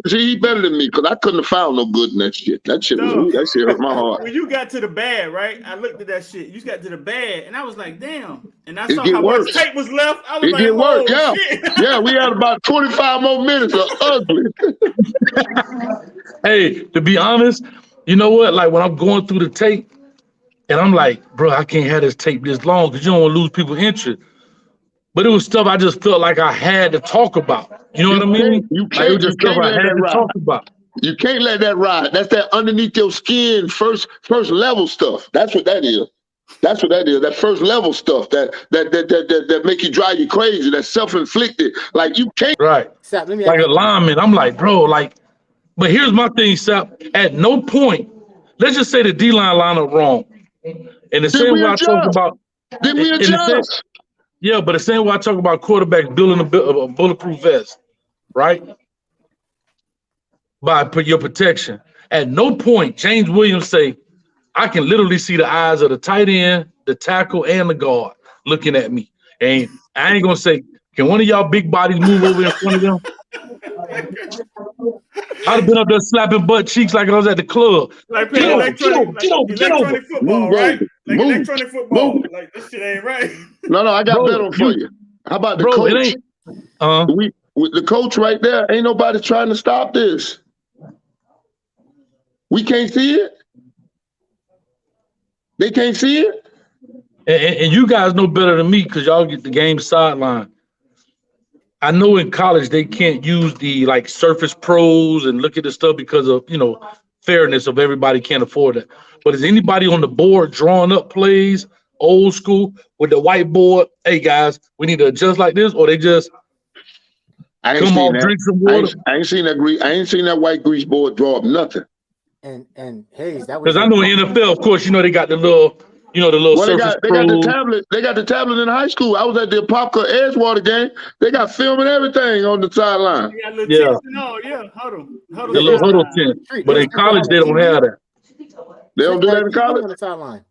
See, he better than me because I couldn't have found no good in that shit. That shit hurt my heart. When you got to the bad, right? I looked at that shit. You got to the bad, and I was like, "Damn!" And I saw how much tape was left. I was like, "It worse." Yeah, shit. Yeah. We had about 25 more minutes of ugly. Hey, to be honest, you know what? Like when I'm going through the tape, and I'm like, bro, I can't have this tape this long because you don't want to lose people's interest. But it was stuff I just felt like I had to talk about. You know what I mean? You can't just stuff I had to talk about. You can't let that ride. That's that underneath your skin, first level stuff. That's what that is. That's what that is. That first level stuff that make you drive you crazy. That's self-inflicted. Like you can't. Right. Sapp, let me like a lineman. I'm like, bro, like. But here's my thing, Sapp. At no point, let's just say the D-line lineup wrong. And the same way I talk about. Did we adjust? Yeah, but the same way I talk about quarterbacks building a bulletproof vest, right? By your protection. At no point, James Williams say, I can literally see the eyes of the tight end, the tackle, and the guard looking at me. And I ain't gonna say, can one of y'all big bodies move over in front of them? I'd have been up there slapping butt cheeks like I was at the club. Like playing electronic football, right? Like electronic football. Like this shit ain't right. No, I got better for you. How about the coach? With the coach right there, ain't nobody trying to stop this. We can't see it. They can't see it. And you guys know better than me because y'all get the game sideline. I know in college they can't use the Surface Pros and look at the stuff because of, fairness of everybody can't afford it. But is anybody on the board drawing up plays, old school, with the whiteboard? Hey guys, we need to adjust like this, or they just come on, drink some water. I ain't seen that white grease board draw up nothing. And Hayes, that was because I know in NFL, of course, they got the little. Surface they got the tablet. They got the tablet in high school. I was at the Apopka Edgewater game. They got film and everything on the sideline. Yeah, huddle. The little huddle tent. But in college, they don't have that. They don't do that in college? On the sideline.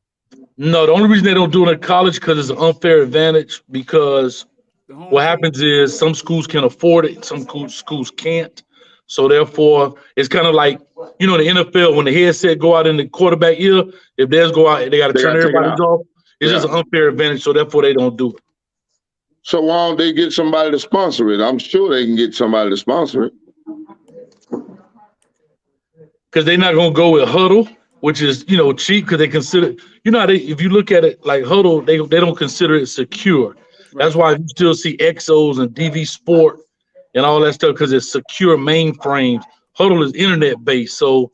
No, the only reason they don't do it in college because it's an unfair advantage. Because what happens is some schools can afford it, some schools can't. So therefore, it's kind of like, the NFL, when the headset go out in the quarterback ear, if theirs go out, they got to turn everybody's off. It's just an unfair advantage, so therefore they don't do it. So why don't they get somebody to sponsor it? I'm sure they can get somebody to sponsor it. Because they're not going to go with Huddle, which is, cheap, because they consider, if you look at it like Huddle, they don't consider it secure. Right. That's why you still see Exos and DV Sport and all that stuff, because it's secure mainframes. Huddle is internet based, so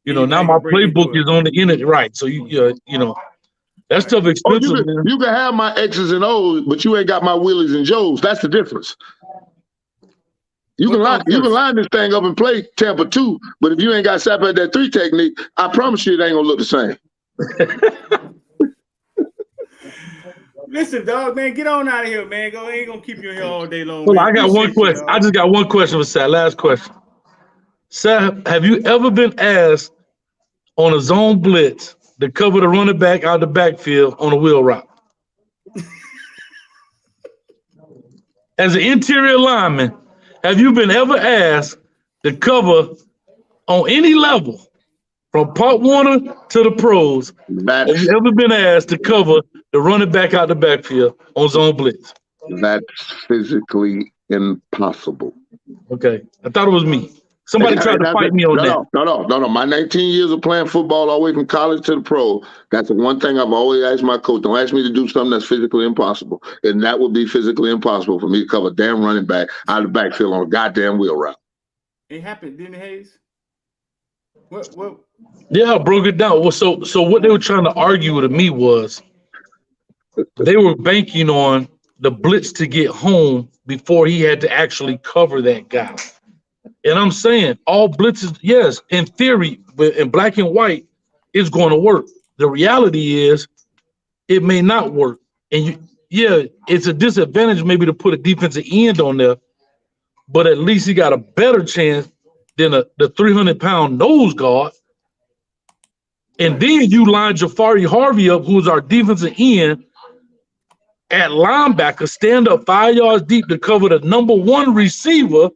now my playbook is on the internet, right? So that stuff expensive. You can have my X's and O's, but you ain't got my Willies and Joes. That's the difference. You can line this thing up and play Tampa 2, but if you ain't got Sapp at that 3 technique, I promise you it ain't gonna look the same. Listen, dog, man, get on out of here, man. Go, ain't gonna keep you here all day long. Well, Man. I got one Appreciate you, question. I dog. just got one question for Sal. Last question. Sal, have you ever been asked on a zone blitz to cover the running back out the backfield on a wheel route? As an interior lineman, have you been ever asked to cover on any level from Pop Warner to the pros? Have That's you ever been asked to cover the running back out the backfield on zone blitz? that's physically impossible. Okay, I thought it was me. Somebody tried to fight me on that. No. My 19 years of playing football all the way from college to the pro, that's the one thing I've always asked my coach. Don't ask me to do something that's physically impossible. And that would be physically impossible for me to cover a damn running back out of the backfield on a goddamn wheel route. It happened, didn't it, Hayes? What? Yeah, I broke it down. Well, so what they were trying to argue with me was they were banking on the blitz to get home before he had to actually cover that guy. And I'm saying all blitzes, yes, in theory, but in black and white, it's going to work. The reality is it may not work. And it's a disadvantage maybe to put a defensive end on there, but at least he got a better chance than the 300-pound nose guard. And then you line Jafari Harvey up, who's our defensive end, at linebacker, stand up 5 yards deep to cover the number one receiver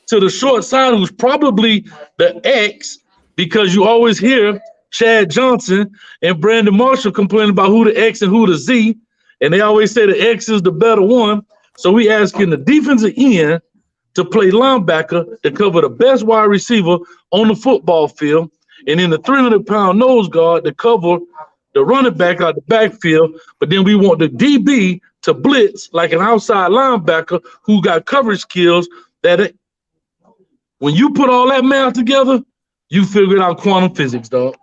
to the short side, who's probably the X, because you always hear Chad Johnson and Brandon Marshall complaining about who the X and who the Z, and they always say the X is the better one. So we asking the defensive end to play linebacker to cover the best wide receiver on the football field, and then the 300-pound nose guard to cover the running back out the backfield. But then we want the DB to blitz like an outside linebacker who got coverage skills that when you put all that math together, you figured out quantum physics, dog.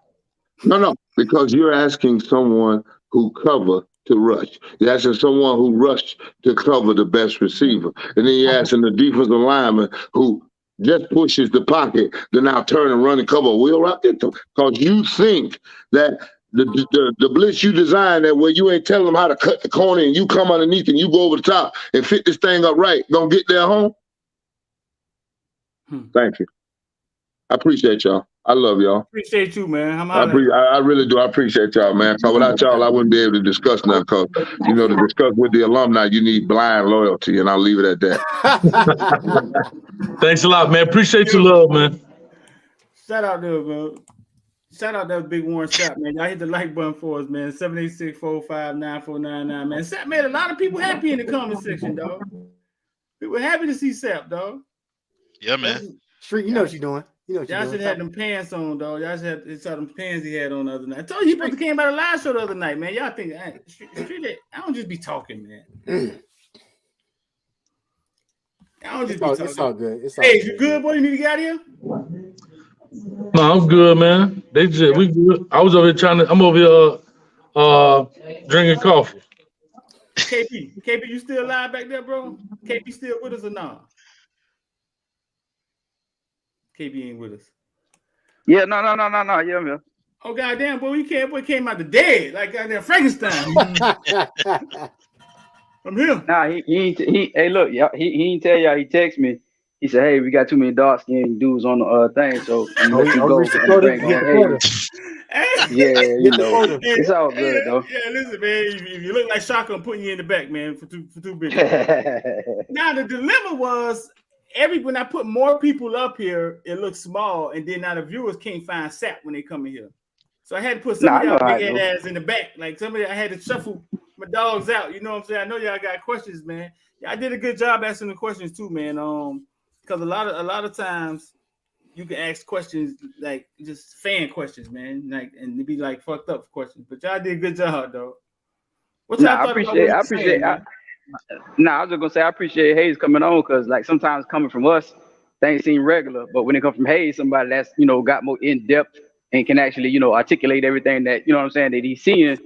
No, because you're asking someone who cover to rush. You're asking someone who rushed to cover the best receiver. And then you're asking the defensive lineman who just pushes the pocket to now turn and run and cover a wheel route. Because you think that the blitz you designed that where you ain't telling them how to cut the corner and you come underneath and you go over the top and fit this thing up right, gonna get there home? Thank you. I appreciate y'all. I love y'all. Appreciate you, man. I really do. I appreciate y'all, man. So without y'all, I wouldn't be able to discuss nothing. Because to discuss with the alumni, you need blind loyalty, and I'll leave it at that. Thanks a lot, man. Appreciate your love, man. Shout out there, man. Shout out that big Warren Sapp, man. Y'all hit the like button for us, man. 786-459-9499, man. Sapp made a lot of people happy in the comment section, dog. People happy to see Sapp, dog. Yeah, man. Street, you know what you're doing. Y'all should have had them pants on, dog. Y'all should saw them pants he had on the other night. I told you he supposed to came by the live show the other night, man. Y'all think Street, I don't just be talking, man. I don't just be talking. It's all good. Hey, you good, boy? You need to get out of here? No, I'm good, man. We good. I was over here I'm over here drinking coffee. KP, you still alive back there, bro? KP still with us or not? KB ain't with us. Yeah, no. Yeah, man. Oh goddamn, boy, boy came out the dead like goddamn Frankenstein. I'm here. Nah, he hey, look, he ain't tell y'all. He text me. He said, "Hey, we got too many dark skinned dudes on the thing, so let you go." It's all good though. Yeah, listen, man. If you look like Shaka, I'm putting you in the back, man, for too big. Now the dilemma was. When I put more people up here, it looks small, and then now the viewers can't find Sapp when they come in here. So I had to put some of y'all big ass in the back. Like I had to shuffle my dogs out. You know what I'm saying? I know y'all got questions, man. Yeah, I did a good job answering the questions too, man. Because a lot of times you can ask questions like just fan questions, man, like and it'd be like fucked up questions. But y'all did a good job, though. I appreciate. I was just gonna say I appreciate Hayes coming on because like sometimes coming from us, things seem regular, but when it comes from Hayes, somebody that's got more in depth and can actually articulate everything that what I'm saying that he's seeing,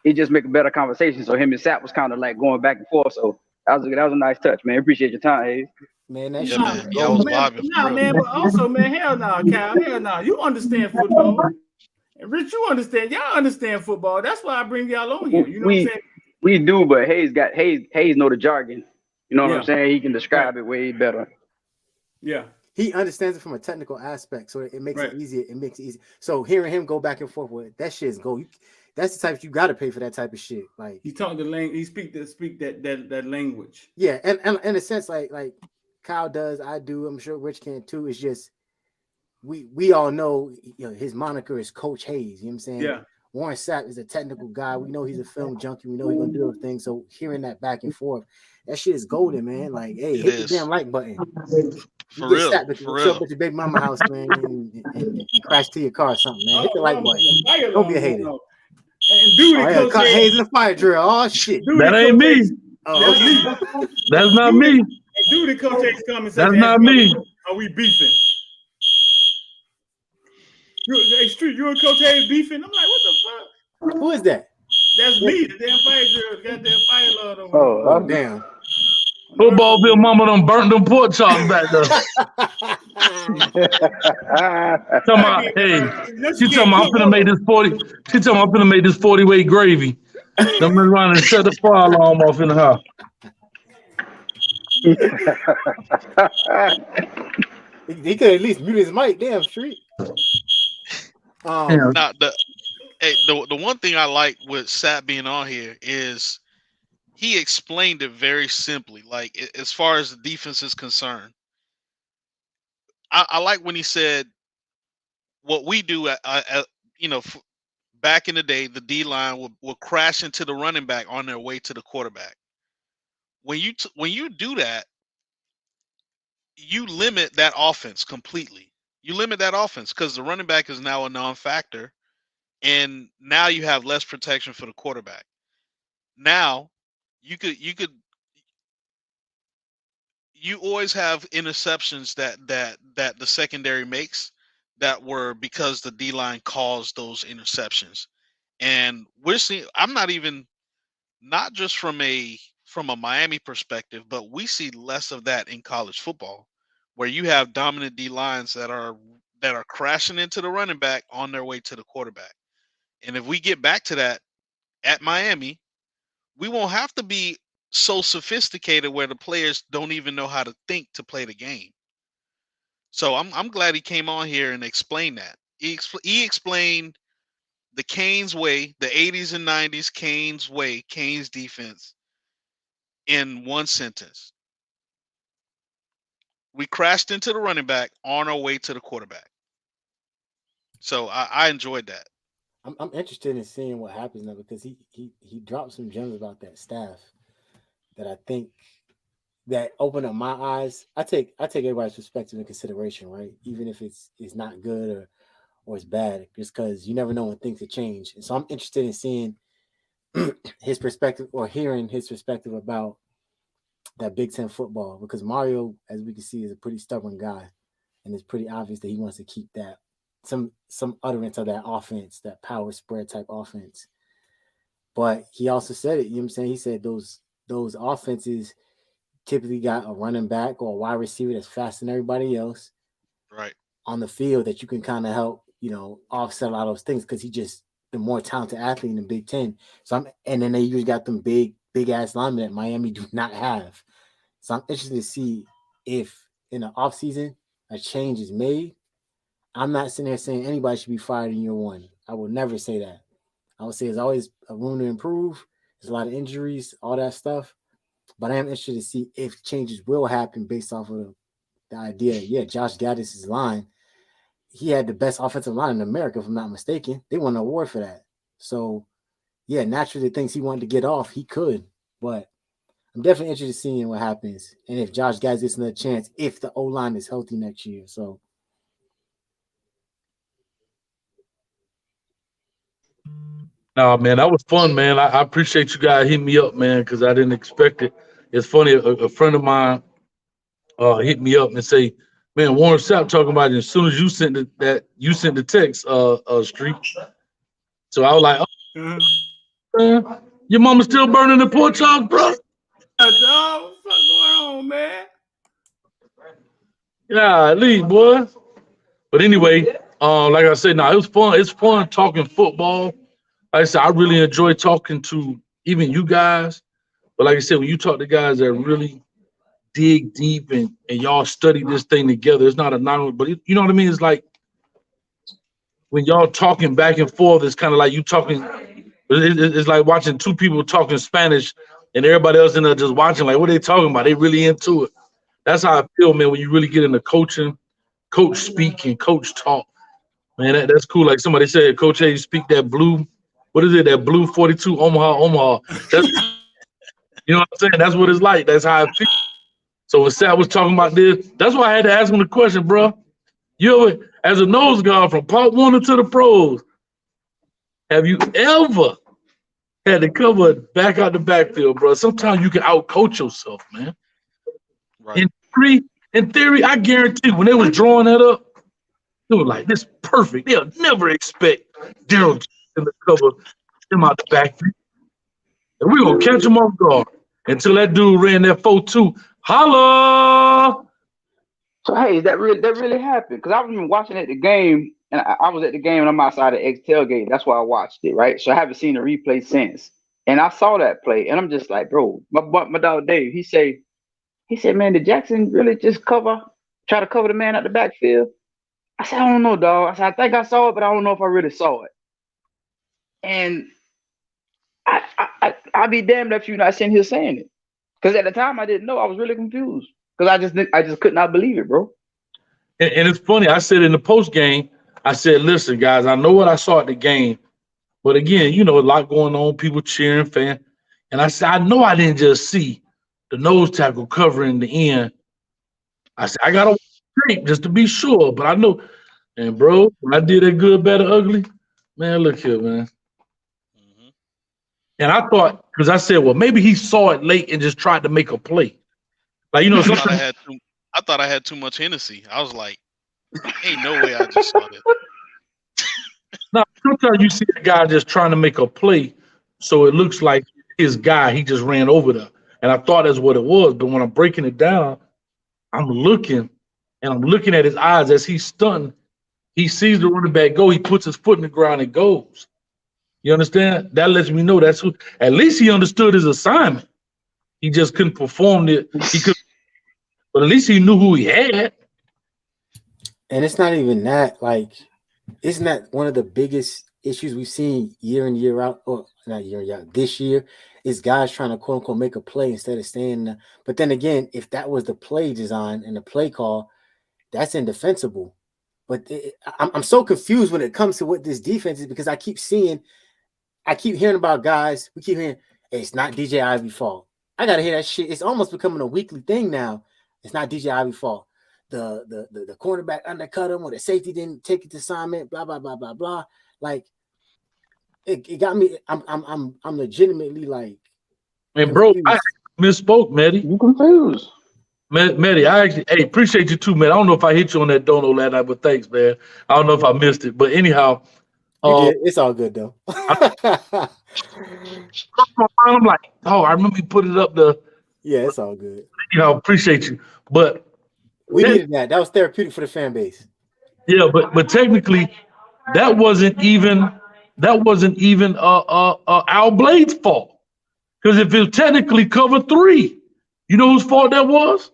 it just make a better conversation. So him and Sapp was kind of like going back and forth. So that was a nice touch, man. Appreciate your time, Hayes. Man, I was vibing. Nah, man, but also, man, hell no, Kyle, hell no. You understand football. And Rich, you understand. Y'all understand football. That's why I bring y'all on here. You know what I'm saying? We do, but Hayes know the jargon. You know what Yeah. I'm saying? He can describe it way better. Yeah. He understands it from a technical aspect, so it makes Right. it easier. It makes it easy. So hearing him go back and forth with that shit is gold. That's the type you got to pay for that type of shit. Like He talk the language. He speak that language. yeah, and in a sense, like Kyle does, I do. I'm sure Rich can too. It's just we all know, you know, his moniker is Coach Hayes. You know what I'm saying? Yeah. Warren Sapp is a technical guy. We know he's a film junkie. We know he's gonna do those things. So hearing that back and forth, that shit is golden, man. Like, hey, hit the damn like button. For real. Show up at your baby mama house, man, and crash to your car or something, man. Hit the like button. Don't be a hater. And dude, Coach Hayes in the fire drill. Oh shit. That ain't me. Oh, That's not me. Dude, the Coach Hayes come and say, That's not me. Are we beefing? Hey, Street, you and Coach Hayes beefing? I'm like, what the fuck? Who is that? That's me, the damn fire drill. Goddamn fire lord over Oh, damn. Football mama done burnt them pork chops back there. Talking about, hey, she talking about I'm finna make this 40. She talking about I'm finna make this 40-weight gravy. Them around and shut the fire alarm off in the house. He could at least mute his mic. Damn, Street. Now, the one thing I like with Sapp being on here is he explained it very simply. Like, as far as the defense is concerned, I like when he said what we do you know, back in the day, the D line will crash into the running back on their way to the quarterback. When you do that, you limit that offense completely. You limit that offense because the running back is now a non-factor, and now you have less protection for the quarterback. Now you always have interceptions that the secondary makes that were because the D-line caused those interceptions. And we're seeing, not just from a Miami perspective, but we see less of that in college football, where you have dominant D-lines that are crashing into the running back on their way to the quarterback. And if we get back to that at Miami, we won't have to be so sophisticated where the players don't even know how to think to play the game. So I'm glad he came on here and explained that. He explained the Canes way, the 80s and 90s Canes way, Canes defense in one sentence. We crashed into the running back on our way to the quarterback. So I enjoyed that. I'm interested in seeing what happens now because he dropped some gems about that staff that I think that opened up my eyes. I take everybody's perspective in consideration, right? Even if it's not good or it's bad, just because you never know when things will change. And so I'm interested in seeing his perspective or hearing his perspective about that Big Ten football, because Mario, as we can see, is a pretty stubborn guy, and it's pretty obvious that he wants to keep that some utterance of that offense, that power spread type offense. But he also said it, you know what I'm saying? He said those offenses typically got a running back or a wide receiver that's faster than everybody else, right, on the field that you can kind of help, you know, offset a lot of those things because he just the more talented athlete in the Big Ten. And then they usually got them big ass linemen that Miami do not have. So I'm interested to see if in the offseason a change is made. I'm not sitting there saying anybody should be fired in year one. I will never say that. I would say there's always a room to improve. There's a lot of injuries, all that stuff. But I am interested to see if changes will happen based off of the idea. Yeah, Josh Gaddis' line. He had the best offensive line in America, if I'm not mistaken. They won an award for that. So, yeah, naturally, the things he wanted to get off, he could. But I'm definitely interested in seeing what happens. And if Josh Gaddis gets another chance, if the O-line is healthy next year. So, No, man, that was fun, man. I appreciate you guys hitting me up, man, because I didn't expect it. It's funny, a friend of mine hit me up and say, man, Warren Sapp talking about it as soon as you sent the text, Street. So I was like, oh, your mama still burning the pork chops, bro? What's going on, man? Yeah, leave, boy. But anyway, like I said, it was fun. It's fun talking football. Like I said, I really enjoy talking to even you guys. But like I said, when you talk to guys that really dig deep and y'all study this thing together, it's not anonymous, but you know what I mean? It's like when y'all talking back and forth, it's kind of like you talking, it's like watching two people talking Spanish and everybody else in there just watching, like, what are they talking about? They really into it. That's how I feel, man, when you really get into coaching, coach speak and coach talk. Man, that's cool. Like somebody said, Coach A, you speak that blue, what is it, that blue 42 Omaha. That's, you know what I'm saying? That's what it's like. That's how I feel. So when Sapp was talking about this, that's why I had to ask him the question, bro. You ever, as a nose guard from Pomona to the pros, have you ever had to cover back out the backfield, bro? Sometimes you can outcoach yourself, man. Right. In theory, I guarantee when they was drawing that up, they were like, this is perfect. They'll never expect Daryl to cover him out the backfield. And we're going to catch him off guard until that dude ran that 4-2. Holla! So hey, that really happened? Because I've been watching at the game, and I was at the game, and I'm outside the X tailgate. That's why I watched it, right? So I haven't seen the replay since. And I saw that play, and I'm just like, bro, my dog Dave, he said, man, did Jackson really just try to cover the man at the backfield? I said, I don't know, dog. I said, I think I saw it, but I don't know if I really saw it. And I'd be damned if you're not sitting here saying it. Because at the time I didn't know. I was really confused. Because I just could not believe it, bro. And it's funny. I said in the post game, I said, listen, guys, I know what I saw at the game. But again, you know, a lot going on, people cheering, fan. And I said, I know I didn't just see the nose tackle covering the end. I said, I got to watch tape just to be sure. But I know. And, bro, when I did that good, better, ugly, man, look here, man. Mm-hmm. And I thought, because I said, well, maybe he saw it late and just tried to make a play. Like, you know, I thought I had too much Hennessy. I was like, ain't no way I just saw that. No, sometimes you see a guy just trying to make a play, so it looks like his guy, he just ran over there. And I thought that's what it was. But when I'm breaking it down, I'm looking at his eyes as he's stunned. He sees the running back go, he puts his foot in the ground and goes. You understand? That lets me know that's who, at least he understood his assignment. He just couldn't perform it. But at least he knew who he had. And it's not even that, like, isn't that one of the biggest issues we've seen year in, year out, or not year in, year out, this year, is guys trying to quote unquote make a play instead of staying. But then again, if that was the play design and the play call, that's indefensible. But I'm so confused when it comes to what this defense is, because I keep hearing about guys. We keep hearing, hey, it's not DJ Ivy's fault. I gotta hear that shit. It's almost becoming a weekly thing now. It's not DJ Ivy's fault. The cornerback undercut him, or the safety didn't take it to assignment. Blah blah blah blah blah. Like it got me. I'm legitimately like. And bro, I misspoke, Matty. You confused. Matty, I actually, hey, appreciate you too, man. I don't know if I hit you on that dono last night, but thanks, man. I don't know if I missed it, but anyhow, it's all good though. I'm like, I remember you put it up the. Yeah, it's all good. You know, appreciate you, but we needed that. That was therapeutic for the fan base. Yeah, but technically, that wasn't even Al Blade's fault, because if it technically covered 3, you know whose fault that was?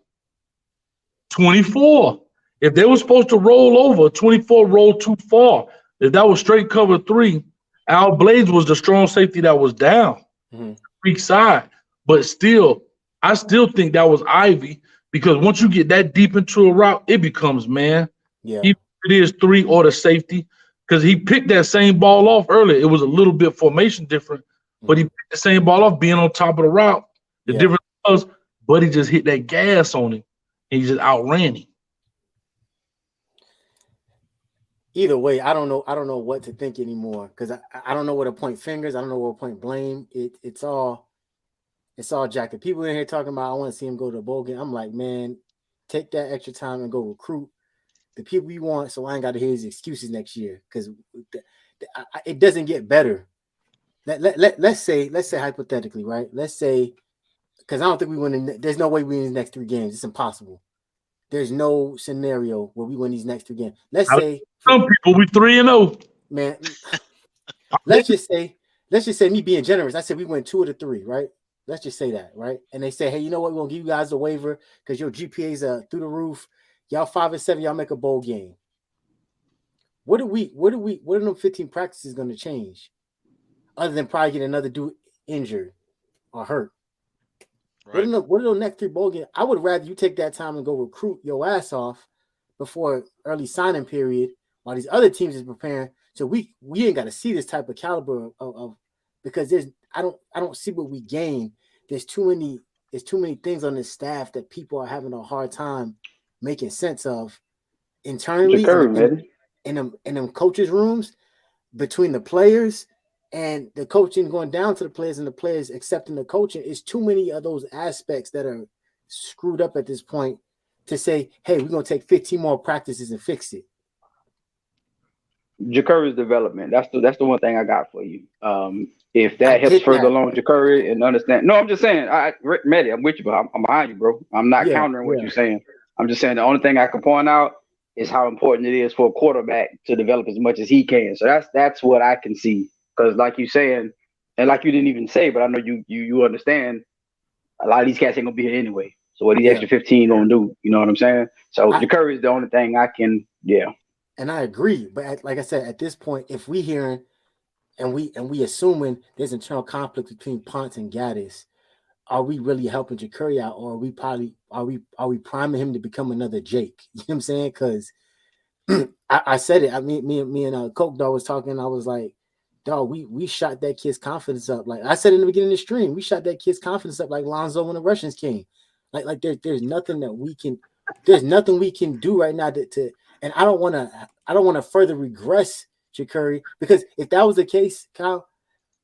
24. If they were supposed to roll over, 24 rolled too far. If that was straight cover 3, Al Blades was the strong safety that was down, weak side. But still, I still think that was Ivy, because once you get that deep into a route, it becomes, man. Yeah. Even if it is 3 or the safety, because he picked that same ball off earlier. It was a little bit formation different, but he picked the same ball off being on top of the route. The difference was, Buddy just hit that gas on him, and he just outran him. Either way, I don't know what to think anymore, because I don't know where to point fingers. I don't know where to point blame. It's all jacked. The people in here talking about, I want to see him go to a bowl game. I'm like, man, take that extra time and go recruit the people you want, so I ain't got to hear his excuses next year, because it doesn't get better. Let's say hypothetically, right? Let's say, because I don't think we win. There's no way we win these next 3 games. It's impossible. There's no scenario where we win these next 3 games. Let's say some people we 3-0. Man, let's just say let's just say me being generous. I said we went 2 of the 3, right? Let's just say that, right? And they say, hey, you know what? We're gonna give you guys a waiver because your GPAs are through the roof. Y'all 5-7, y'all make a bowl game. What are them 15 practices gonna change? Other than probably get another dude injured or hurt. Right. What are those next 3 bowl games? I would rather you take that time and go recruit your ass off before early signing period while these other teams is preparing. So we ain't got to see this type of caliber of because I don't see what we gain. There's too many things on this staff that people are having a hard time making sense of internally in them coaches' rooms between the players and the coaching going down to the players and the players accepting the coaching. It's too many of those aspects that are screwed up at this point to say, hey, we're going to take 15 more practices and fix it. Jacurri's development. That's the one thing I got for you. If that helps further along Jacurri and understand. No, I'm just saying, Mehdi, I'm with you, but I'm behind you, bro. I'm not countering what you're saying. I'm just saying the only thing I can point out is how important it is for a quarterback to develop as much as he can. So that's what I can see. Because like you saying, and like you didn't even say, but I know you understand, a lot of these cats ain't gonna be here anyway. So what these extra 15 gonna do? You know what I'm saying? So Jacurri is the only thing I can, And I agree, but like I said, at this point, if we hearing and we assuming there's internal conflict between Ponce and Gaddis, are we really helping Jacurri out, or are we priming him to become another Jake? You know what I'm saying? Because I said it. I mean, me and Coke Dog was talking. I was like, dog, we shot that kid's confidence up. Like I said in the beginning of the stream, we shot that kid's confidence up like Lonzo when the Russians came. Like there's nothing that we can. There's nothing we can do right now to. And I don't want to further regress Jacurri, because if that was the case, Kyle,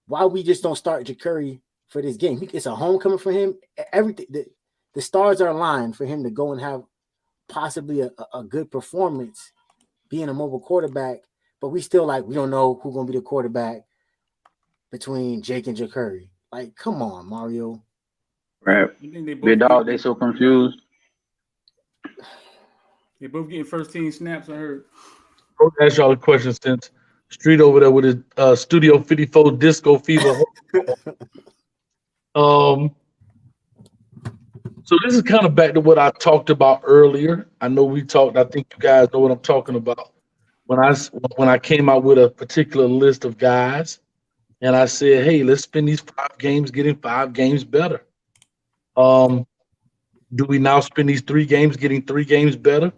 why we just don't start Jacurri for this game? It's a homecoming for him. Everything, the stars are aligned for him to go and have possibly a good performance, being a mobile quarterback. But we still we don't know who's gonna be the quarterback between Jake and Jacurri. Like, come on, Mario. Right. Big dog, they so confused. They both getting first team snaps, I heard. I'll ask y'all a question since Street over there with his Studio 54 Disco Fever. So this is kind of back to what I talked about earlier. I know we talked, I think you guys know what I'm talking about. When I came out with a particular list of guys and I said, hey, let's spend these 5 games getting 5 games better. Do we now spend these 3 games getting 3 games better?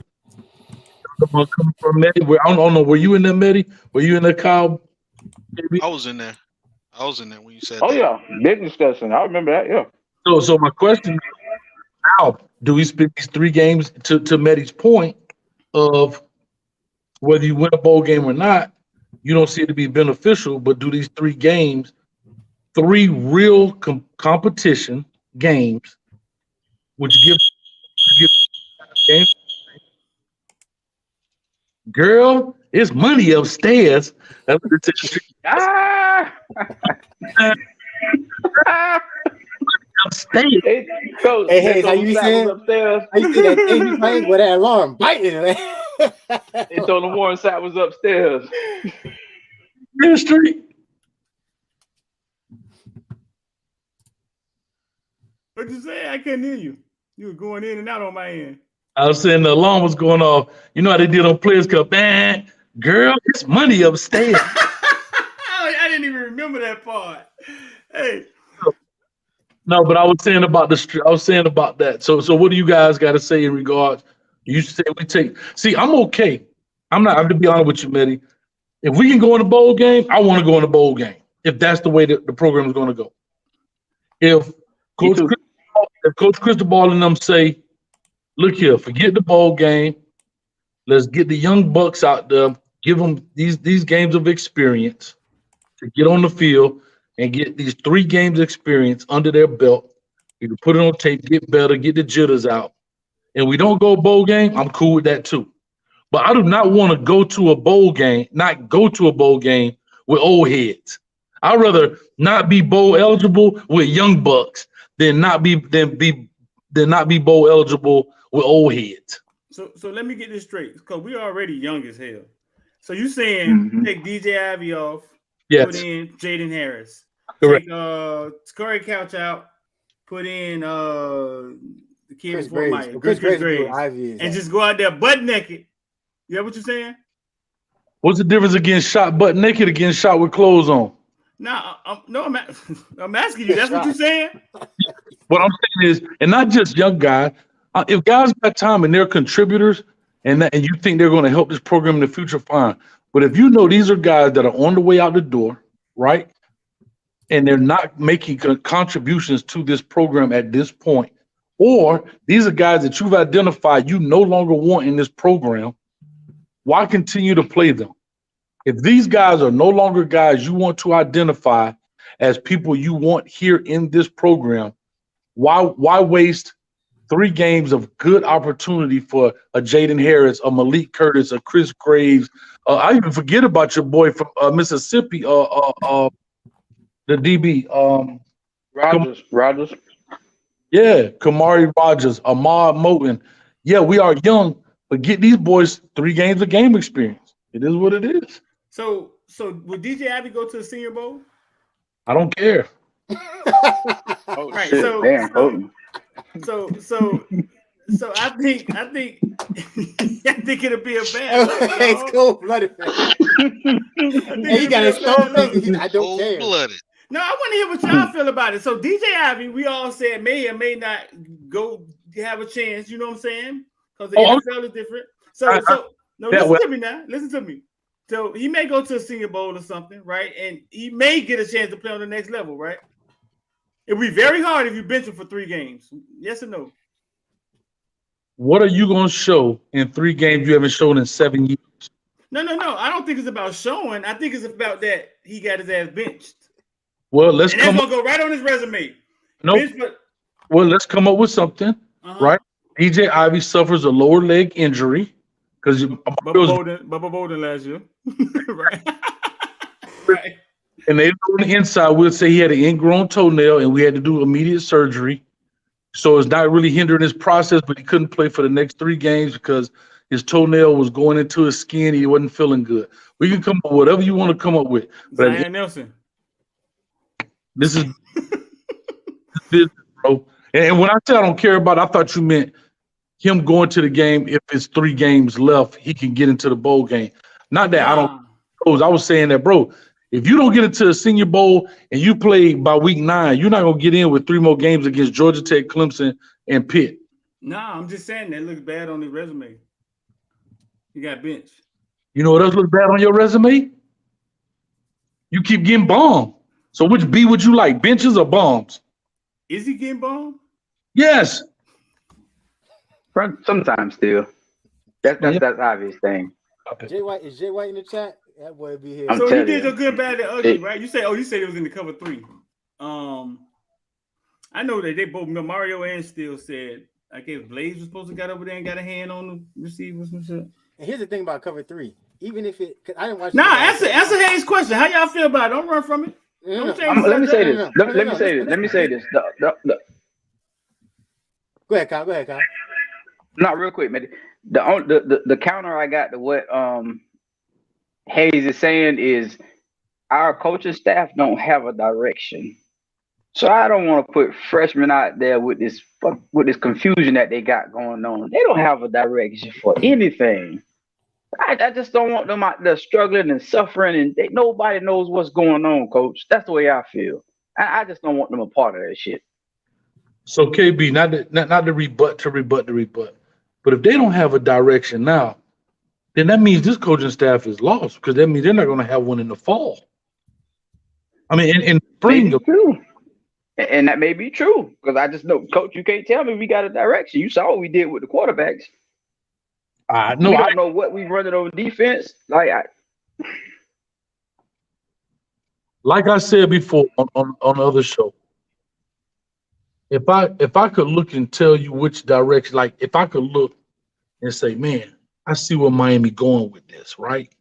Coming from Mehdi, I don't know. Were you in there, Mehdi? Were you in there, Kyle? I was in there. When you said that. Oh, yeah. Big discussion. I remember that, yeah. So my question is, how do we spend these 3 games to Mehdi's point of whether you win a bowl game or not, you don't see it to be beneficial, but do these 3 games, 3 real competition games, which give games. Girl, it's money upstairs. That's what it says. Upstairs. Hey, how you saying? Upstairs. How you see that thing playing with that alarm biting? They told him Warren Sapp was upstairs. In the street. What'd you say? I couldn't hear you. You were going in and out on my end. I was saying the alarm was going off. You know how they did on Players Cup? Man, girl, it's money upstairs. I didn't even remember that part. Hey. No, but I was saying about that. So what do you guys got to say in regards? You say we take. See, I'm okay. I'm to be honest with you, Mehdi. If we can go in a bowl game, I want to go in a bowl game. If that's the way that the program is going to go. If Coach Cristobal and them say, look here, forget the bowl game. Let's get the young bucks out there, give them these games of experience to get on the field and get these 3 games experience under their belt. You can put it on tape, get better, get the jitters out. And we don't go bowl game, I'm cool with that too. But I do not want to go to a bowl game with old heads. I'd rather not be bowl eligible with young bucks than not be bowl eligible with old heads. So let me get this straight, because we're already young as hell. So you saying take DJ Ivy off, Yes. Put in Jaden Harris. Correct. Take Corey Couch out. Put in the kid Chris before Graves. Mike, Chris Graves, Graves, Ivy is and at. just go out there butt naked. You know what you're saying? What's the difference against shot butt naked against shot with clothes on? No, I'm asking you. That's what you're saying. What I'm saying is, and not just young guys. If guys got time and they're contributors, and you think they're going to help this program in the future, fine. But if you know these are guys that are on the way out the door, right, and they're not making contributions to this program at this point, or these are guys that you've identified you no longer want in this program, why continue to play them? If these guys are no longer guys you want to identify as people you want here in this program, why waste 3 games of good opportunity for a Jaden Harris, a Malik Curtis, a Chris Graves? I even forget about your boy from Mississippi, the DB. Rogers. Yeah, Kamari Rogers, Ahmad Moten. Yeah, we are young, but get these boys 3 games of game experience. It is what it is. So would DJ Ivy go to the Senior Bowl? I don't care. Oh, Right. shit. Damn, So I think I think it'll be a bad. It's cold-blooded. Hey, he got his stone face. I don't care. Cold-blooded. No, I want to hear what y'all feel about it. So DJ Ivy, we all said may or may not go have a chance. You know what I'm saying? Because the NFL is different. Listen to me now. Listen to me. So he may go to a Senior Bowl or something, right? And he may get a chance to play on the next level, right? It'll be very hard if you bench him for 3 games. Yes or no? What are you going to show in 3 games you haven't shown in 7 years? No. I don't think it's about showing. I think it's about that he got his ass benched. Well, let's and come that's gonna go right on his resume. Nope. Well, let's come up with something, right? DJ Ivy suffers a lower leg injury because Bubba Bolden last year, right? Right. And they on the inside we'll say he had an ingrown toenail and we had to do immediate surgery. So it's not really hindering his process, but he couldn't play for the next 3 games because his toenail was going into his skin. He wasn't feeling good. We can come up with whatever you want to come up with. But Zion Nelson. This is business, bro. And when I say I don't care about it, I thought you meant him going to the game. If it's 3 games left, he can get into the bowl game. Not that I don't. I was saying that, bro. If you don't get into the Senior Bowl and you play by week 9, you're not gonna get in with 3 more games against Georgia Tech, Clemson, and Pitt. Nah, I'm just saying that looks bad on his resume. He got benched. You know what else looks bad on your resume? You keep getting bombed. So which B would you like, benches or bombs? Is he getting bombed? Yes. Sometimes still. That's obvious thing. Jay White is Jay White in the chat? That boy be here. So he did your good, bad, and ugly, right? You said it was in the cover 3. I know that they both, Mario and Steele said, I guess Blaze was supposed to got over there and got a hand on the receivers and shit. And here's the thing about cover 3. Even if it, I didn't watch. Nah, answer Hayes' question. How y'all feel about it? Don't run from it. Let me say this. Let me say this. Go ahead, Kyle. Not real quick, man. The counter I got to what Hayes is saying is our coaching staff don't have a direction. So I don't want to put freshmen out there with this confusion that they got going on. They don't have a direction for anything. I just don't want them out there struggling and suffering, and nobody knows what's going on, Coach. That's the way I feel. I just don't want them a part of that shit. So KB, not to rebut, but if they don't have a direction now, then that means this coaching staff is lost because that means they're not going to have one in the fall. I mean, in spring. True. And that may be true because I just know, Coach, you can't tell me we got a direction. You saw what we did with the quarterbacks. I don't know what we running on defense. Like I said before on the other show, if I could look and tell you which direction, like if I could look and say, man, I see where Miami going with this, right?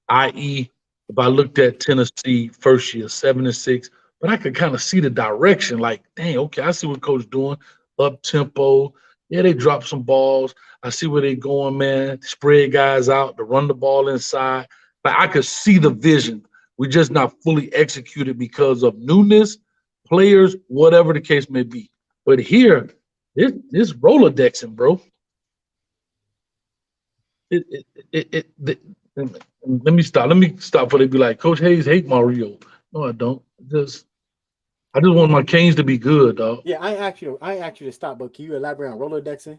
I.e., if I looked at Tennessee first year, 7-6, but I could kind of see the direction, like, dang, okay, I see what Coach doing, up tempo. Yeah, they drop some balls. I see where they going, man. Spread guys out to run the ball inside. But I could see the vision We just not fully executed because of newness, players, whatever the case may be. But here, this Rolodexing, bro. Let me stop. Let me stop before they be like, Coach Hayes hate Mario. No, I don't. I just want my Canes to be good, dog. Yeah, I asked you to stop, but can you elaborate on Rolodexing?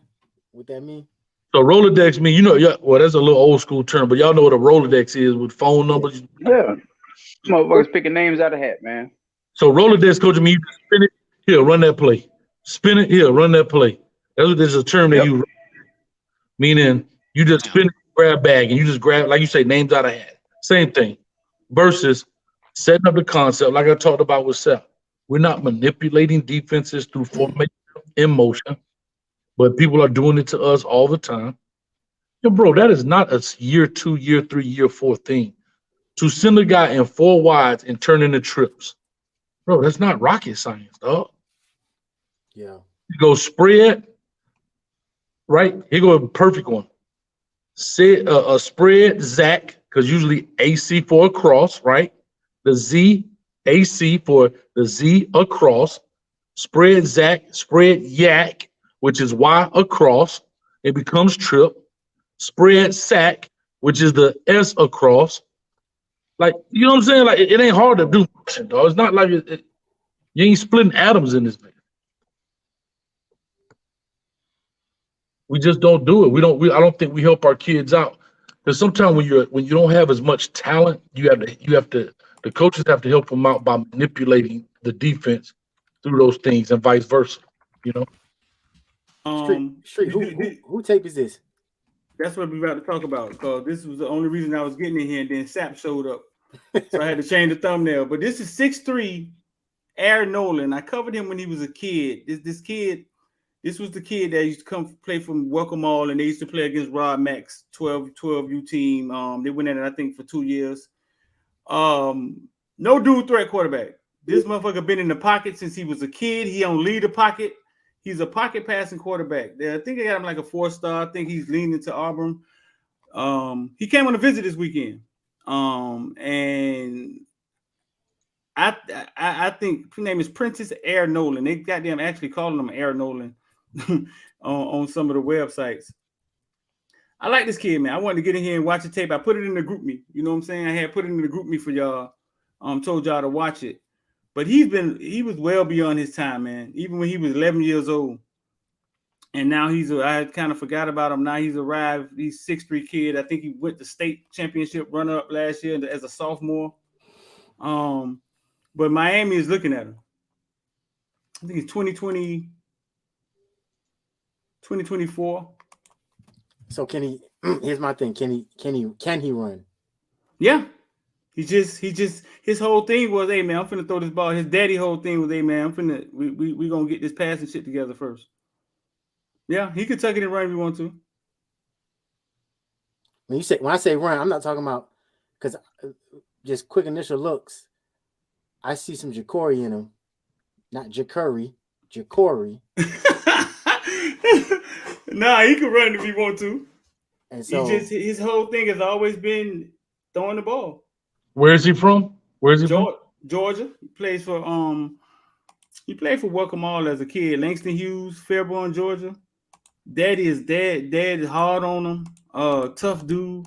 What that mean? So Rolodex mean, you know, yeah, well, that's a little old school term, but y'all know what a Rolodex is with phone numbers. Yeah. Motherfuckers picking names out of hat, man. So Rolodex, coach, mean you spin it, here, run that play. Spin it, here, run that play. That's what this is a term that you meaning you just spin it, grab bag, and you just grab, like you say, names out of hat. Same thing. Versus setting up the concept, like I talked about with Sapp. We're not manipulating defenses through formation in motion, but people are doing it to us all the time. Yo, bro, that is not a year 2, year 3, year 4 thing. To send a guy in 4 wides and turn into trips. Bro, that's not rocket science, dog. Yeah. You go spread, right? Here go a perfect one. Say a spread Zach, because usually AC for across, right? The Z, AC for the Z across. Spread Zach, spread Yak, which is Y across. It becomes trip. Spread Sack, which is the S across. Like, you know what I'm saying? Like, it ain't hard to do, dog. It's not like you ain't splitting atoms in this man. We just don't do it. I don't think we help our kids out. Because sometimes when you don't have as much talent, the coaches have to help them out by manipulating the defense through those things and vice versa. You know. Street. Who tape is this? That's what we're about to talk about, because this was the only reason I was getting in here, and then Sapp showed up. So I had to change the thumbnail. But this is 6'3", Noland. I covered him when he was a kid. This was the kid that used to come play from Welcome All, and they used to play against Rod Mack's 12U team. They went in it, I think, for 2 years. No dual threat quarterback. This motherfucker been in the pocket since he was a kid. He don't lead the pocket. He's a pocket passing quarterback. I think they got him like a 4-star. I think he's leaning to Auburn. He came on a visit this weekend. And I think his name is Prentice Air Noland. They got them actually calling him Air Noland on some of the websites. I like this kid, man. I wanted to get in here and watch the tape. I put it in the group me. You know what I'm saying? I had put it in the group me for y'all. Told y'all to watch it. But he was well beyond his time, man. Even when he was 11 years old. And now I had kind of forgot about him. Now he's arrived. He's 6'3" kid. I think he went to state championship runner-up last year as a sophomore. But Miami is looking at him. I think it's 2024. So can he? Here's my thing. Can he run? Yeah. His whole thing was, hey man, I'm finna throw this ball. His daddy whole thing was, hey man, we gonna get this passing shit together first. Yeah, he could tuck it and run if he want to. When I say run, I'm not talking about, because just quick initial looks, I see some Jacory in him, not Jacory. Nah, he could run if he want to. And so his whole thing has always been throwing the ball. Where is he from? From? Georgia. He plays for he played for Welcome All as a kid. Langston Hughes, Fairborn, Georgia. Dad is hard on him. Tough dude.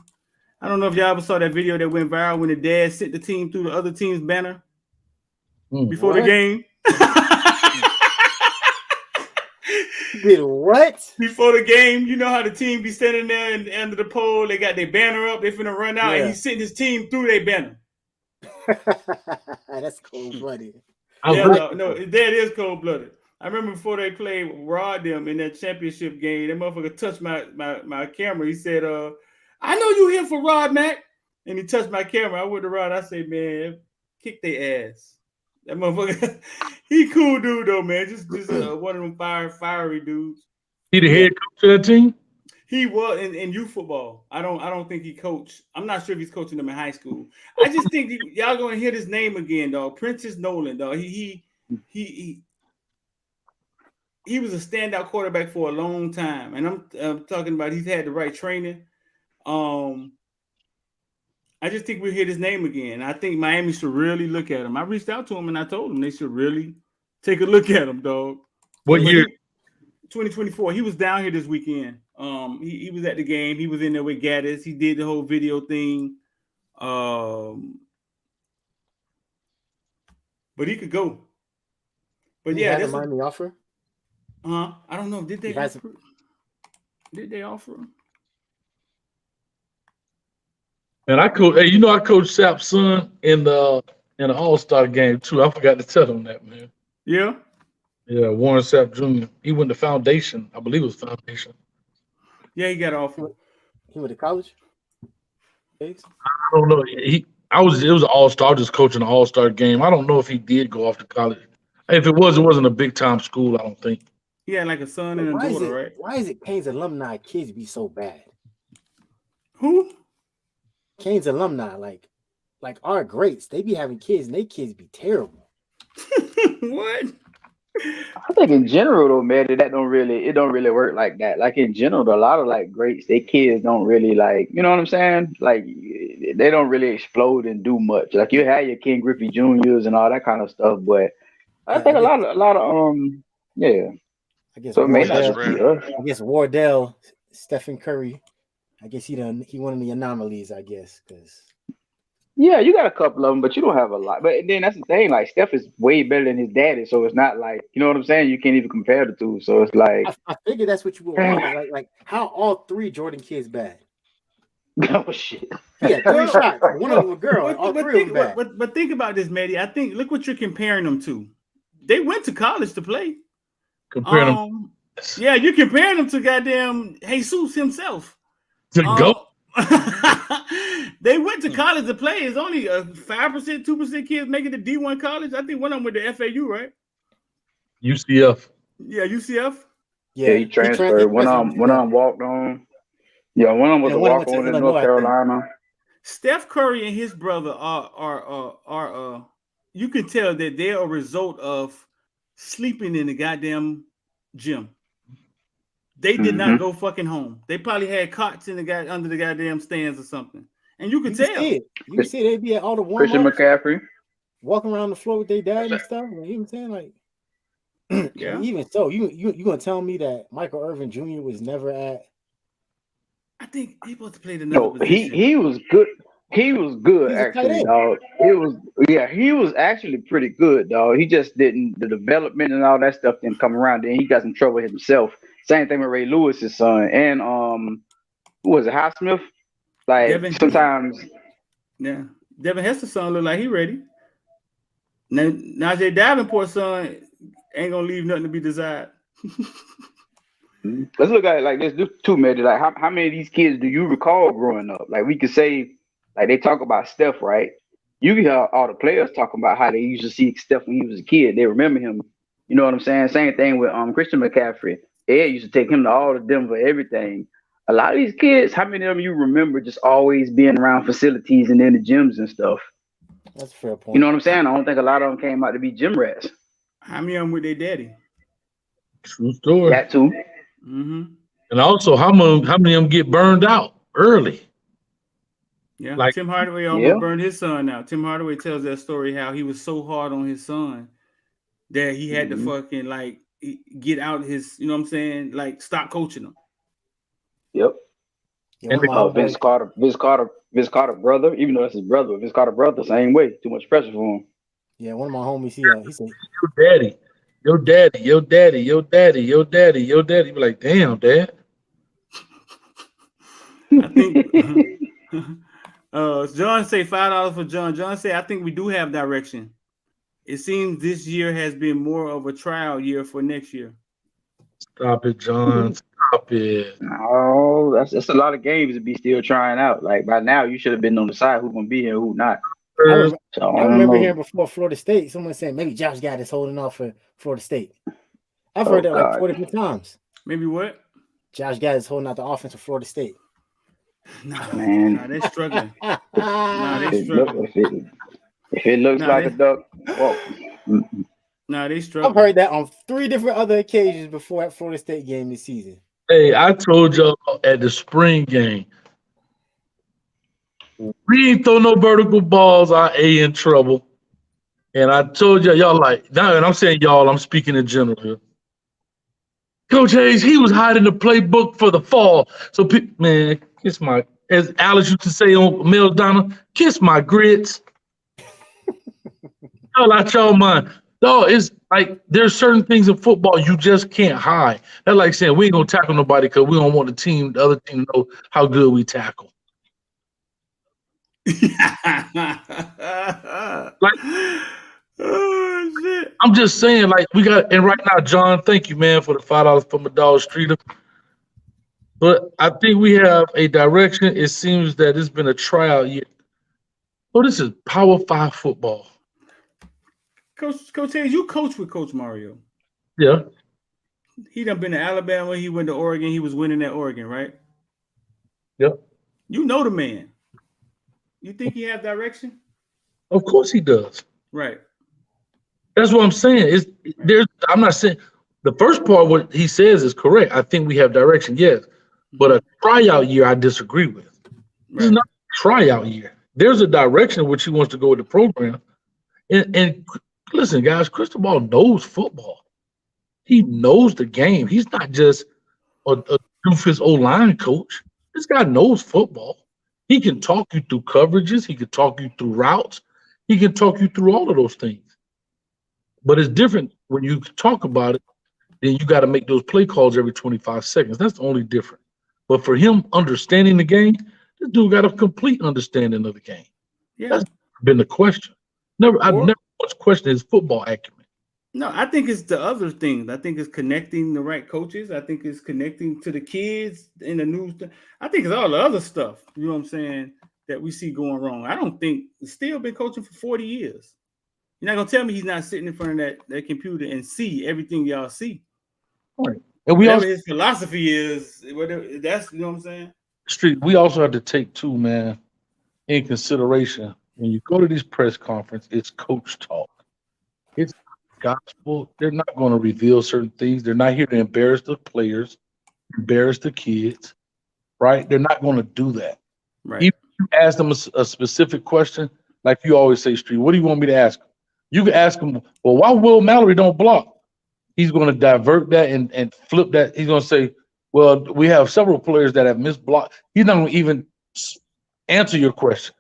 I don't know if y'all ever saw that video that went viral when the dad sent the team through the other team's banner before the game. Did what? Before the game, you know how the team be standing there and under the pole, they got their banner up, they finna run out, and he sent his team through their banner. That's cold-blooded. No, that is cold-blooded. I remember before they played Rod them in that championship game, that motherfucker touched my camera. He said, I know you here for Rod Mack. And he touched my camera. I went to Rod. I said, man, kick their ass. That motherfucker, he cool dude though, man. Just one of them fiery dudes. He the head coach of that team? He was in youth football. I don't think he coached. I'm not sure if he's coaching them in high school. I just think y'all gonna hear this name again, dog. Prentice Noland, dog. He was a standout quarterback for a long time, and I'm talking about he's had the right training. I I just think we'll hear his name again. I think Miami should really look at him. I reached out to him and I told him they should really take a look at him, dog. What year? 2024. He was down here this weekend. He was at the game. He was in there with Gaddis. He did the whole video thing. But he could go. But yeah, that's a Miami offer. I don't know. Did they offer him? And I coach. Hey, I coached Sapp's son in the All-Star game too. I forgot to tell him that, man. Yeah. Yeah, Warren Sapp Jr. He went to Foundation. I believe it was Foundation. Yeah, he got off. He went to college. I don't know. It was an All-Star. I was just coaching an All-Star game. I don't know if he did go off to college. If it wasn't a big time school. I don't think. He had like a son and a daughter, right? Why is it Canes alumni kids be so bad? Who? Canes alumni, like our greats, they be having kids and they kids be terrible. What? I think in general though, man, it don't really work like that. Like in general, a lot of like greats, their kids don't really like, you know what I'm saying? Like they don't really explode and do much. Like you have your Ken Griffey Juniors and all that kind of stuff, but I think a lot of yeah. I guess so Wardell, Stephen Curry. I guess he one of the anomalies, I guess, because yeah, you got a couple of them, but you don't have a lot. But then that's the thing, like Steph is way better than his daddy, so it's not like, you know what I'm saying? You can't even compare the two. So it's like I figured that's what you would want. Like how all three Jordan kids bad? Oh shit. Yeah, 3 shots. One of them a girl. All three of them bad. But think about this, Maddie. I think look what you're comparing them to. They went to college to play. Comparing them. Yeah, you're comparing them to goddamn Jesus himself. To go. They went to college to play. It's only 5%, 2% kids making the D1 college. I think one of them with the FAU, right? UCF. Yeah, UCF. Yeah, he transferred. One of them walked on. Yeah, one of them was a walk on in North Carolina. Steph Curry and his brother are you can tell that they're a result of sleeping in the goddamn gym. They did not go fucking home. They probably had cots in under the goddamn stands or something. And you could tell. You can see they'd be at all the warm-ups, Christian McCaffrey walking around the floor with their dad and stuff. You know what I'm saying? Like, yeah. Even so, you gonna tell me that Michael Irvin Jr. was never at? I think he supposed to play another position. He was good. He was good actually, dog. He was actually pretty good, dog. He just didn't, the development and all that stuff didn't come around. Then he got some trouble himself. Same thing with Ray Lewis's son and who was it, Highsmith? Like Devin, sometimes. Yeah, Devin Hester's son look like he ready. Now Najee Davenport's son ain't gonna leave nothing to be desired. Let's look at it like this too, man. Like how many of these kids do you recall growing up? Like we could say, like they talk about Steph, right? You hear all the players talking about how they used to see Steph when he was a kid. They remember him. You know what I'm saying? Same thing with Christian McCaffrey. Ed used to take him to all the Denver, everything. A lot of these kids, how many of them you remember just always being around facilities and in the gyms and stuff? That's a fair point. You know what I'm saying? I don't think a lot of them came out to be gym rats. How many of them with their daddy? True story. That too. Mm-hmm. And also, how many of them get burned out early? Yeah, like Tim Hardaway almost burned his son out. Tim Hardaway tells that story how he was so hard on his son that he had to fucking like get out his, you know what I'm saying? Like stop coaching him. Yep. And Vince Carter brother, even though that's his brother, Vince Carter brother, same way. Too much pressure for him. Yeah, one of my homies, he said, your daddy. You be like, damn, Dad. I think John say $5 for John. John say, I think we do have direction. It seems this year has been more of a trial year for next year. Stop it, John. Stop it. Oh, that's a lot of games to be still trying out. Like by now, you should have been on the side who's gonna be here, who not. I remember hearing before Florida State, someone saying maybe Josh Gaddis holding off for Florida State. I've heard that like 4 different times. Maybe what? Josh Gaddis holding out the offense for Florida State. Man, they're struggling. If it looks like a duck, well. They struggle. I've heard that on 3 different other occasions before at Florida State game this season. Hey, I told y'all at the spring game, We ain't throw no vertical balls. Our A in trouble. And I told y'all like, now, and I'm saying y'all, I'm speaking in general here. Coach Hayes, he was hiding the playbook for the fall. So, man, kiss my, as Alice used to say on Mel Donna, kiss my grits. Y'all out y'all mind. No, it's like there's certain things in football you just can't hide. That's like saying we ain't gonna tackle nobody because we don't want the other team to know how good we tackle. Like, oh shit! I'm just saying, like we got, and right now, John, thank you, man, for the $5 from a Dollar Streeter. But I think we have a direction. It seems that it's been a tryout year. Oh, this is Power 5 football. Coach Hayes, you coach with Coach Mario. Yeah. He done been to Alabama. He went to Oregon. He was winning at Oregon, right? Yep. You know the man. You think he has direction? Of course he does. Right. That's what I'm saying. I'm not saying the first part what he says is correct. I think we have direction, yes. But a tryout year I disagree with. This is not a tryout year. There's a direction in which he wants to go with the program. And listen, guys, Cristobal knows football. He knows the game. He's not just a doofus O-line coach. This guy knows football. He can talk you through coverages. He can talk you through routes. He can talk you through all of those things. But it's different when you talk about it, then you got to make those play calls every 25 seconds. That's the only difference. But for him understanding the game, this dude got a complete understanding of the game. Yeah. That's been the question. I've never once questioned his football acumen. No, I think it's the other things. I think it's connecting the right coaches. I think it's connecting to the kids in the news. I think it's all the other stuff, you know what I'm saying, that we see going wrong. I don't think he's still been coaching for 40 years. You're not going to tell me he's not sitting in front of that computer and see everything y'all see. Right. And whatever his philosophy is, whatever, that's, you know what I'm saying? Street, we also have to take too, man, in consideration when you go to these press conferences, it's coach talk. It's gospel. They're not going to reveal certain things. They're not here to embarrass the players, embarrass the kids, right? They're not going to do that. Right. Even if you ask them a specific question, like you always say, Street, what do you want me to ask them? You can ask them, well, why Will Mallory don't block? He's going to divert that and flip that. He's going to say, well, we have several players that have missed block. He's not going to even answer your question.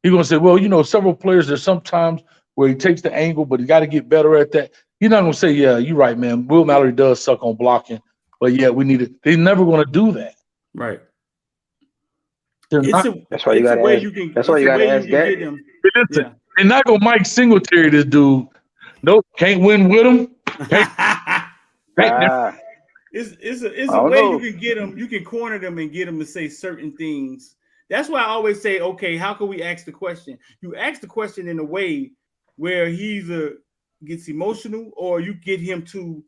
He's going to say, well, you know, several players, there's sometimes where he takes the angle, but he got to get better at that. He's not going to say, yeah, you're right, man. Will Mallory does suck on blocking, but yeah, we need it. They're never going to do that. Right. That's why you got to ask. That's why you got to ask that. Listen, they're not going to Mike Singletary this dude. Nope, can't win with him. It's a way you can get them. You can corner them and get them to say certain things. That's why I always say, okay, how can we ask the question? You ask the question in a way where he either gets emotional or you get him to,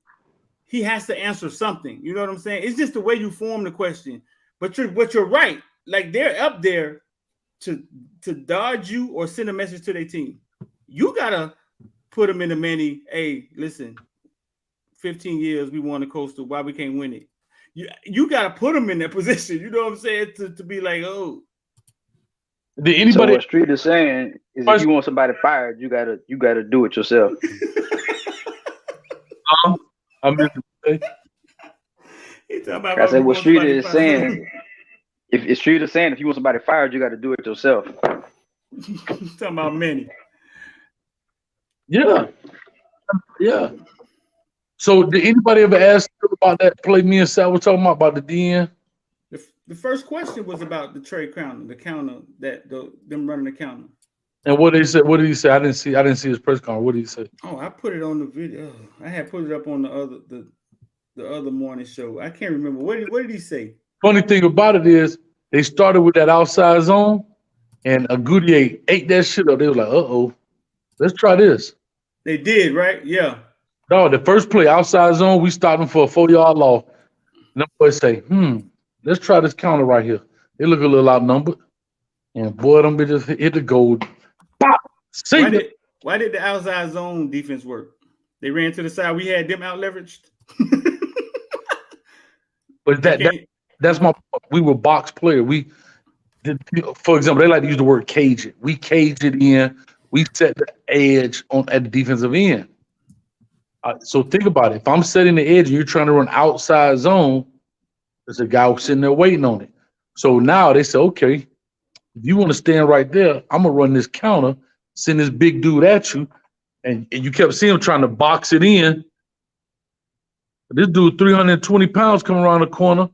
he has to answer something. You know what I'm saying? It's just the way you form the question. But you're right. Like they're up there to dodge you or send a message to their team. You gotta put them in the many. Hey, listen, 15 years we won the Coastal. Why we can't win it? You got to put them in that position. You know what I'm saying? To be like, oh. Did anybody? So what Street is saying is, if you want somebody fired, you gotta do it yourself. I'm just I said what Street is saying. If Street is saying, if you want somebody fired, you got to do it yourself. Talking about many. Yeah. Yeah. So did anybody ever ask about that play me and Sal were talking about the DN? The first question was about the trade counter, the counter that them running the counter. And what did he say? What did he say? I didn't see his press conference. What did he say? Oh, I put it on the video. I had put it up on the other morning show. I can't remember. What did he say? Funny thing about it is they started with that outside zone, and Goodyear ate that shit up. They were like, uh-oh, let's try this. They did, right? Yeah. No, the first play, outside zone, we stopped them for a 4-yard loss. And them boys say, let's try this counter right here. They look a little outnumbered. And boy, them bitches hit the goal. Pop! Why did the outside zone defense work? They ran to the side. We had them out leveraged. But that's my point. We were box player. for example, they like to use the word cage it. We cage it in. We set the edge at the defensive end. So think about it. If I'm setting the edge and you're trying to run outside zone, there's a guy sitting there waiting on it. So now they say, okay, if you want to stand right there, I'm gonna run this counter, send this big dude at you, and you kept seeing him trying to box it in. This dude, 320 pounds, coming around the corner.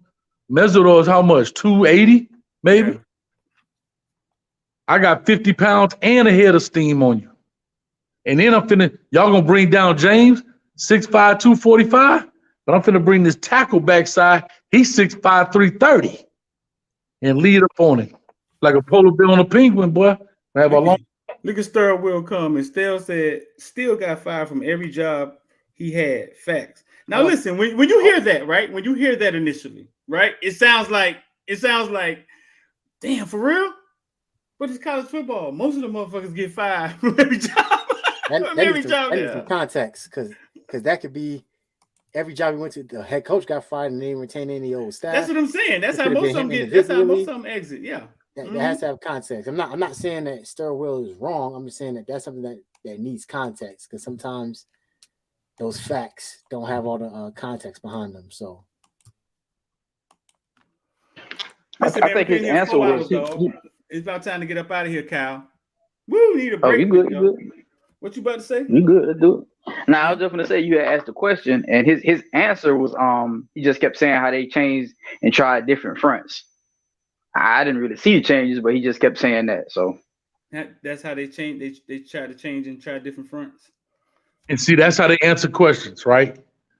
Mesodo is how much? 280, maybe. Yeah. I got 50 pounds and a head of steam on you. And then y'all gonna bring down James, 6'5", 245, but I'm finna bring this tackle backside. He's 6'5", 330, and lead up on him like a polar bear on a penguin, boy. I have a long. Look at Stir Will come and Stell said, still got fired from every job he had. Facts. Now listen, when you hear that, right? When you hear that initially, right? It sounds like, damn, for real? But it's college football. Most of the motherfuckers get fired from every job. That needs some context, because that could be every job he went to. The head coach got fired and they didn't retain any old staff. That's what I'm saying. That's how most of them get. That's how most of them exit. Yeah. That has to have context. I'm not saying that Stir Will is wrong. I'm just saying that that's something that needs context, because sometimes those facts don't have all the context behind them. So I think his answer was it's about time to get up out of here, Kyle. Woo, need a break. Oh, you good? You good? What you about to say? You good? Let's do it. Now, I was just gonna say you had asked the question, and his answer was he just kept saying how they changed and tried different fronts. I didn't really see the changes, but he just kept saying that. So that's how they change. They try to change and try different fronts. And see, that's how they answer questions, right?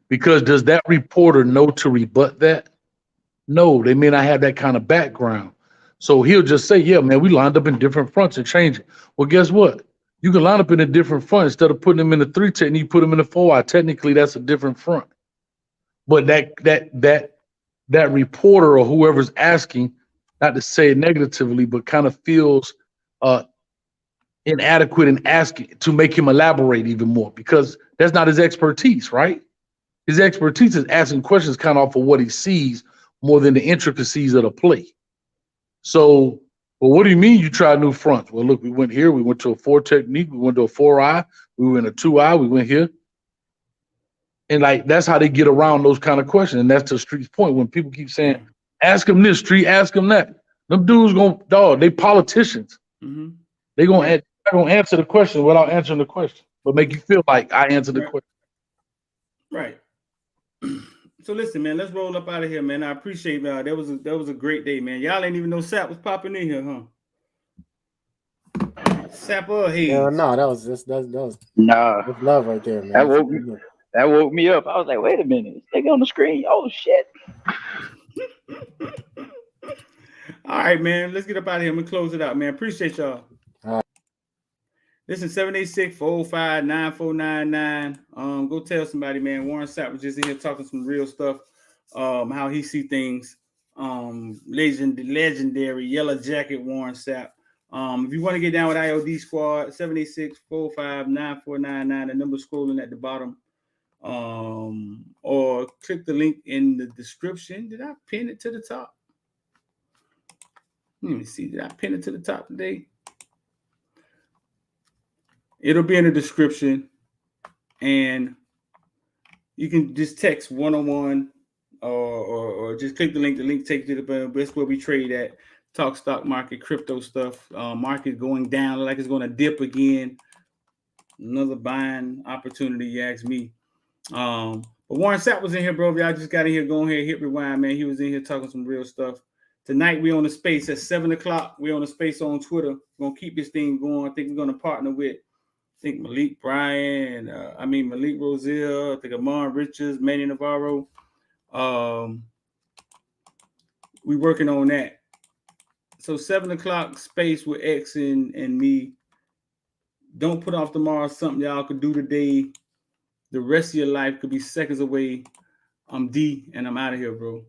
Because does that reporter know to rebut that? No, they may not have that kind of background. So he'll just say, yeah, man, we lined up in different fronts and changed it. Well, guess what? You can line up in a different front instead of putting them in the 3 technique, put them in the 4-eye. Technically, that's a different front. But that reporter or whoever's asking, not to say it negatively, but kind of feels inadequate in asking to make him elaborate even more, because that's not his expertise, right? His expertise is asking questions kind of off of what he sees more than the intricacies of the play. So, well, what do you mean you tried new fronts? Well, look, we went here, we went to a 4 technique, we went to a 4-eye, we went a 2-eye, we went here. And like, that's how they get around those kind of questions. And that's to Street's point. When people keep saying, ask them this, Street, ask them that. Them dudes they politicians. Mm-hmm. They're gonna answer the question without answering the question, but make you feel like I answered the question. Right. So listen, man, let's roll up out of here, man. I appreciate that. That was a great day, man. Y'all ain't even know Sapp was popping in here, huh? Sapp or Hayes? No, that was nah, love right there, man. That woke me up. I was like, wait a minute, they on the screen. Oh shit. All right, man. Let's get up out of here. I'm gonna close it out, man. Appreciate y'all. All right. Listen, 786-405-9499. Go tell somebody, man. Warren Sapp was just in here talking some real stuff. How he see things. Legendary Yellow Jacket Warren Sapp. If you want to get down with IOD Squad, 786-405-9499. The number scrolling at the bottom. Or click the link in the description. Did I pin it to the top? Let me see. Did I pin it to the top today? It'll be in the description, and you can just text 101 or just click the link. The link takes you to the best where we trade at. Talk stock market, crypto stuff. Market going down, like it's going to dip again. Another buying opportunity, you ask me. But Warren Sapp was in here, bro. If y'all just got in here, go ahead, hit rewind, man. He was in here talking some real stuff. Tonight we on the space at 7:00. We on the space on Twitter. We're gonna keep this thing going. I think we're gonna partner with Malik Bryan, Malik Roselle, I think Amon Richards, Manny Navarro. We working on that. So 7:00 space with X and me. Don't put off tomorrow. Something y'all could do today. The rest of your life could be seconds away. I'm D, and I'm out of here, bro.